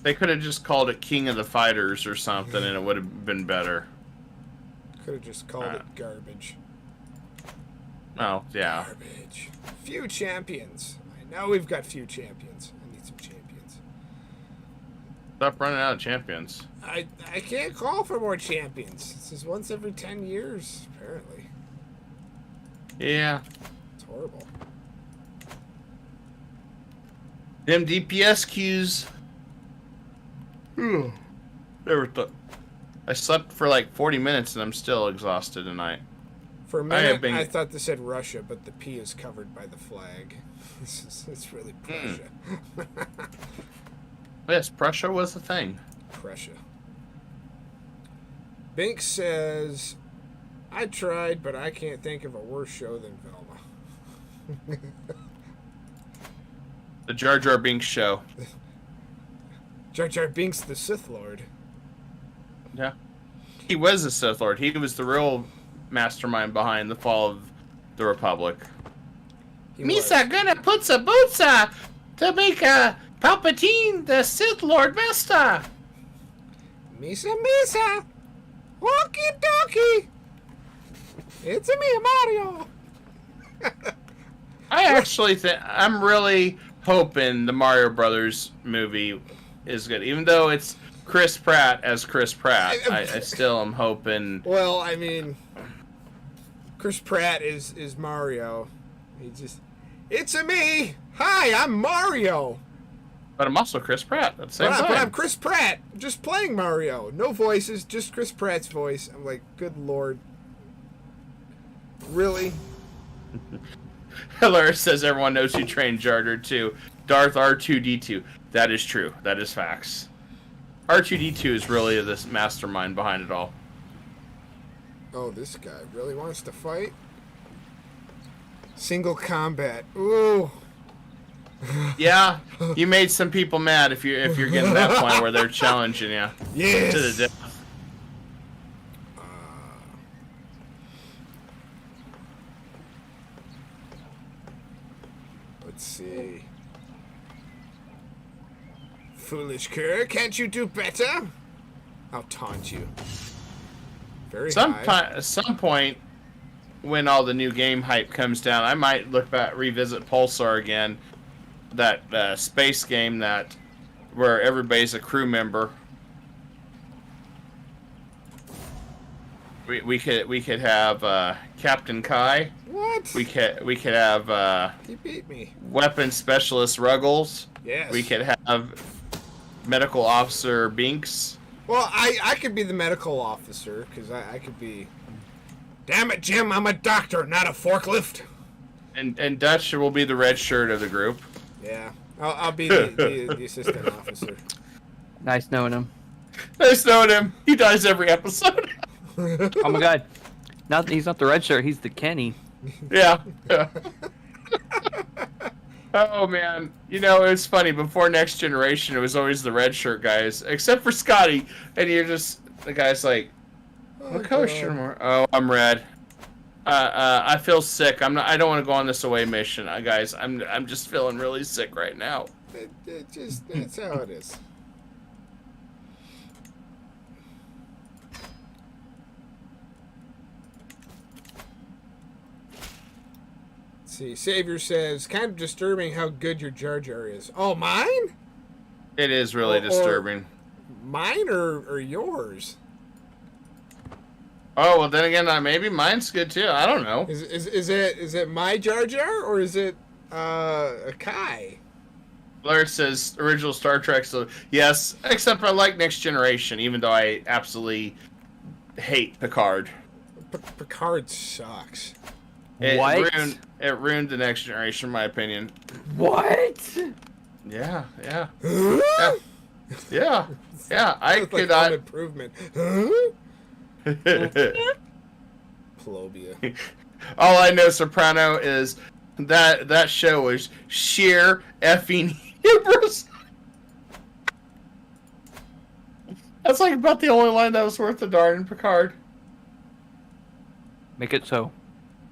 They could have just called it King of the Fighters or something, and it would have been better. Could have just called it garbage. Oh, yeah. Garbage. Few champions. I know we've got few champions. I need some champions. Stop running out of champions. I can't call for more champions. This is once every 10 years, apparently. Yeah. It's horrible. Them DPS queues. Never thought. I slept for like 40 minutes and I'm still exhausted tonight. For a minute, I thought this said Russia, but the P is covered by the flag. It's really Prussia. Yes, Prussia was the thing. Prussia. Bink says, I tried, but I can't think of a worse show than Velma. The Jar Jar Binks show. Jar Jar Binks, the Sith Lord. Yeah. He was a Sith Lord. He was the real mastermind behind the fall of the Republic. Misa gonna put a bootsa to make a Palpatine the Sith Lord Master. Misa, walkie talkie. It's me, Mario. I actually think I'm really hoping the Mario Brothers movie is good, even though it's Chris Pratt as Chris Pratt. I still am hoping. Well, I mean, Chris Pratt is Mario. He just, it's a me. Hi, I'm Mario. But I'm also Chris Pratt at the same time. But I'm Chris Pratt, just playing Mario. No voices, just Chris Pratt's voice. I'm like, good lord. Really? Hilarious says everyone knows who trained Jar Jar too. Darth R2D2. That is true. That is facts. R2D2 is really this mastermind behind it all. Oh, this guy really wants to fight? Single combat. Ooh. Yeah, you made some people mad if you're getting to that point where they're challenging you Yes. to the death. Let's see. Foolish cur, can't you do better? I'll taunt you. Very high. At some point, when all the new game hype comes down, I might look back, revisit Pulsar again, that space game where everybody's a crew member. We could have Captain Kai. What? We could have He beat me. Weapons Specialist Ruggles. Yes. We could have Medical Officer Binks. Well, I could be the medical officer, because I could be... Damn it, Jim, I'm a doctor, not a forklift. And Dutch will be the red shirt of the group. Yeah, I'll be the assistant officer. Nice knowing him. Nice knowing him. He dies every episode. Oh my god. He's not the red shirt, he's the Kenny. Yeah. Oh man, it's funny. Before Next Generation, it was always the red shirt guys, except for Scotty. And the guy's like, "What color shirt am I?" Oh, I'm red. I feel sick. I don't want to go on this away mission, guys. I'm just feeling really sick right now. That's how it is. See, Savior says, kind of disturbing how good your Jar Jar is. Oh, mine? It is really disturbing. Mine or yours? Oh, well, then again, maybe mine's good too. I don't know. Is it my Jar Jar or is it a Kai? Larry says original Star Trek. So yes, except I like Next Generation, even though I absolutely hate Picard. Picard sucks. It ruined the Next Generation, in my opinion. What? Yeah. Yeah. I That's could like home improvement. Plobia. All I know, Soprano, is that show is sheer effing hubris. That's like about the only line that was worth the darn in Picard. Make it so.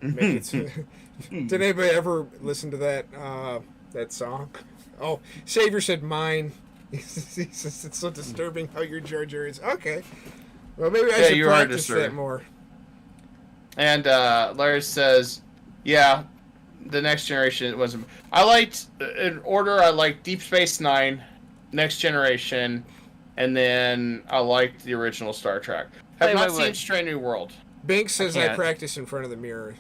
Did anybody ever listen to that song? Oh, Savior said mine. He says it's so disturbing how your Jar Jar is. Okay. Well, maybe I should practice that more. And Larry says, yeah, the Next Generation wasn't... I liked, in order, I liked Deep Space Nine, Next Generation, and then I liked the original Star Trek. Have not seen Strange New World. Binks says I practice in front of the mirror.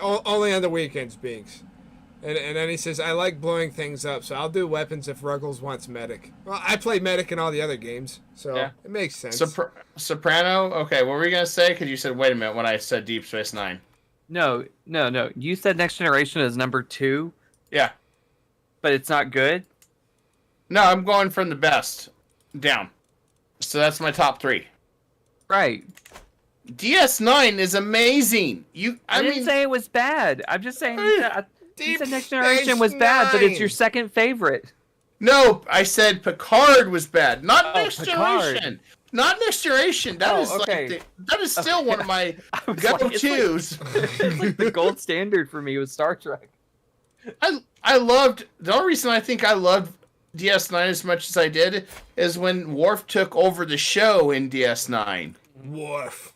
Only on the weekends, Binks. And then he says, I like blowing things up, so I'll do weapons if Ruggles wants medic. Well, I play medic in all the other games, so it makes sense. Soprano? Okay, what were you going to say? Because you said, wait a minute, when I said Deep Space Nine. No. You said Next Generation is number 2? Yeah. But it's not good? No, I'm going from the best down. So that's my top 3. Right. DS9 is amazing. I didn't say it was bad. I'm just saying that you said Next Generation was bad, but it's your second favorite. No, I said Picard was bad, not Next Generation. Not Next Generation. That is okay. That is still one of my go-tos. It's like the gold standard for me with Star Trek. I loved the only reason I think I loved DS9 as much as I did is when Worf took over the show in DS9. Worf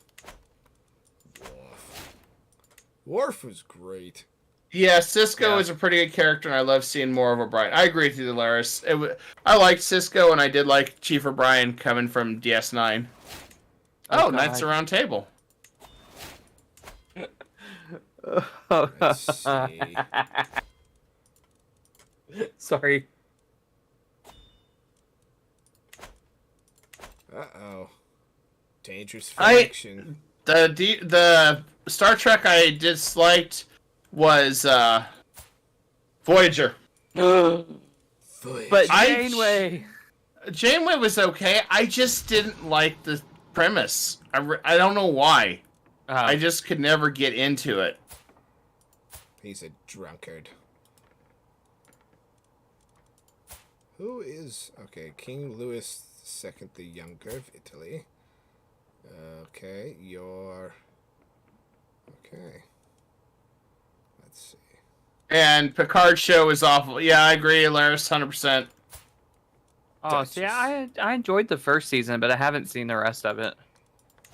was great. Yeah, Cisco is a pretty good character, and I love seeing more of O'Brien. I agree with you, Laris. I liked Cisco, and I did like Chief O'Brien coming from DS9. Oh, Knights Around Table. Let's see. Sorry. Uh-oh. Dangerous faction. The Star Trek I disliked was Voyager. Voyager. But Janeway. Janeway was okay. I just didn't like the premise. I don't know why. I just could never get into it. He's a drunkard. Who is... Okay, King Louis II the Younger of Italy. Okay, you're... Okay. Let's see. And Picard's show was awful. Yeah, I agree, Laris, 100%. Oh, see, I enjoyed the first season, but I haven't seen the rest of it.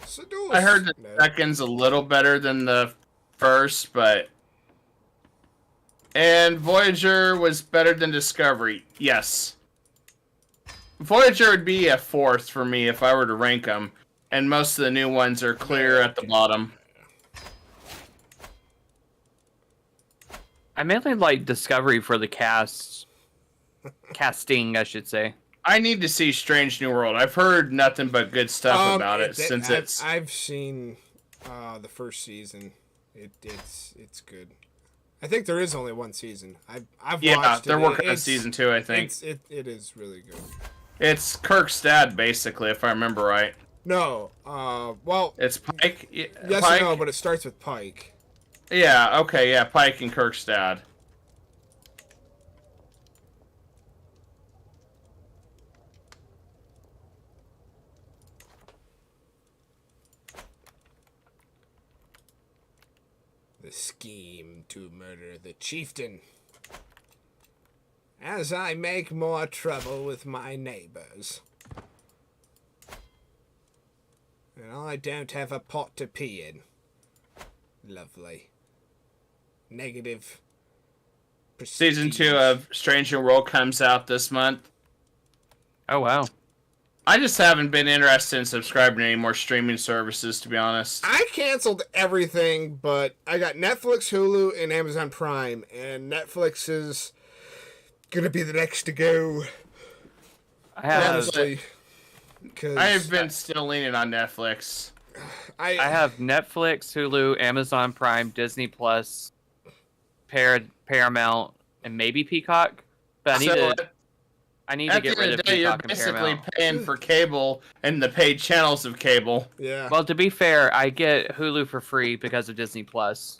Seduce. I heard the second's a little better than the first, but... And Voyager was better than Discovery. Yes. Voyager would be a 4th for me if I were to rank them. And most of the new ones are clear at the bottom. I mainly like Discovery for the casting, I should say. I need to see Strange New World. I've heard nothing but good stuff about it since it's... I've seen the first season. It's good. I think there is only one season. I've watched it. Yeah, they're working on season 2, I think. It is really good. It's Kirk's dad, basically, if I remember right. No, well... It's Pike? Yes Pike? and no, but it starts with Pike. Yeah, okay, yeah, Pike and Kirk's dad. The scheme to murder the chieftain. As I make more trouble with my neighbors. And I don't have a pot to pee in. Lovely. Negative. Season 2 of Strange New World comes out this month. Oh, wow. I just haven't been interested in subscribing to any more streaming services, to be honest. I canceled everything, but I got Netflix, Hulu, and Amazon Prime, and Netflix is gonna be the next to go. I have been still leaning on Netflix. I have Netflix, Hulu, Amazon Prime, Disney Plus, Paramount, and maybe Peacock. But I need to get rid of Peacock and Paramount. You're basically paying for cable and the paid channels of cable. Yeah. Well, to be fair, I get Hulu for free because of Disney Plus.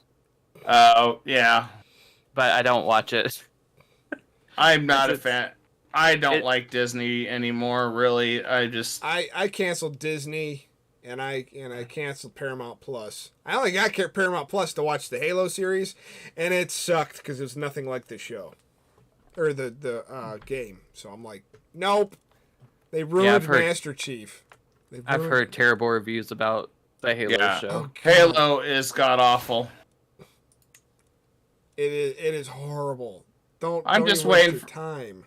Oh, yeah. But I don't watch it. I'm not a fan. I don't like Disney anymore, really. I canceled Disney and I canceled Paramount Plus. I only got Paramount Plus to watch the Halo series, and it sucked because there's nothing like the show. Or the game. So I'm like, nope. They ruined Master Chief. I've heard terrible reviews about the Halo show. Oh, Halo is god-awful. It is horrible. I'm just waste waiting your time.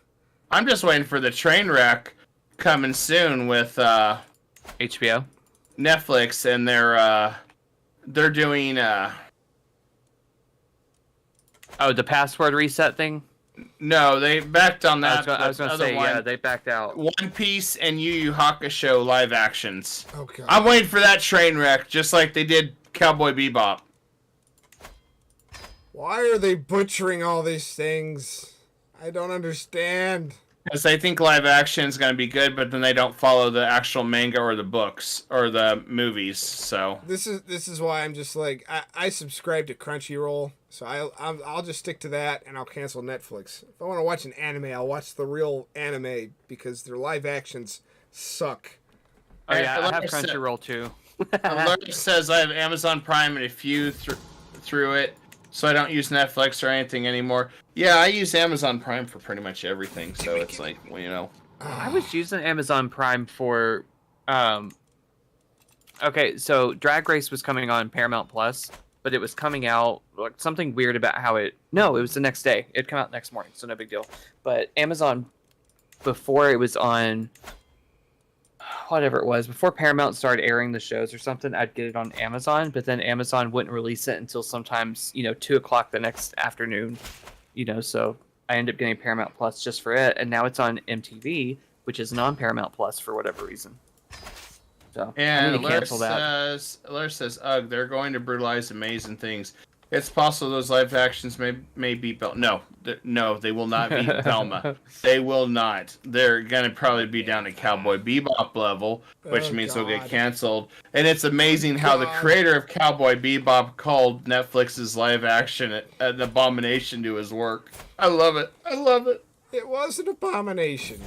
I'm just waiting for the train wreck coming soon with HBO, Netflix, and they're doing the password reset thing. No, they backed on that. I was going to say, yeah, they backed out. One Piece and Yu Yu Hakusho live actions. Oh, God. I'm waiting for that train wreck, just like they did Cowboy Bebop. Why are they butchering all these things? I don't understand. Because they think live action is going to be good, but then they don't follow the actual manga or the books or the movies. So this is why I'm just like I subscribe to Crunchyroll, so I'll just stick to that, and I'll cancel Netflix. If I want to watch an anime, I'll watch the real anime because their live actions suck. Oh yeah, I have Crunchyroll too. Alert says I have Amazon Prime and a few through it, so I don't use Netflix or anything anymore. Yeah, I use Amazon Prime for pretty much everything, so it's like, well, you know. I was using Amazon Prime for... Okay, so Drag Race was coming on Paramount Plus, but it was coming out... like something weird about how it... No, it was the next day. It'd come out next morning, so no big deal. But Amazon, before it was on... whatever it was, before Paramount started airing the shows or something, I'd get it on Amazon, but then Amazon wouldn't release it until sometimes, 2 o'clock the next afternoon, so I ended up getting Paramount Plus just for it, and now it's on MTV, which is non-Paramount Plus for whatever reason. So I And need to cancel that. Laura says, ugh, they're going to brutalize amazing things. It's possible those live actions may beat Bel. No, no, they will not beat Velma. They will not. They're gonna probably be down to Cowboy Bebop level, which means they'll get canceled. And it's amazing how the creator of Cowboy Bebop called Netflix's live action an abomination to his work. I love it. I love it. It was an abomination.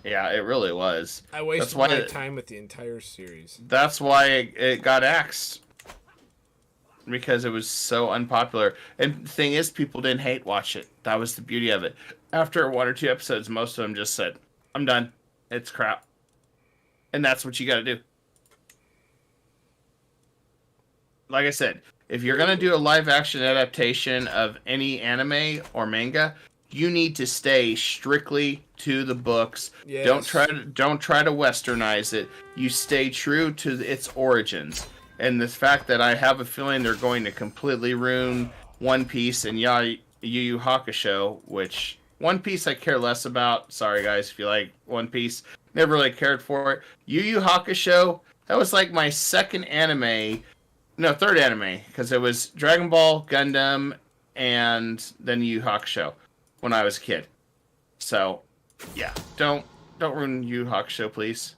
Yeah, it really was. I wasted my time with the entire series. That's why it got axed. Because it was so unpopular. And the thing is, people didn't hate watch it. That was the beauty of it. After 1 or 2 episodes, most of them just said, I'm done. It's crap. And that's what you gotta do. Like I said, if you're gonna do a live action adaptation of any anime or manga, you need to stay strictly to the books. Yes. Don't try to westernize it. You stay true to its origins. And the fact that I have a feeling they're going to completely ruin One Piece and Yu Yu Hakusho, which One Piece I care less about. Sorry guys if you like One Piece. Never really cared for it. Yu Yu Hakusho, that was like my third anime, because it was Dragon Ball, Gundam, and then Yu Yu Hakusho when I was a kid. So, yeah, don't ruin Yu Yu Hakusho, please.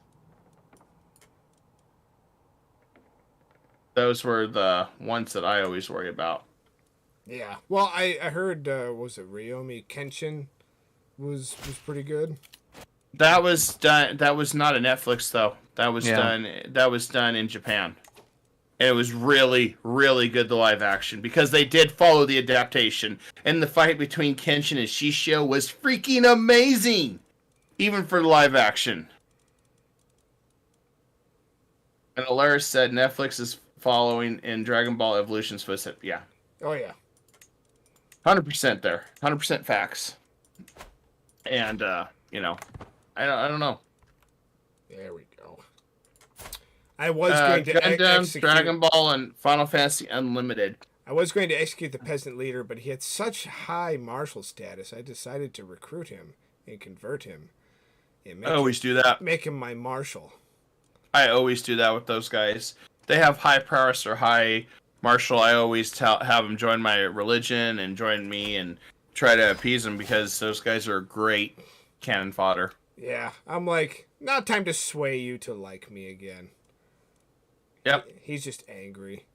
Those were the ones that I always worry about. Yeah. Well, I heard, was it Ryomi Kenshin was pretty good. That was done. That was not a Netflix though. That was done. That was done in Japan, and it was really, really good. The live action, because they did follow the adaptation, and the fight between Kenshin and Shishio was freaking amazing, even for the live action. And Alaris said Netflix is following in Dragon Ball Evolution's footsteps. Yeah. Oh yeah. 100% there. 100% facts. And I don't know. There we go. I was going to Gundam, execute Dragon Ball, and Final Fantasy Unlimited. I was going to execute the peasant leader, but he had such high martial status. I decided to recruit him and convert him. And I always do that. Make him my marshal. I always do that with those guys. They have high prowess or high martial. I always have them join my religion and join me and try to appease them, because those guys are great cannon fodder. Yeah, I'm like, not time to sway you to like me again. Yep. He's just angry.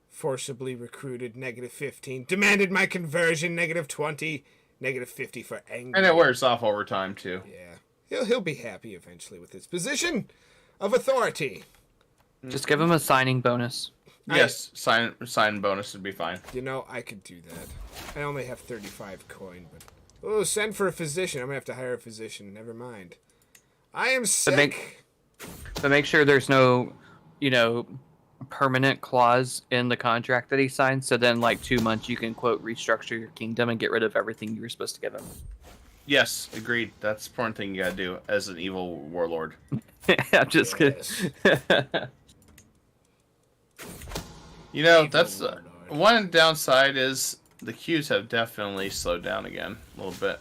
Forcibly recruited, -15. Demanded my conversion, -20. -50 for anger. And it wears off over time, too. Yeah. He'll be happy eventually with his position of authority. Just give him a signing bonus. Yes, sign bonus would be fine. You know, I could do that. I only have 35 coin, but... Oh, send for a physician. I'm going to have to hire a physician. Never mind. I am sick. But make sure there's no, permanent clause in the contract that he signed. So then, 2 months, you can, quote, restructure your kingdom and get rid of everything you were supposed to give him. Yes, agreed. That's the important thing you gotta do as an evil warlord. I'm just kidding. That's one downside is the queues have definitely slowed down again a little bit.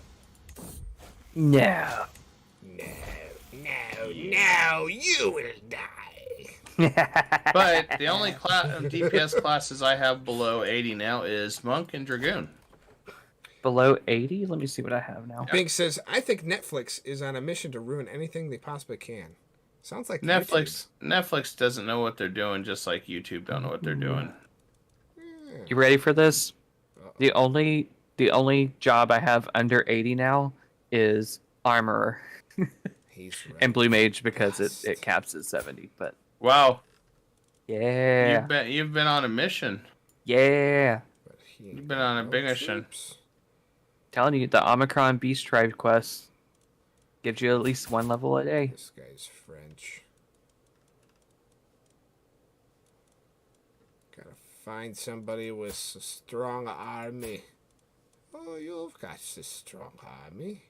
No, you will die. But the only DPS classes I have below 80 now is Monk and Dragoon. Below 80? Let me see what I have now. Bink says, I think Netflix is on a mission to ruin anything they possibly can. Sounds like Netflix. Netflix doesn't know what they're doing, just like YouTube don't know what they're doing. You ready for this? The only job I have under 80 now is armorer. He's right. And blue mage, because it caps at 70. But wow, yeah, you've been on a mission. Yeah, you've been on a big mission. Telling you, the Omicron Beast Tribe quest gives you at least 1 level a day. This guy's French. Gotta find somebody with a strong army. Oh, you've got a strong army.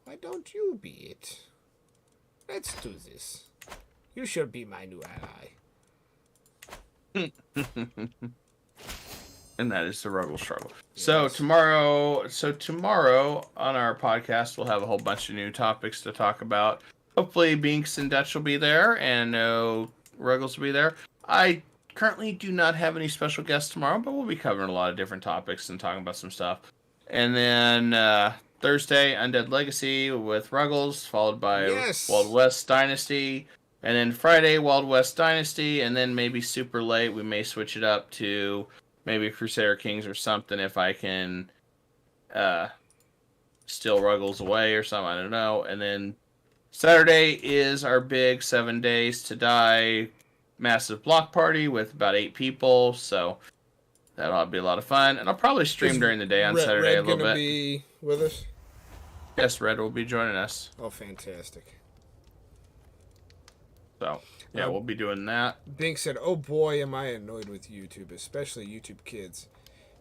Why don't you be it? Let's do this. You shall be my new ally. And that is the Ruggles struggle. Yes. So tomorrow on our podcast, we'll have a whole bunch of new topics to talk about. hopefully Binks and Dutch will be there, and Ruggles will be there. I currently do not have any special guests tomorrow, but we'll be covering a lot of different topics and talking about some stuff. And then Thursday, Undead Legacy with Ruggles, followed by Wild West Dynasty. And then Friday, Wild West Dynasty. And then maybe super late, we may switch it up to maybe Crusader Kings or something if I can steal Ruggles away or something. I don't know. And then Saturday is our big 7 Days to Die massive block party with about 8 people. So that'll be a lot of fun. And I'll probably stream during the day on Saturday a little bit. Be with us? Yes, Red will be joining us. Oh, fantastic. So, yeah, we'll be doing that. Bink said, oh boy, am I annoyed with YouTube, especially YouTube Kids.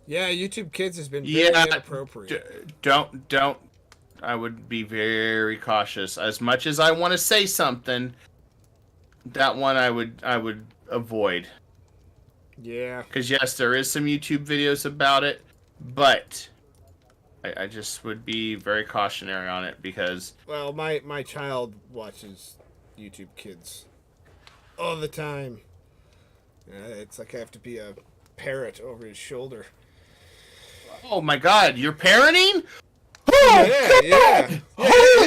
Yeah, YouTube Kids has been very inappropriate. Don't. I would be very cautious. As much as I want to say something, that one I would avoid. Yeah. Because, yes, there is some YouTube videos about it, but I just would be very cautionary on it because... Well, my child watches YouTube Kids all the time. It's like I have to be a parrot over his shoulder. Oh my God, you're parenting? Oh, yeah.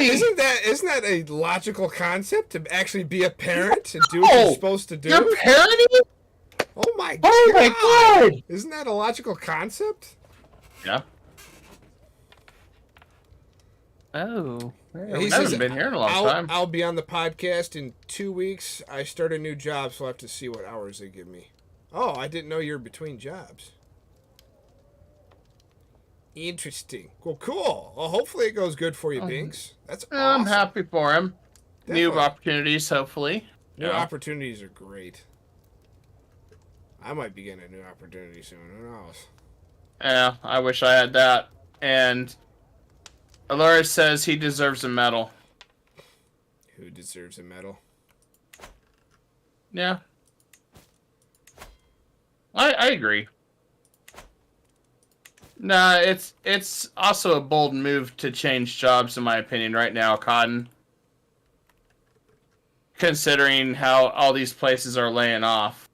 Isn't that a logical concept to actually be a parent and do what you're supposed to do? You're parenting? Oh my God! Isn't that a logical concept? Yeah. Oh. He hasn't been here in a long time. I'll be on the podcast in 2 weeks. I start a new job, so I'll have to see what hours they give me. Oh, I didn't know you're between jobs. Interesting. Well, cool. Well, hopefully it goes good for you, Binks. That's awesome. I'm happy for him. Definitely. New opportunities, hopefully. New opportunities are great. I might be getting a new opportunity soon. Who knows? Yeah, I wish I had that. And Alora says he deserves a medal. Who deserves a medal? Yeah. I agree. Nah, it's also a bold move to change jobs, in my opinion, right now, Cotton. Considering how all these places are laying off.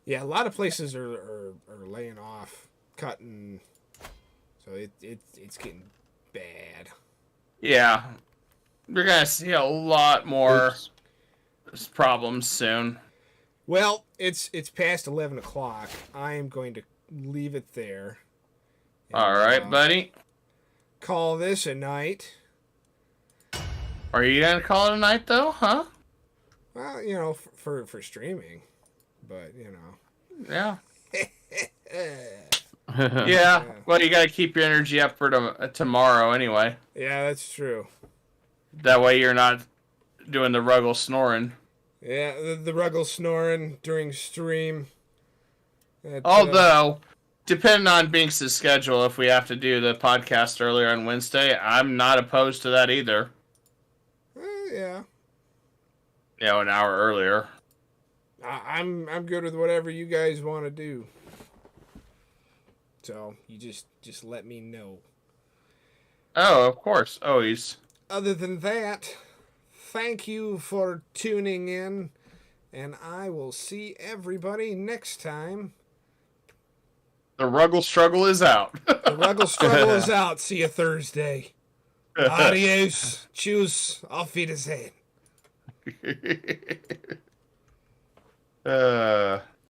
Yeah, a lot of places are laying off, cutting, so it's getting bad. Yeah, we're gonna see a lot more problems soon. Well, it's past 11 o'clock. I am going to leave it there. All right, buddy. Call this a night. Are you gonna call it a night though, huh? Well, you know, for streaming, but you know. Yeah. Yeah. Well, you gotta keep your energy up for tomorrow anyway. Yeah, that's true. That way you're not doing the Ruggles snoring. Yeah, the Ruggles snoring during stream. Although, depending on Binks' schedule, if we have to do the podcast earlier on Wednesday, I'm not opposed to that either. Yeah. You know, an hour earlier. I'm good with whatever you guys want to do. So you just let me know. Oh, of course, always. Other than that, thank you for tuning in, and I will see everybody next time. The Ruggles struggle is out. The Ruggles struggle is out. See you Thursday. Adios. Tschüss. Auf Wiedersehen.